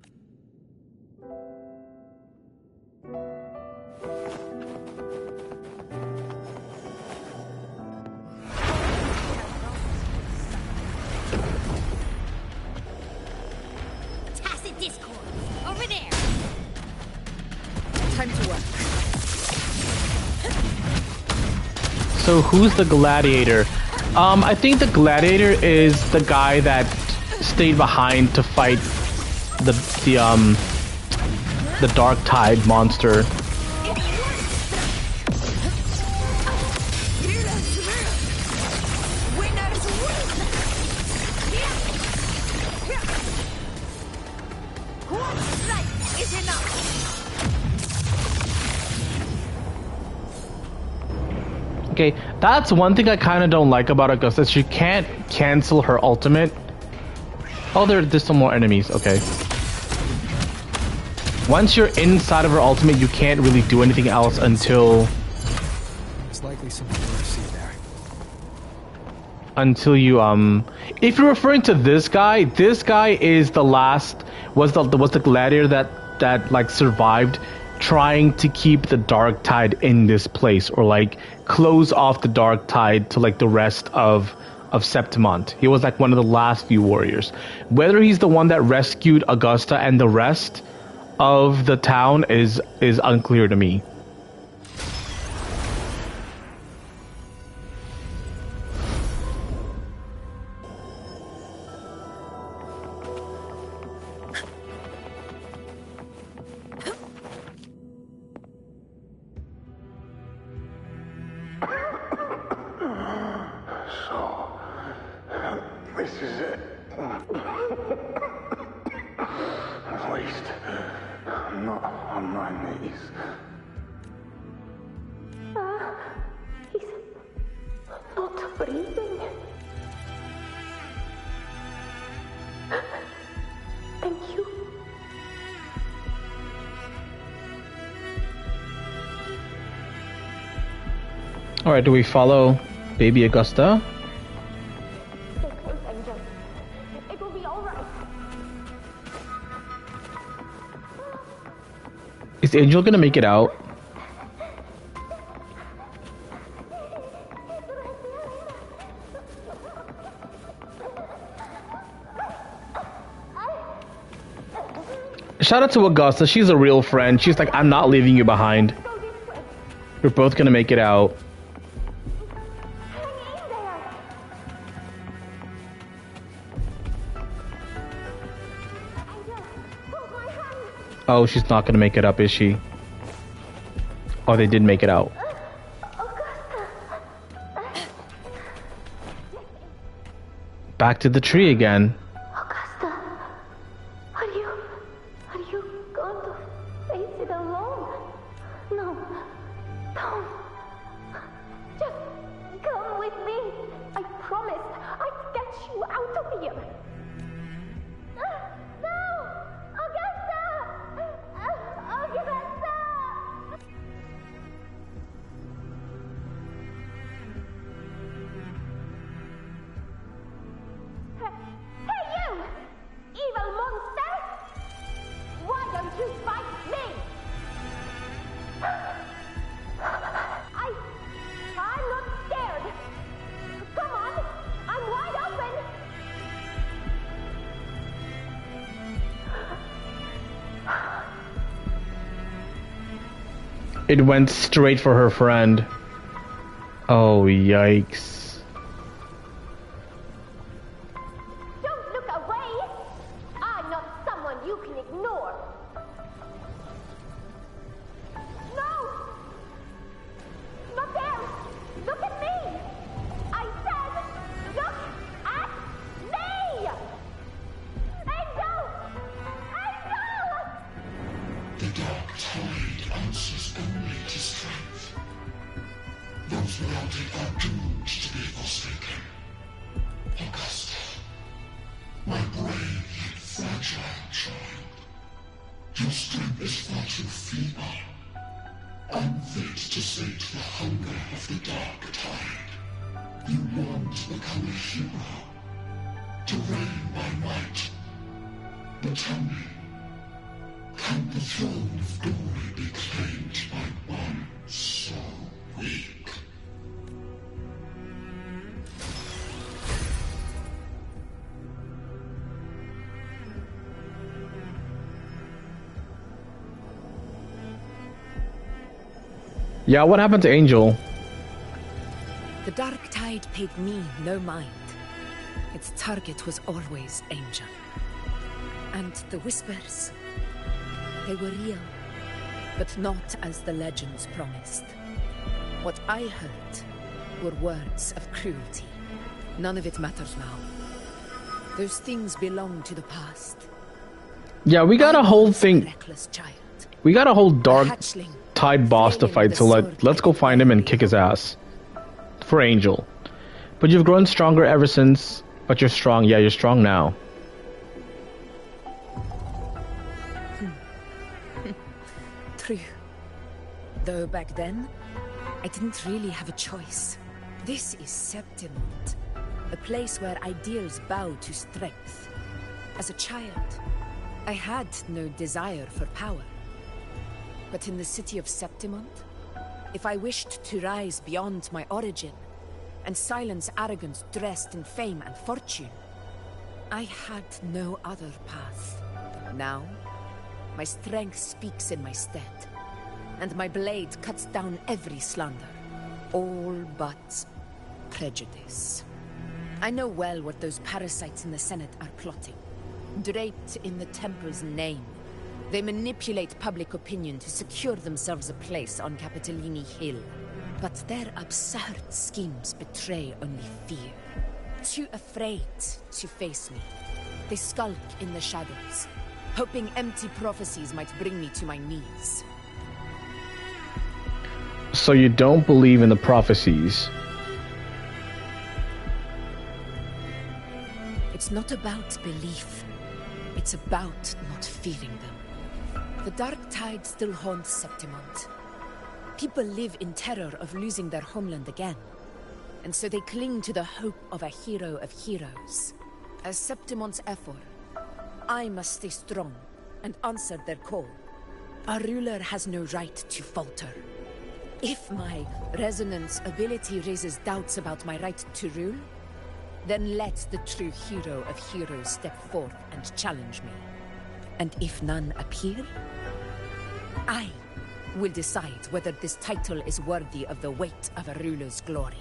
Tacit Discord, over there. Time to work. So who's the gladiator? I think the gladiator is the guy that stayed behind to fight the Dark Tide monster. Okay, that's one thing I kind of don't like about Augusta. She can't cancel her ultimate. Oh, there's some more enemies. Okay. Once you're inside of her ultimate, you can't really do anything else until... There's likely something more to see there. Until you, If you're referring to this guy is the last... Was the gladiator that like, survived trying to keep the dark tide in this place, or like close off the dark tide to like the rest of Septimont. He was like one of the last few warriors. Whether he's the one that rescued Augusta and the rest of the town is unclear to me. This is it. At least, I'm not on my knees. He's not breathing. Thank you. Alright, do we follow baby Augusta? Stay close, Angel. It will be all right. Is Angel gonna make it out? Shout out to Augusta. She's a real friend. She's like, I'm not leaving you behind. We're both gonna make it out. Oh, she's not gonna make it up, is she? Oh, they did make it out. Back to the tree again. Augusta, are you going to face it alone? No, don't. Just come with me. I promised I'd get you out of here. No, Augusta! Augusta! Hey, you! Evil monster! Why don't you fight me? I'm not scared. Come on, I'm wide open. It went straight for her friend. Oh, yikes. Don't look away. I'm not someone you can ignore. No! Not there! Look at me! I said, look at me! Angel! Angel! The dark tide answers only to strength. Those without it are doomed to be forsaken. Augusta, my brave yet fragile child, your strength is far too feeble, unfit to sate the hunger of the dark tide. You want to become a hero, to reign by might. But tell me, can the throne of glory be claimed by one so weak? Yeah, what happened to Angel? The dark tide paid me no mind. Its target was always Angel. And the whispers, they were real, but not as the legends promised. What I heard were words of cruelty. None of it matters now. Those things belong to the past. Yeah, we got a whole thing. Reckless child. We got a whole dark hatchling, tide boss to fight, so let's go find him and kick his ass. for Angel. But you've grown stronger ever since. But you're strong. Yeah, you're strong now. True. Though back then, I didn't really have a choice. This is Septimont, a place where ideals bow to strength. As a child, I had no desire for power. But in the city of Septimont, if I wished to rise beyond my origin and silence arrogance dressed in fame and fortune, I had no other path. Now, my strength speaks in my stead, and my blade cuts down every slander, all but prejudice. I know well what those parasites in the Senate are plotting. Draped in the Temple's name, they manipulate public opinion to secure themselves a place on Capitolini Hill. But their absurd schemes betray only fear. Too afraid to face me, they skulk in the shadows, hoping empty prophecies might bring me to my knees. So you don't believe in the prophecies? It's not about belief. It's about not fearing them. The dark tide still haunts Septimont. People live in terror of losing their homeland again. And so they cling to the hope of a hero of heroes. As Septimont's Ephor, I must stay strong and answer their call. Our ruler has no right to falter. If my resonance ability raises doubts about my right to rule, then let the true hero of heroes step forth and challenge me. And if none appear, I will decide whether this title is worthy of the weight of a ruler's glory.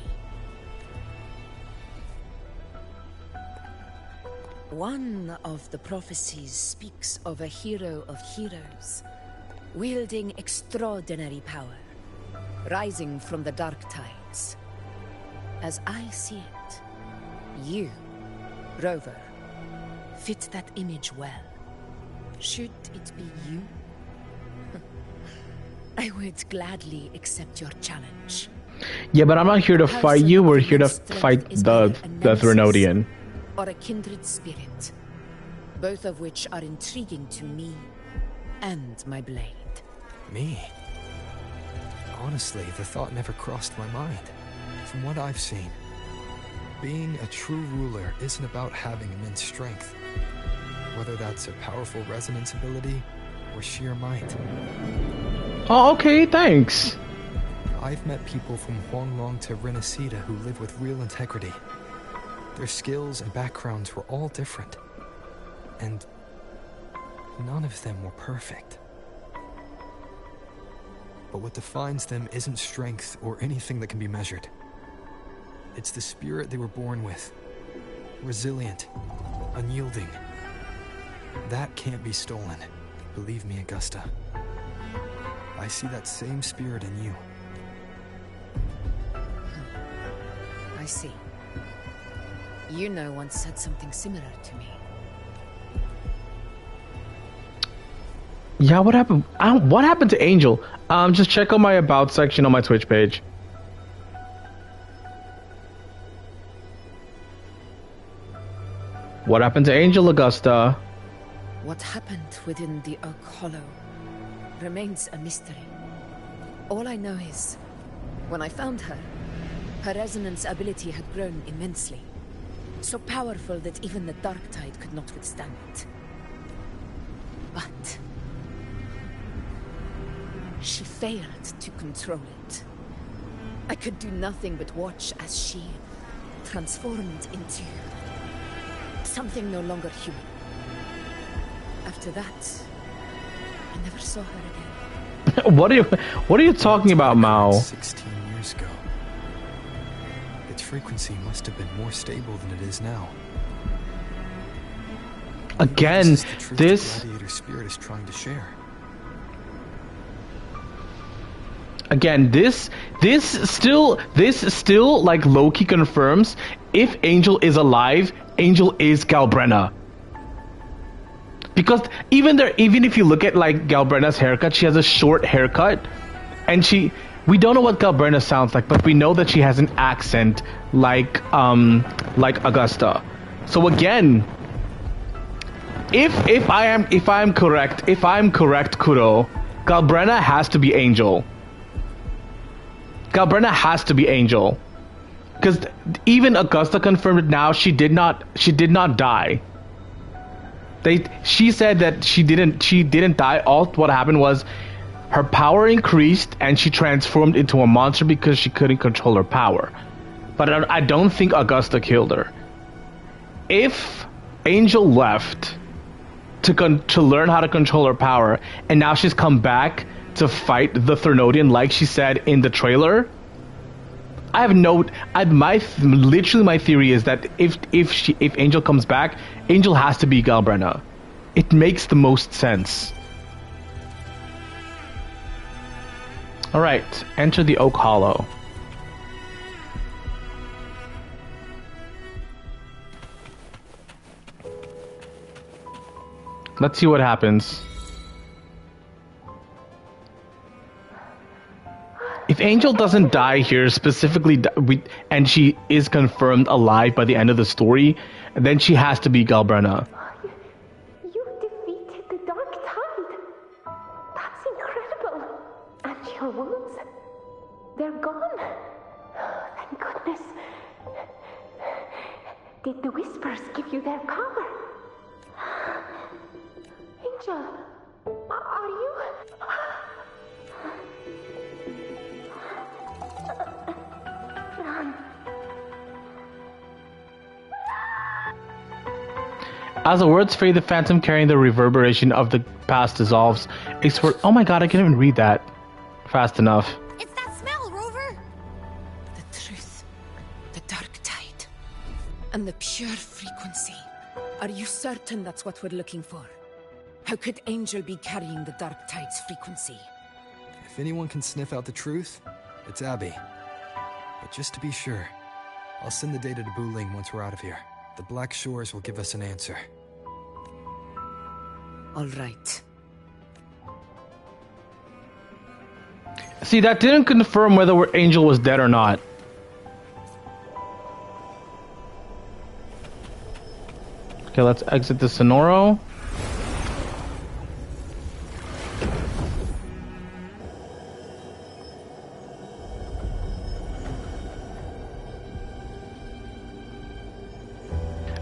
One of the prophecies speaks of a hero of heroes, wielding extraordinary power, rising from the dark tides. As I see it, you, Rover, fit that image well. Should it be you? I would gladly accept your challenge. Yeah, but I'm not here to fight you. We're here to fight the Threnodian. Or a kindred spirit, both of which are intriguing to me and my blade. Me? Honestly, the thought never crossed my mind. From what I've seen, being a true ruler isn't about having immense strength, whether that's a powerful resonance ability or sheer might. Oh, okay, thanks. I've met people from Huanglong to Renacida who live with real integrity. Their skills and backgrounds were all different, and none of them were perfect. But what defines them isn't strength or anything that can be measured. It's the spirit they were born with. Resilient, unyielding. That can't be stolen. Believe me, Augusta. I see that same spirit in you. I see. You know once said something similar to me. Yeah, what happened? What happened to Angel? Just check out my about section on my Twitch page. What happened to Angel, Augusta? What happened within the Oak Hollow remains a mystery. All I know is, when I found her, her resonance ability had grown immensely. So powerful that even the Dark Tide could not withstand it. But she failed to control it. I could do nothing but watch as she transformed into something no longer human. After that, I never saw her again. What are you talking about, Mao? 16 years ago. Its frequency must have been more stable than it is now. Again, this gladiator spirit is trying to share. Again, this still like Loki confirms if Angel is alive, Angel is Galbrenna. Because even if you look at like Galbrenna's haircut, she has a short haircut, and We don't know what Galbrenna sounds like, but we know that she has an accent like Augusta. So again, if I am correct, Kuro, Galbrenna has to be Angel. Galbrenna has to be Angel, because even Augusta confirmed it now. She did not die. She said that she didn't die. All what happened was her power increased and she transformed into a monster because she couldn't control her power. But I don't think Augusta killed her. If Angel left to learn how to control her power, and now she's come back to fight the Thernodian like she said in the trailer, my theory is that if Angel comes back, Angel has to be Galbrenna. It makes the most sense. All right, enter the Oak Hollow. Let's see what happens. If Angel doesn't die here, specifically, and she is confirmed alive by the end of the story, then she has to be Galbrenna. You defeated the Dark Tide. That's incredible. And your wounds, they're gone. Thank goodness. Did the Whispers give you their power? Angel, are you... As the words fade, the phantom carrying the reverberation of the past dissolves. Oh my god, I can't even read that fast enough. It's that smell, Rover! The truth. The Dark Tide. And the pure frequency. Are you certain that's what we're looking for? How could Angel be carrying the Dark Tide's frequency? If anyone can sniff out the truth, it's Abby. But just to be sure, I'll send the data to Buling once we're out of here. The Black Shores will give us an answer. All right. See, that didn't confirm whether Angel was dead or not. Okay, let's exit the Sonoro.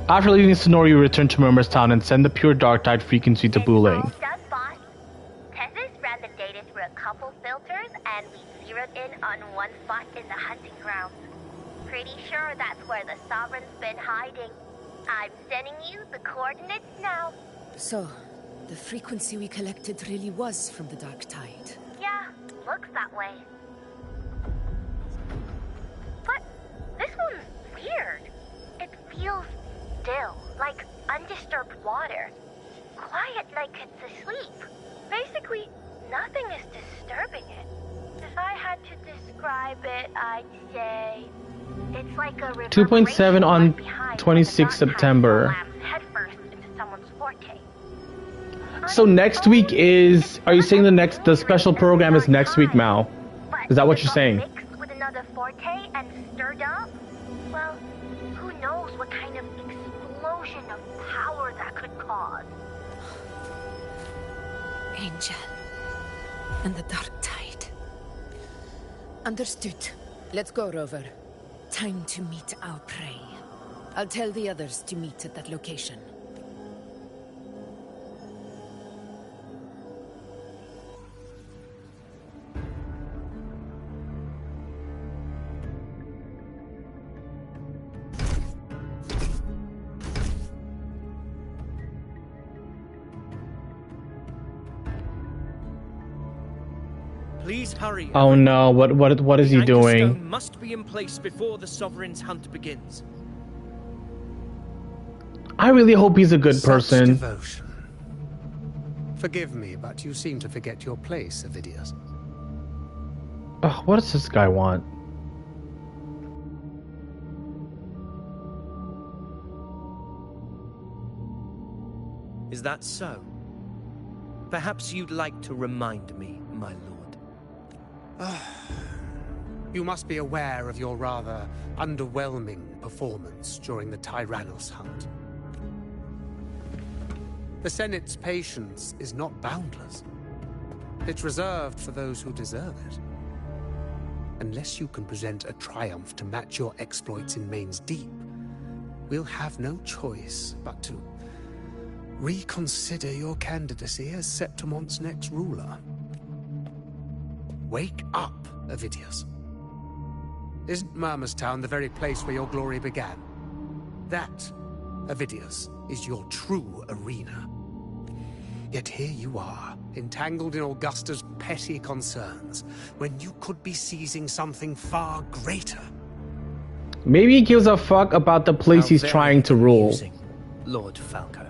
After leaving Sonoro, you return to Murmur's Town and send the pure dark tide frequency to Buling. All done, boss. Tessus ran the data through a couple filters, and we zeroed in on one spot in the hunting grounds. Pretty sure that's where the Sovereign's been hiding. I'm sending you the coordinates now. So, the frequency we collected really was from the Dark Tide. Yeah, looks that way. But this one's weird. It feels still, like undisturbed water. Quiet like it's asleep. Basically, nothing is disturbing it. If I had to describe it, I'd say it's like a 2.7 on 26 September. Headfirst into someone's forte. So next week is... Are you saying the special program is next week, Mal? Is that what you're saying? Mixed with another forte and stirred up? Well, who knows what kind of explosion of power that could cause. Angel. And the Dark Tide. Understood. Let's go, Rover. Time to meet our prey. I'll tell the others to meet at that location. Please hurry. Oh no, what is he doing? The Anchor Stone must be in place before the Sovereign's hunt begins. I really hope he's a good Such person. devotion. Forgive me, but you seem to forget your place, Avidius. Ugh, what does this guy want? Is that so? Perhaps you'd like to remind me, my lord. You must be aware of your rather underwhelming performance during the Tyrannos hunt. The Senate's patience is not boundless. It's reserved for those who deserve it. Unless you can present a triumph to match your exploits in Main's Deep, we'll have no choice but to reconsider your candidacy as Septimon's next ruler. Wake up, Avidius. Isn't Murmurstown the very place where your glory began? That, Avidius, is your true arena. Yet here you are, entangled in Augusta's petty concerns, when you could be seizing something far greater. Maybe he gives a fuck about the place he's trying to rule. Lord Falco.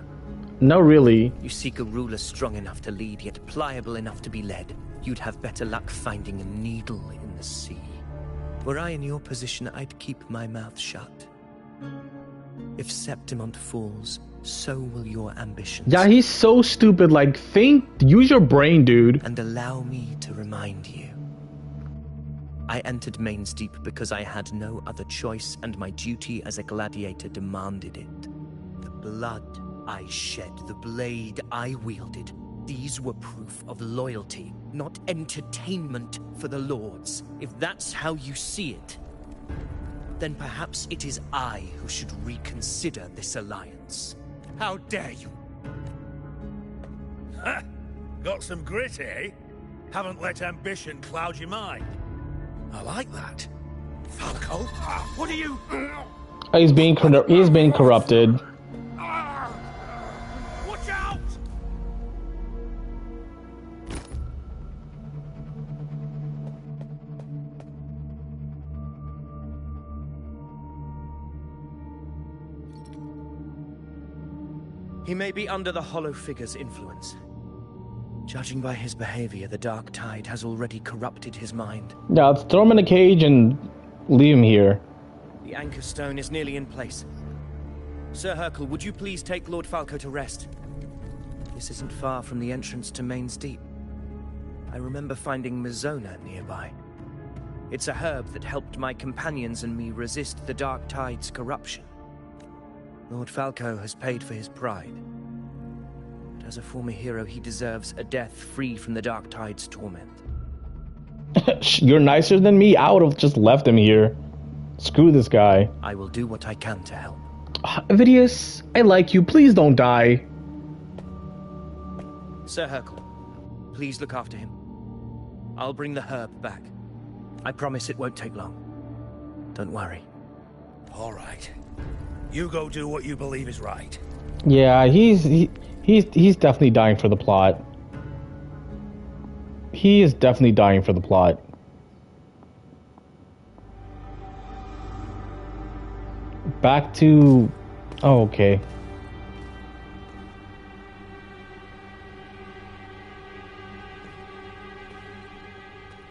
No, really. You seek a ruler strong enough to lead, yet pliable enough to be led. You'd have better luck finding a needle in the sea. Were I in your position, I'd keep my mouth shut. If Septimont falls, so will your ambitions. Yeah, he's so stupid. Like, use your brain, dude. And allow me to remind you. I entered Main's Deep because I had no other choice, and my duty as a gladiator demanded it. The blood I shed, the blade I wielded, these were proof of loyalty, not entertainment for the lords. If that's how you see it, then perhaps it is I who should reconsider this alliance. How dare you? Ha! Got some grit, eh? Haven't let ambition cloud your mind. I like that. Falco, what are you... He's being corrupted. Watch out! He may be under the Hollow Figure's influence. Judging by his behavior, the Dark Tide has already corrupted his mind. Yeah, let's throw him in a cage and leave him here. The Anchor Stone is nearly in place. Sir Hercule, would you please take Lord Falco to rest? This isn't far from the entrance to Main's Deep. I remember finding Mizona nearby. It's a herb that helped my companions and me resist the Dark Tide's corruption. Lord Falco has paid for his pride. But as a former hero, he deserves a death free from the Dark Tide's torment. You're nicer than me? I would have just left him here. Screw this guy. I will do what I can to help. Avidius, I like you. Please don't die. Sir Hercule, please look after him. I'll bring the herb back. I promise it won't take long. Don't worry. All right. You go do what you believe is right. Yeah, he's definitely dying for the plot. He is definitely dying for the plot. Back to... Oh, okay.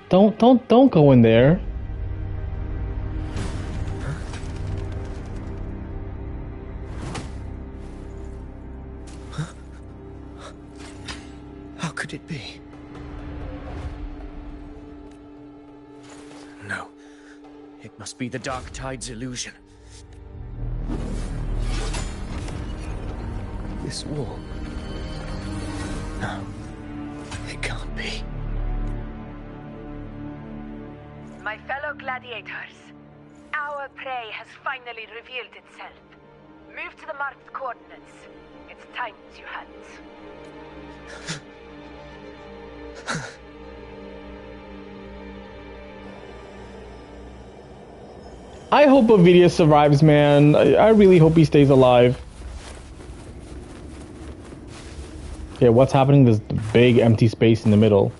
Don't go in there. How could it be? No. It must be the Dark Tide's illusion. This wall. No. It can't be. My fellow gladiators, our prey has finally revealed itself. Move to the marked coordinates. It's time to hunt. I hope Avidius survives, man. I really hope he stays alive. Okay, what's happening? This big empty space in the middle.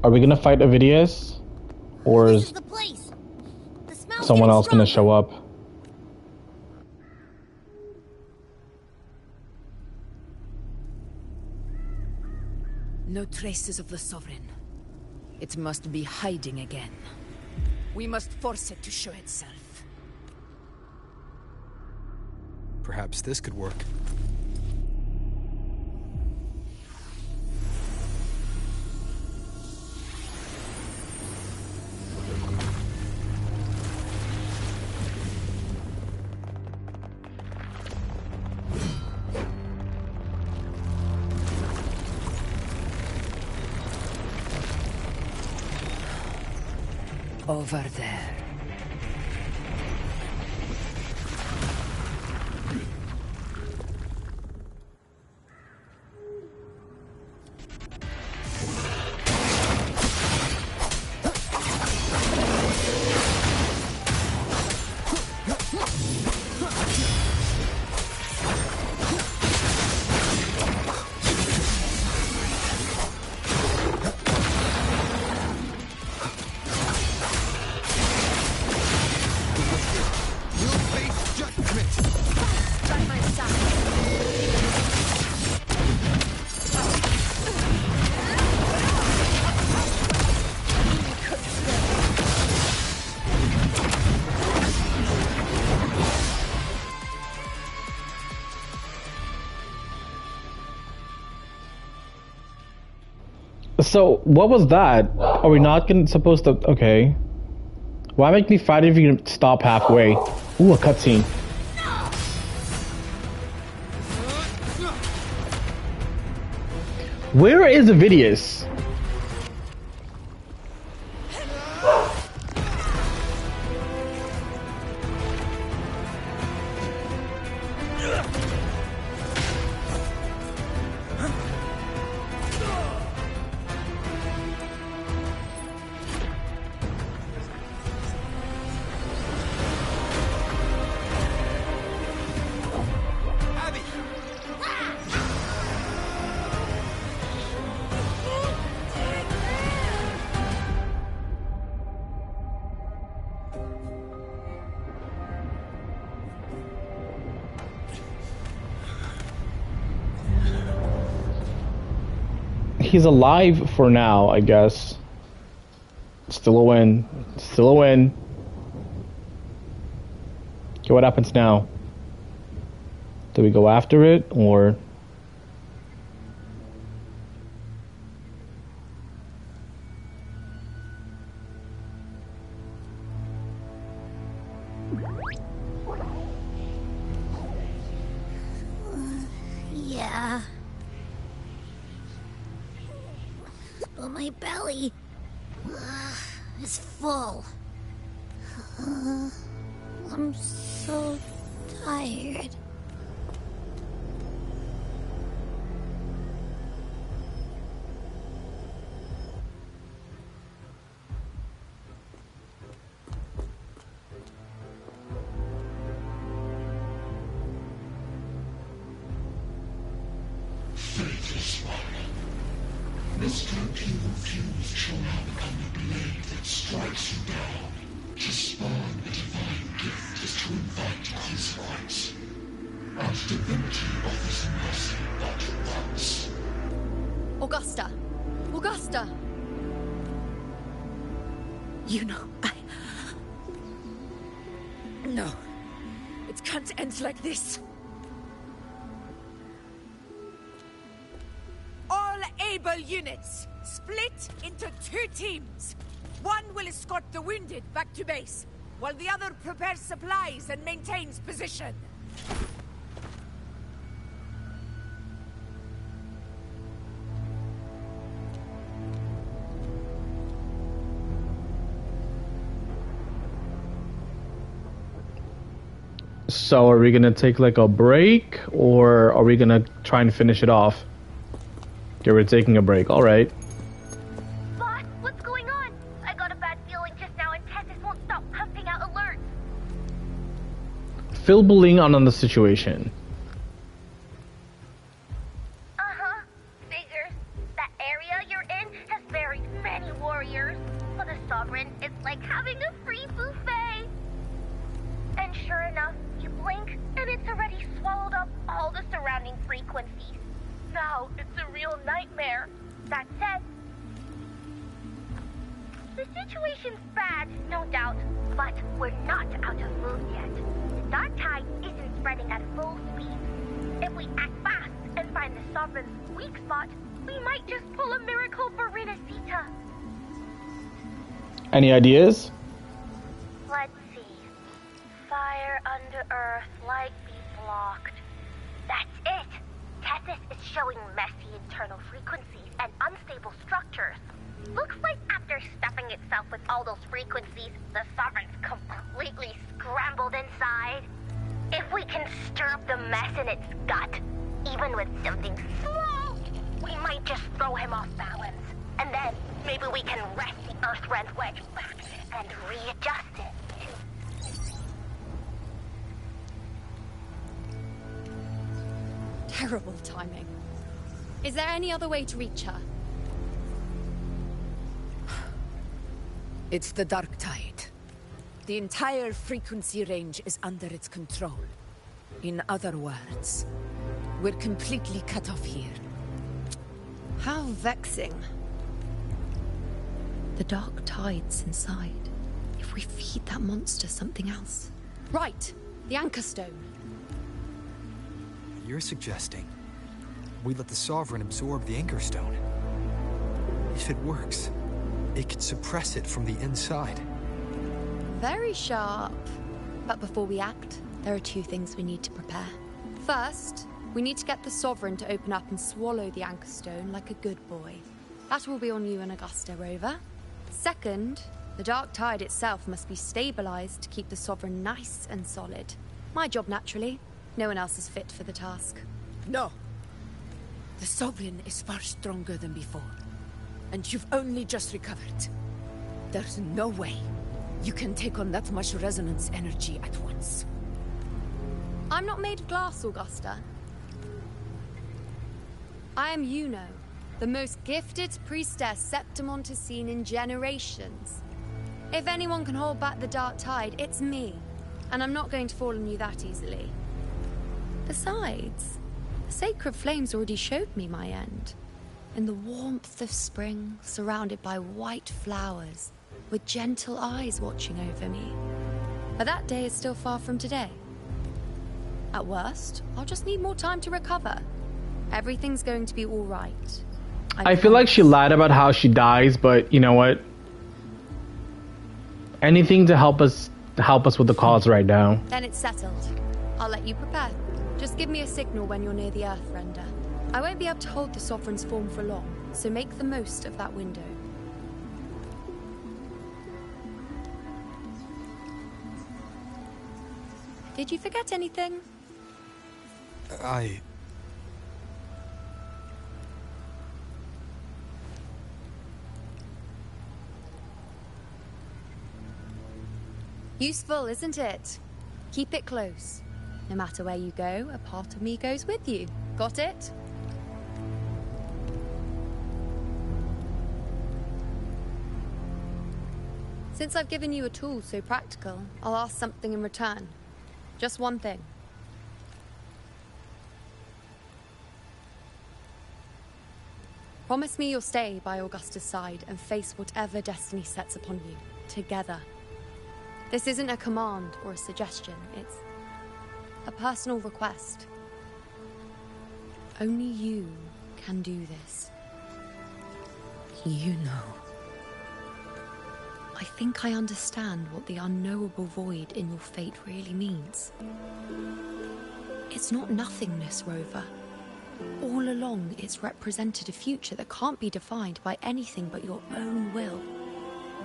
Are we gonna fight Avidius? Or is someone else gonna show up? No traces of the Sovereign. It must be hiding again. We must force it to show itself. Perhaps this could work. Over there. So, what was that? Are we not supposed to... Okay. Why make me fight if you can stop halfway? Ooh, a cutscene. Where is Avidius? He's alive for now, I guess. Still a win. Still a win. Okay, what happens now? Do we go after it, or... Yeah. But my belly is full. I'm so tired. Faithless one. Mr. Refused shall now become the blade that strikes you down. To spawn a divine gift is to invite consequence. And divinity offers mercy but once. Augusta! Augusta! You know, No. It can't end like this. All able units, split into 2 teams. One will escort the wounded back to base, while the other prepares supplies and maintains position. So are we gonna take like a break, or are we gonna try and finish it off? Okay, we're taking a break, alright. Boss, what's going on? I got a bad feeling just now and Tessus won't stop pumping out alerts. Fill Bling on the situation. Uh-huh. Figures. That area you're in has very many warriors. For the Sovereign, it's like having a free buffet. And sure enough, you blink, and it's already swallowed up all the surrounding frequencies. Now it's a real nightmare. That said, The situation's bad, no doubt, but we're not out of food yet. The dark tide isn't spreading at full speed. If we act fast and find the Sovereign's weak spot, we might just pull a miracle for Renacita. Any ideas? Let's see. Fire under earth, light be blocked. That's it! Tethys is showing messy internal frequencies and unstable structures. Looks like after stuffing itself with all those frequencies, the Sovereign's completely scrambled inside. If we can stir up the mess in its gut, even with something small, we might just throw him off balance. And then maybe we can wrest the Earthrend wedge back and readjust it. Terrible timing. Is there any other way to reach her? It's the dark tide. The entire frequency range is under its control. In other words, we're completely cut off here. How vexing. The dark tide's inside. If we feed that monster something else. Right, the anchor stone. You're suggesting we let the Sovereign absorb the anchor stone. If it works, it could suppress it from the inside. Very sharp. But before we act, there are two things we need to prepare. First, we need to get the Sovereign to open up and swallow the anchor stone like a good boy. That will be on you and Augusta, Rover. Second, the dark tide itself must be stabilized to keep the Sovereign nice and solid. My job, naturally. No one else is fit for the task. No. The Sovereign is far stronger than before. And you've only just recovered. There's no way you can take on that much resonance energy at once. I'm not made of glass, Augusta. I am Yuno, the most gifted priestess Septimon has seen in generations. If anyone can hold back the dark tide, it's me. And I'm not going to fall on you that easily. Besides, the sacred flames already showed me my end. In the warmth of spring, surrounded by white flowers, with gentle eyes watching over me. But that day is still far from today. At worst, I'll just need more time to recover. Everything's going to be all right. I feel like she lied about how she dies, but you know what? Anything to help us with the cause right now. Then it's settled. I'll let you prepare. Just give me a signal when you're near the Earthrender. I won't be able to hold the Sovereign's form for long, so make the most of that window. Did you forget anything? Useful, isn't it? Keep it close. No matter where you go, a part of me goes with you. Got it? Since I've given you a tool so practical, I'll ask something in return. Just one thing. Promise me you'll stay by Augusta's side and face whatever destiny sets upon you, together. This isn't a command or a suggestion, it's a personal request. Only you can do this. You know. I think I understand what the unknowable void in your fate really means. It's not nothingness, Rover. All along, it's represented a future that can't be defined by anything but your own will.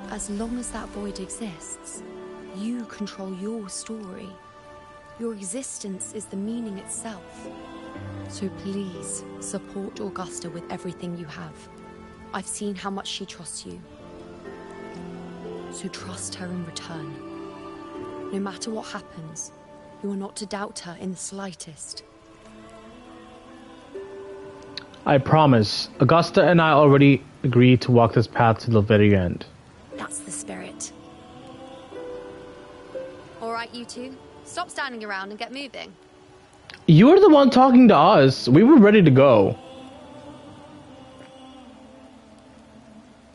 As long as that void exists, you control your story. Your existence is the meaning itself. So please, support Augusta with everything you have. I've seen how much she trusts you. So trust her in return. No matter what happens, you are not to doubt her in the slightest. I promise. Augusta and I already agreed to walk this path to the very end. That's the spirit. All right, you two. Stop standing around and get moving. You were the one talking to us. We were ready to go.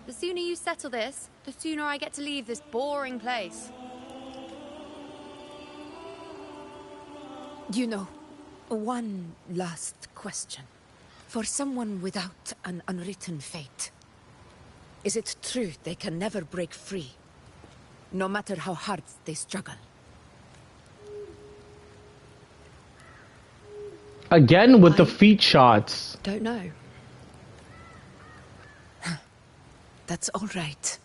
The sooner you set settle this, the sooner I get to leave this boring place. You know, one last question. For someone without an unwritten fate, is it true they can never break free, no matter how hard they struggle? Again with the feet shots. Don't know. That's all right.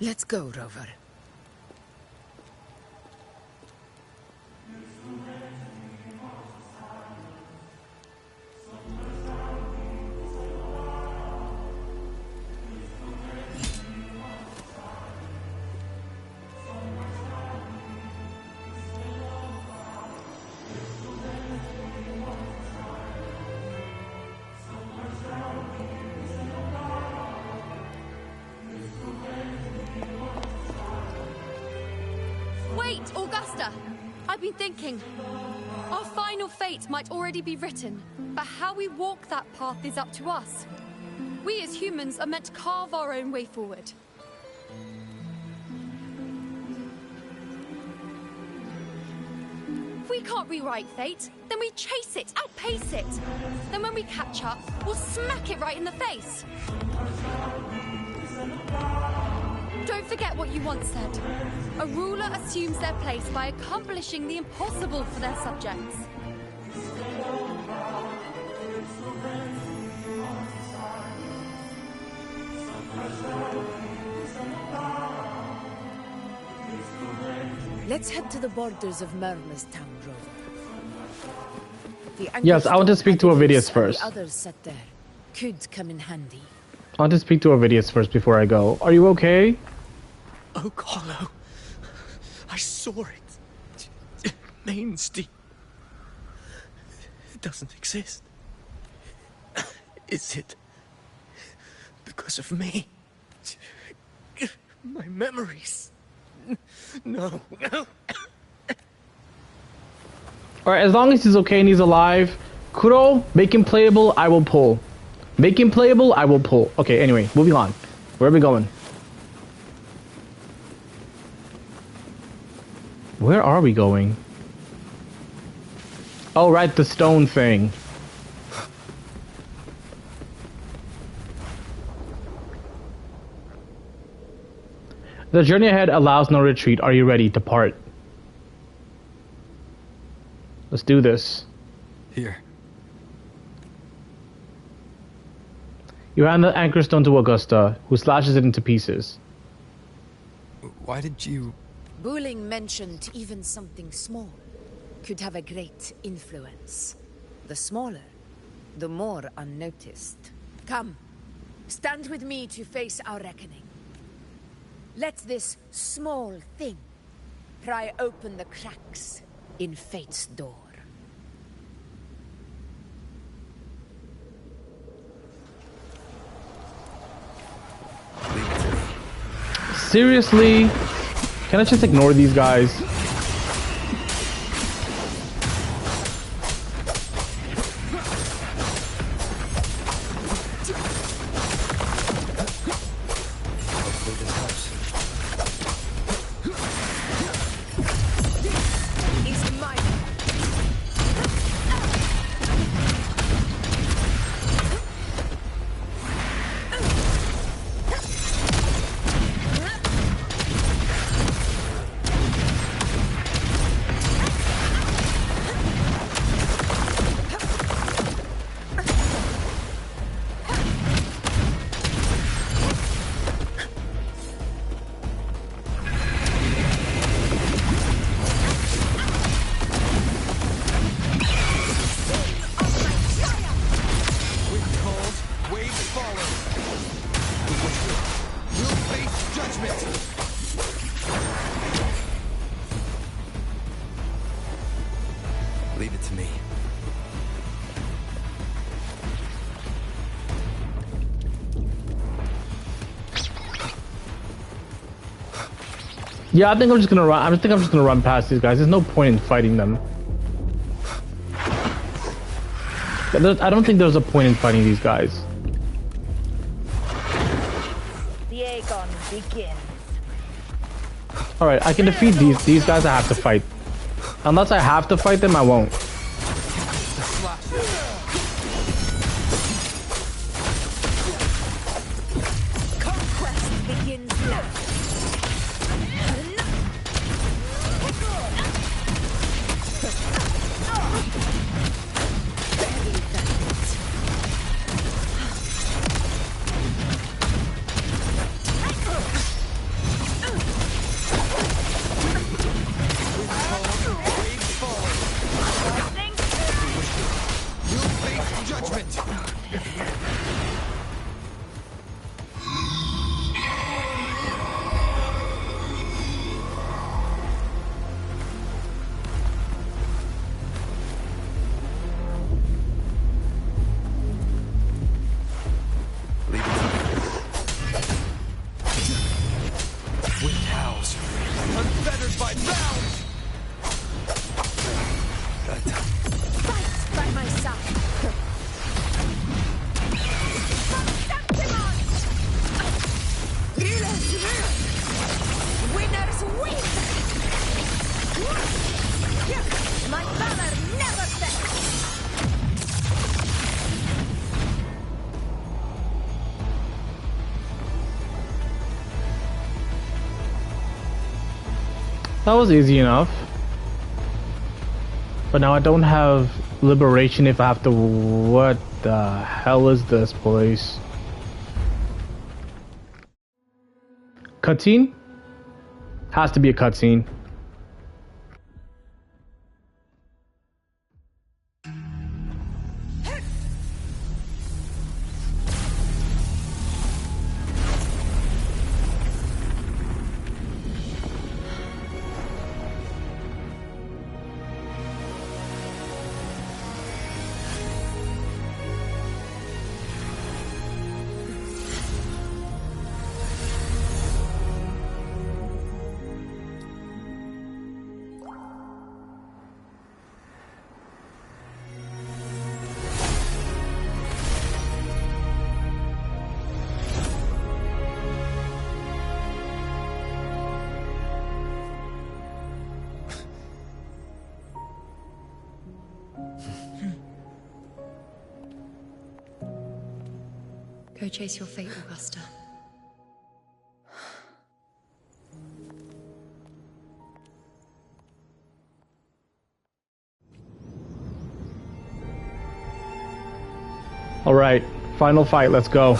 Let's go, Rover. Wait, Augusta! I've been thinking. Our final fate might already be written, but how we walk that path is up to us. We as humans are meant to carve our own way forward. If we can't rewrite fate, then we chase it, outpace it. Then when we catch up, we'll smack it right in the face. Don't forget what you once said. A ruler assumes their place by accomplishing the impossible for their subjects. Let's head to the borders of Murmur's town, Rover. Yes, I want to speak to Ovidius first. The others set there could come in handy. I want to speak to Ovidius first before I go. Are you okay? Oak Hollow. I saw it. Mainstay. It doesn't exist. Is it because of me? My memories. No. Alright, as long as he's okay and he's alive, Kuro, make him playable, I will pull. Make him playable, I will pull. Okay, anyway, moving on. Where are we going? Where are we going? Oh, right, the stone thing. The journey ahead allows no retreat. Are you ready? Depart. Let's do this. Here. You hand the anchor stone to Augusta, who slashes it into pieces. Why did you... Booling mentioned even something small could have a great influence. The smaller, the more unnoticed. Come, stand with me to face our reckoning. Let this small thing pry open the cracks in fate's door. Seriously? Can I just ignore these guys? Leave it to me. Yeah, I think I'm just gonna run. I think I'm just gonna run past these guys. There's no point in fighting them. I don't think there's a point in fighting these guys. The Aegon begins. Alright, I can defeat these guys. I have to fight. Unless I have to fight them, I won't. Conquest begins now. That was easy enough. But now I don't have liberation if I have to... What the hell is this place? Cutscene? Has to be a cutscene. Go chase your fate, Augusta. All right, final fight. Let's go.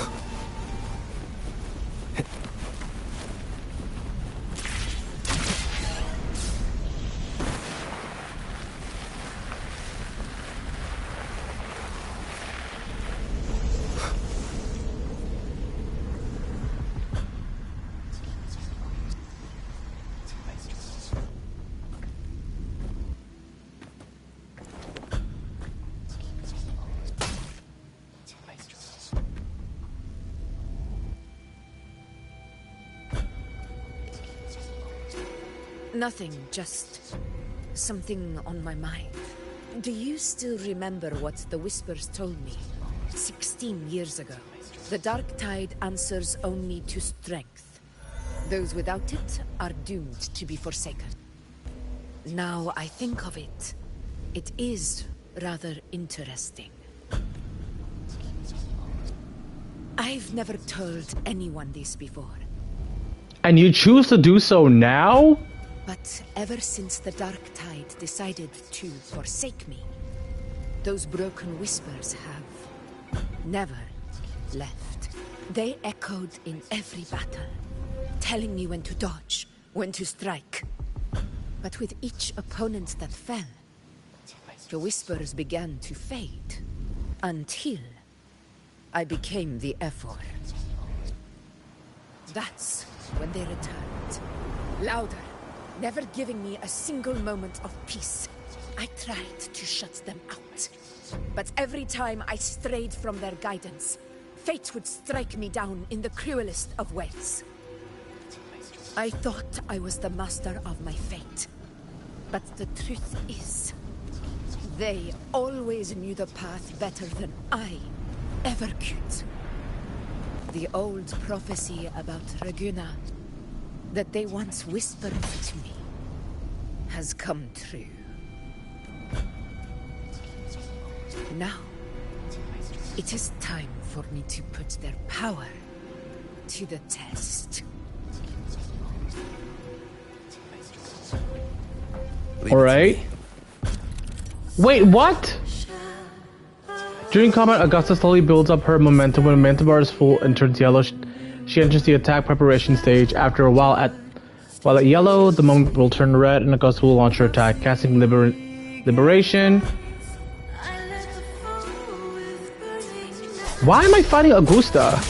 Nothing, just something on my mind. Do you still remember what the Whispers told me 16 years ago? The Dark Tide answers only to strength. Those without it are doomed to be forsaken. Now I think of it, it is rather interesting. I've never told anyone this before. And you choose to do so now? But ever since the Dark Tide decided to forsake me, those broken whispers have never left. They echoed in every battle, telling me when to dodge, when to strike. But with each opponent that fell, the whispers began to fade, until I became the Ephor. That's when they returned, louder, never giving me a single moment of peace. I tried to shut them out. But every time I strayed from their guidance, fate would strike me down in the cruelest of ways. I thought I was the master of my fate. But the truth is, They always knew the path better than I ever could. The old prophecy about Raguna that they once whispered to me has come true. Now, it is time for me to put their power to the test. Alright. Wait, what? During combat, Augusta slowly builds up her momentum. When momentum bar is full and turns yellow, she enters the attack preparation stage. After a while, at yellow, the moment will turn red and Augusta will launch her attack, casting Liberation. Why am I fighting Augusta?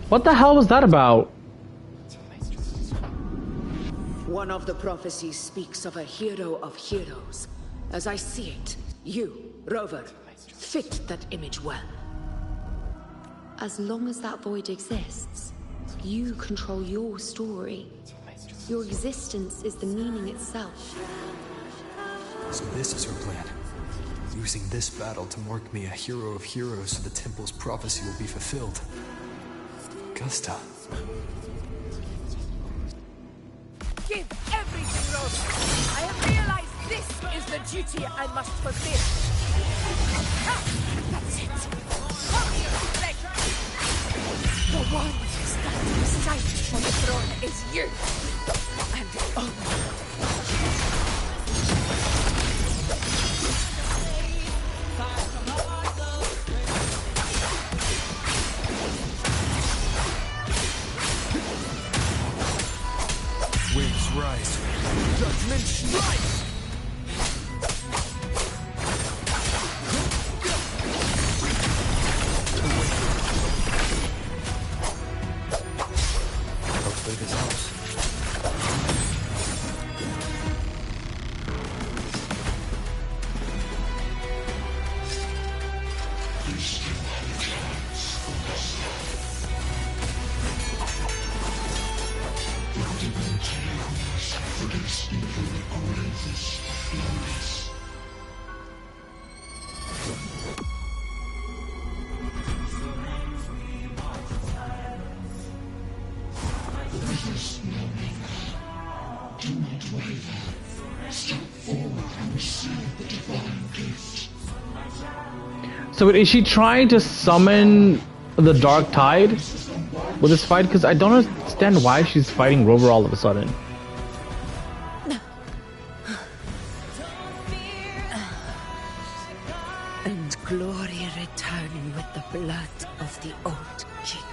What the hell was that about? One of the prophecies speaks of a hero of heroes. As I see it, you, Rover, fit that image well. As long as that void exists, you control your story. Your existence is the meaning itself. So this is her plan. Using this battle to mark me a hero of heroes so the temple's prophecy will be fulfilled. Augusta. Give everything, Rover. I have realized this is the duty I must fulfill. Ha! That's it. Come here, Blake. The one standing silent on the throne is you. And Waves rise. Judgment strikes! Hopefully this helps. You still have a chance, Augusta. For this evil greatest glorious. Resist no longer. Do not waver. Step forward and receive the divine gift. So is she trying to summon the Dark Tide with this fight? Because I don't understand why she's fighting Rover all of a sudden. and glory return with the blood of the old king.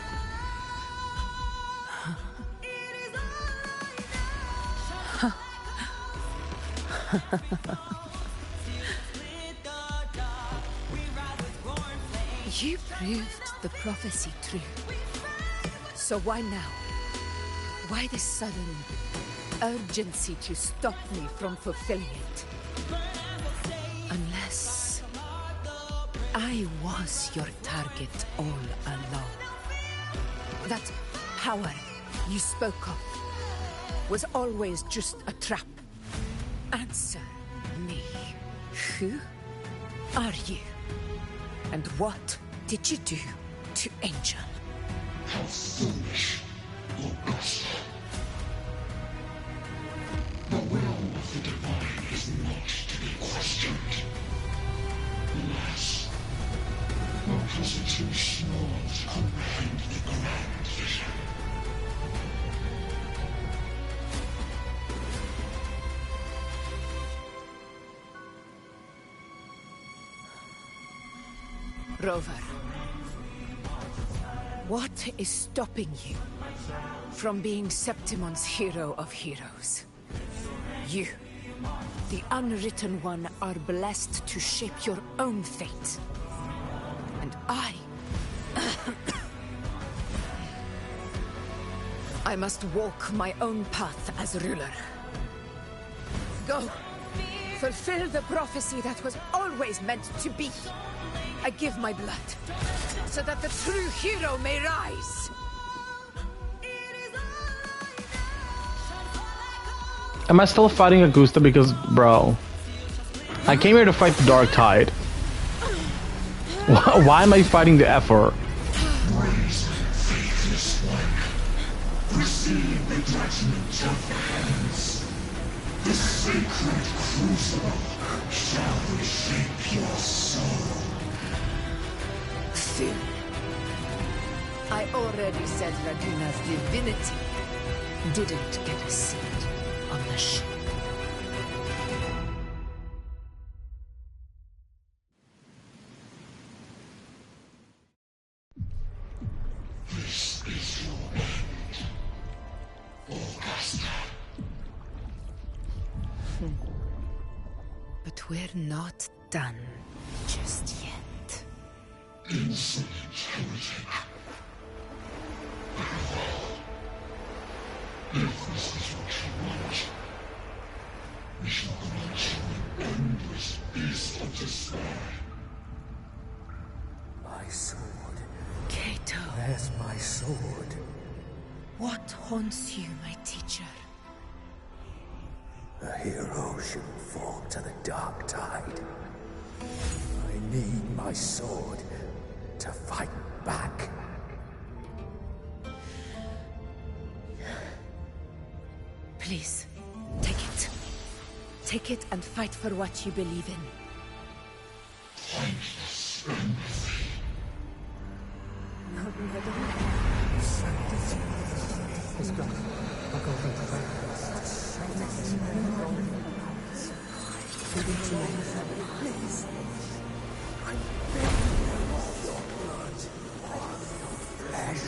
You proved the prophecy true. So why now? Why this sudden urgency to stop me from fulfilling it? Unless I was your target all along. That power you spoke of was always just a trap. Answer me. Who are you? And what did you do to Angel? How foolish, Augusta. The will of the divine is not to be questioned. Alas, one can Rover, what is stopping you from being Septimon's hero of heroes? You, the Unwritten One, are blessed to shape your own fate. And I must walk my own path as ruler. Go! Fulfill the prophecy that was always meant to be. I give my blood, so that the true hero may rise. Am I still fighting Augusta? Because, bro, I came here to fight the Dark Tide. Why am I fighting the F-er? Receive the judgment of the heavens. The sacred crucible shall reshape your soul. Fool. I already said Raguna's divinity didn't get a seat on the ship. This is your end, Augusta. But we're not done just yet. Insolent heretic. Very well. If this is what you want, we shall grant you an endless beast of despair. My sword. Kato. Where's my sword? What haunts you, my teacher? A hero shouldn't fall to the dark tide. I need my sword to fight back. Please, take it. Take it and fight for what you believe in. Thankless empathy. Let's go. I'll go Please. I beg you, your blood, your flesh.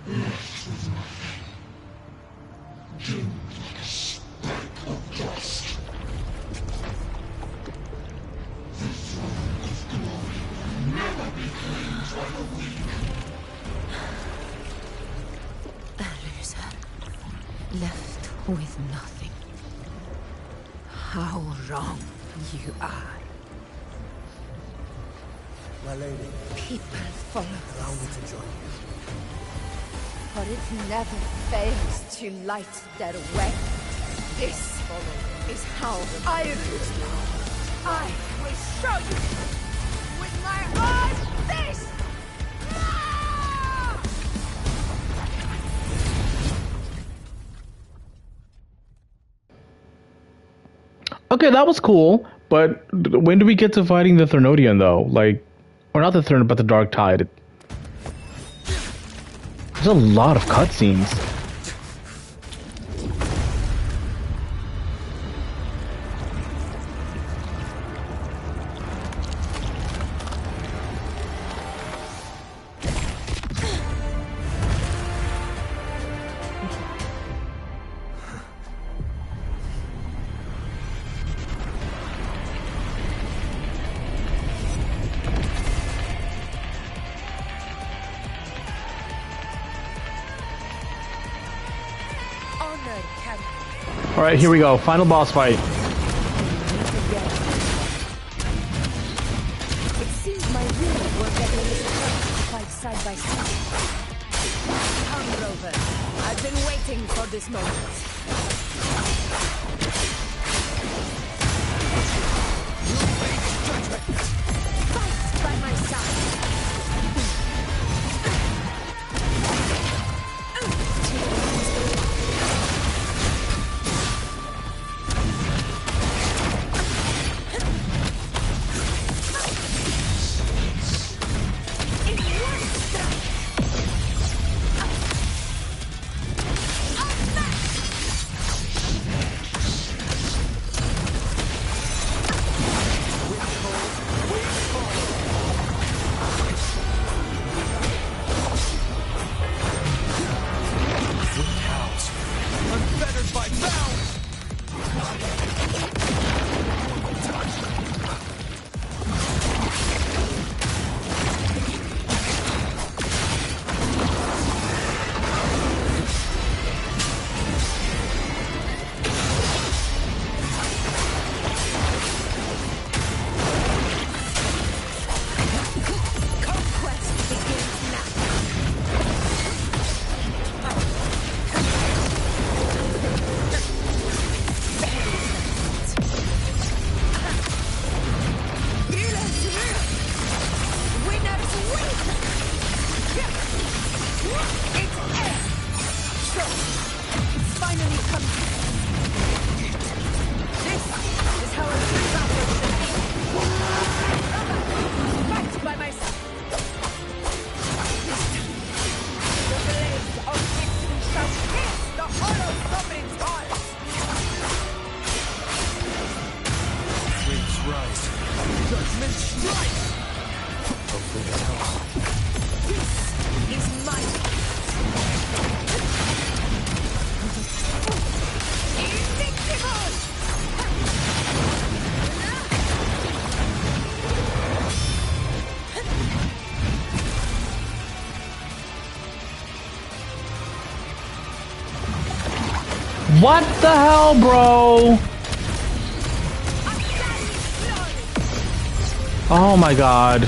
Left with nothing. Doomed like a speck of dust. The throne of glory will never be claimed by the weak. A loser, left with nothing. How wrong you are. My lady. People follow Allow me to join you. For it never fails to light their way. This is how I rule. I will show you with my own fist! Okay, that was cool, but when do we get to fighting the Thernodian, though? Like, or not the Thern, but the Dark Tide. There's a lot of cutscenes. Alright, here we go. Final boss fight. It seems my will will get in this fight side by side. Come, Rover. I've been waiting for this moment. Fight by my side. Judgment strike! Hopefully that helps. This is my invincible! What the hell, bro? Oh my god.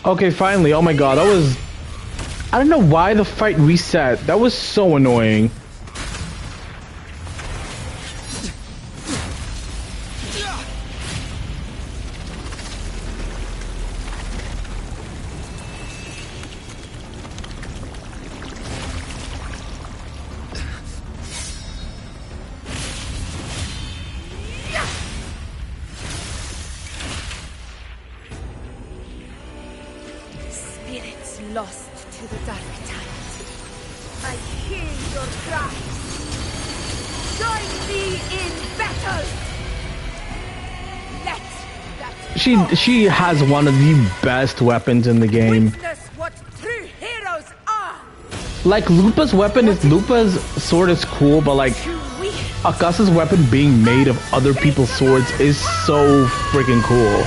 Okay, finally. Oh my god, that was... I don't know why the fight reset. That was so annoying. Spirits lost to the dark tide. I hear your cries. Join me in battle. Let that She has one of the best weapons in the game. witness what true heroes are. Like, Lupa's weapon is... Lupa's sword is cool, but like... Akasa's weapon being made of other people's swords is so freaking cool.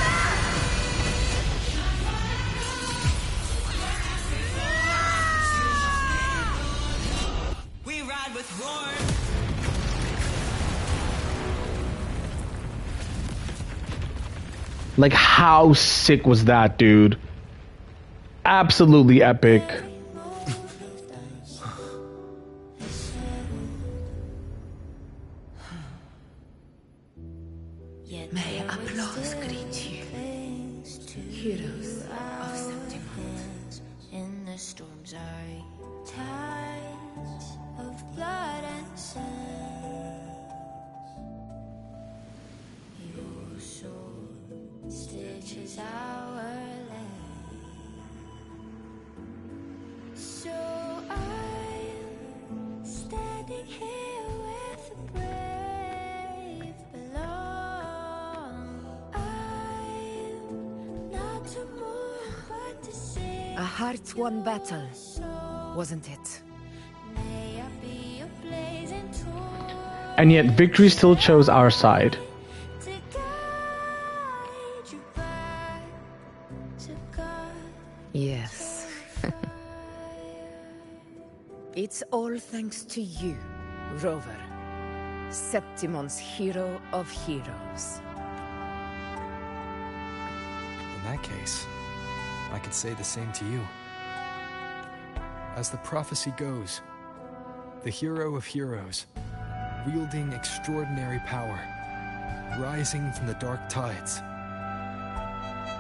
Like, how sick was that, dude? absolutely epic. May applause greet you, heroes of Septimont. In the storms are tides of blood and sand. Your sword stitches our land. So I'm standing here with the brave below. I'm not to move but to sing. A hard-won battle, wasn't it? May I be a blazing torch And yet victory still chose our side. to guide you back to God. Yes. It's all thanks to you, Rover. Septimon's hero of heroes. In that case, I could say the same to you. As the prophecy goes, the hero of heroes, wielding extraordinary power, rising from the dark tides.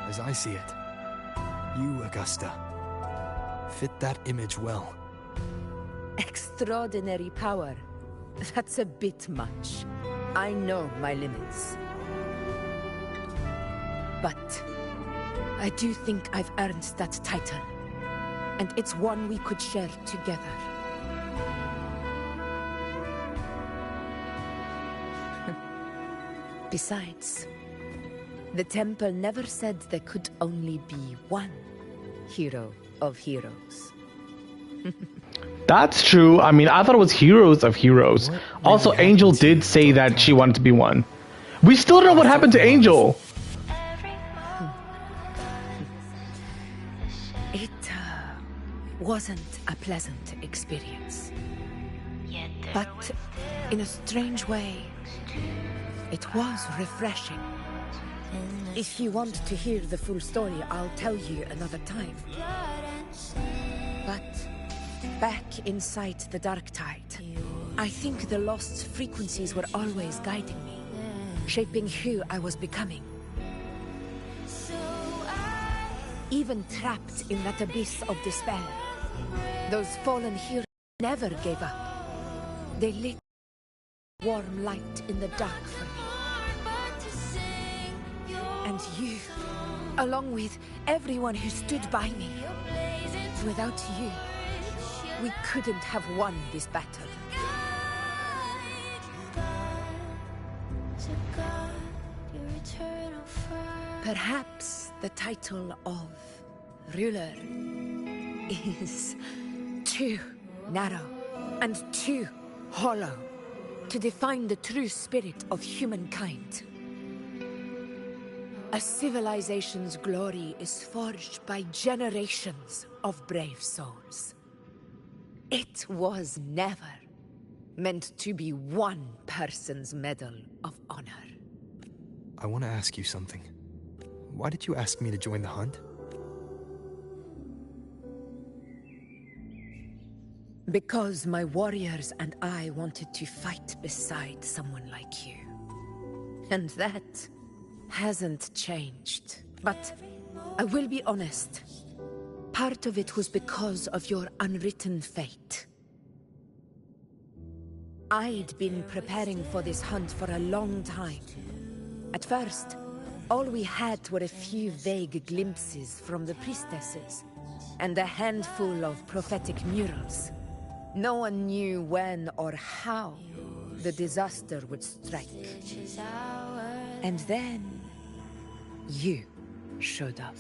As I see it, you, Augusta, fit that image well. Extraordinary power. That's a bit much. I know my limits. But I do think I've earned that title. And it's one we could share together. Besides, the temple never said there could only be one hero of heroes. That's true. I mean, I thought it was heroes of heroes. Also, Angel did say that she wanted to be one. We still don't know what happened to Angel. It wasn't a pleasant experience. But in a strange way, it was refreshing. If you want to hear the full story, I'll tell you another time. But back inside the dark tide, I think the lost frequencies were always guiding me, shaping who I was becoming. Even trapped in that abyss of despair, those fallen heroes never gave up. They lit warm light in the dark for me. And you, along with everyone who stood by me. Without you, we couldn't have won this battle. Perhaps the title of ruler is too narrow and too hollow to define the true spirit of humankind. A civilization's glory is forged by generations of brave souls. It was never meant to be one person's medal of honor. I want to ask you something. Why did you ask me to join the hunt? Because my warriors and I wanted to fight beside someone like you. And that hasn't changed. But I will be honest. Part of it was because of your unwritten fate. I'd been preparing for this hunt for a long time. At first, all we had were a few vague glimpses from the priestesses, and a handful of prophetic murals. No one knew when or how the disaster would strike. And then, you showed up.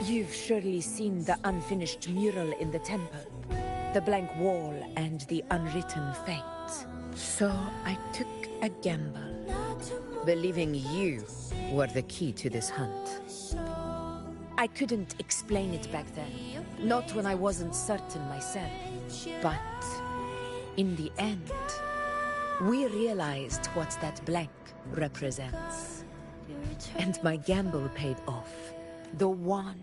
You've surely seen the unfinished mural in the temple, the blank wall and the unwritten fate. So I took a gamble, believing you were the key to this hunt. I couldn't explain it back then, not when I wasn't certain myself. But in the end, we realized what that blank represents. And my gamble paid off. The one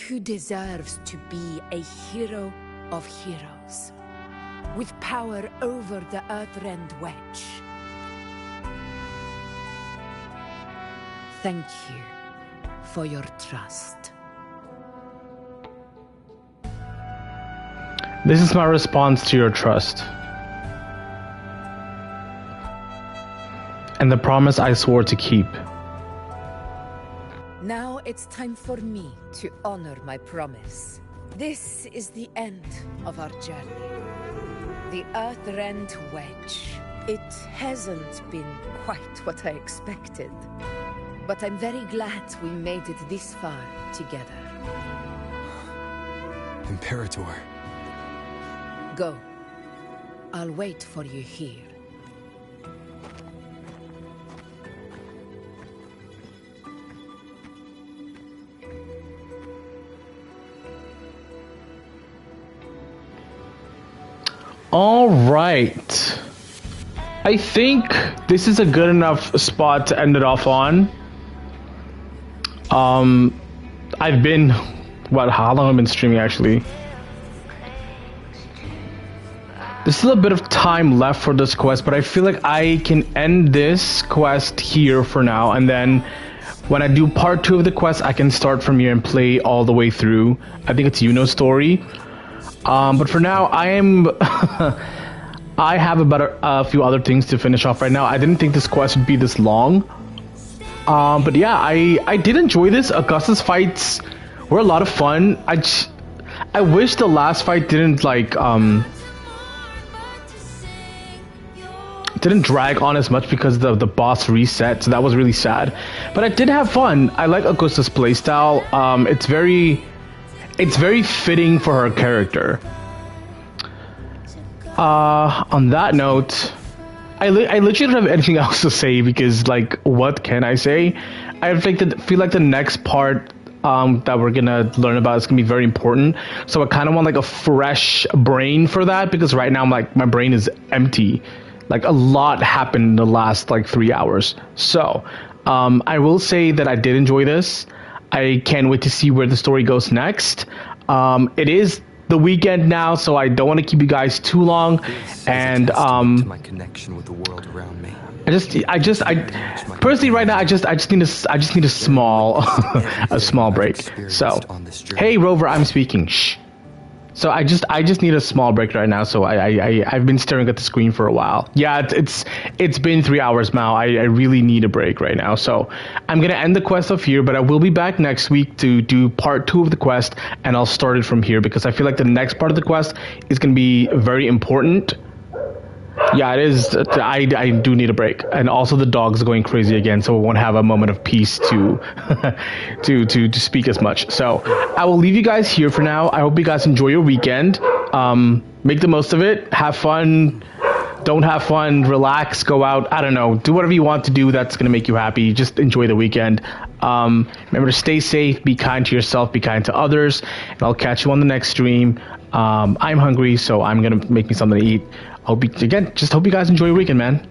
who deserves to be a hero of heroes, with power over the Earthrend Wedge. Thank you for your trust. This is my response to your trust. And the promise I swore to keep. Now it's time for me to honor my promise. This is the end of our journey. The Earthrend Wedge. It hasn't been quite what I expected. But I'm very glad we made it this far together. Imperator. Go. I'll wait for you here. All right. I think this is a good enough spot to end it off on. I've been, how long have I been streaming actually? There's still a bit of time left for this quest, but I feel like I can end this quest here for now, and then when I do part 2 of the quest, I can start from here and play all the way through. I think it's Yuno's story. But for now, I am... I have about a few other things to finish off right now. I didn't think this quest would be this long. But yeah, I did enjoy this. Augustus fights were a lot of fun. I wish the last fight didn't didn't drag on as much because the boss reset, so that was really sad. But I did have fun. I like Augustus' playstyle. It's very fitting for her character. On that note, I literally don't have anything else to say because, like, what can I say? I feel like the next part that we're gonna learn about is gonna be very important. So I kind of want like a fresh brain for that, because right now I'm like, my brain is empty. Like, a lot happened in the last like 3 hours. So I will say that I did enjoy this. I can't wait to see where the story goes next. It is the weekend now, so I don't want to keep you guys too long. And my connection with the world around me. I personally right now I just need a small a small break. So hey Rover, I'm speaking. Shh. So I just need a small break right now. So I've been staring at the screen for a while. Yeah, it's been 3 hours now. I really need a break right now. So I'm gonna end the quest off here, but I will be back next week to do part 2 of the quest, and I'll start it from here because I feel like the next part of the quest is gonna be very important. Yeah, it is. I do need a break, and also the dog's going crazy again, so we won't have a moment of peace to to speak as much. So I will leave you guys here for now. I hope you guys enjoy your weekend. Make the most of it. Have fun. Don't have fun. Relax. Go out. I don't know. Do whatever you want to do that's gonna make you happy. Just enjoy the weekend. Remember to stay safe. Be kind to yourself. Be kind to others. And I'll catch you on the next stream. I'm hungry, so I'm gonna make me something to eat. Hope you guys enjoy your weekend, man.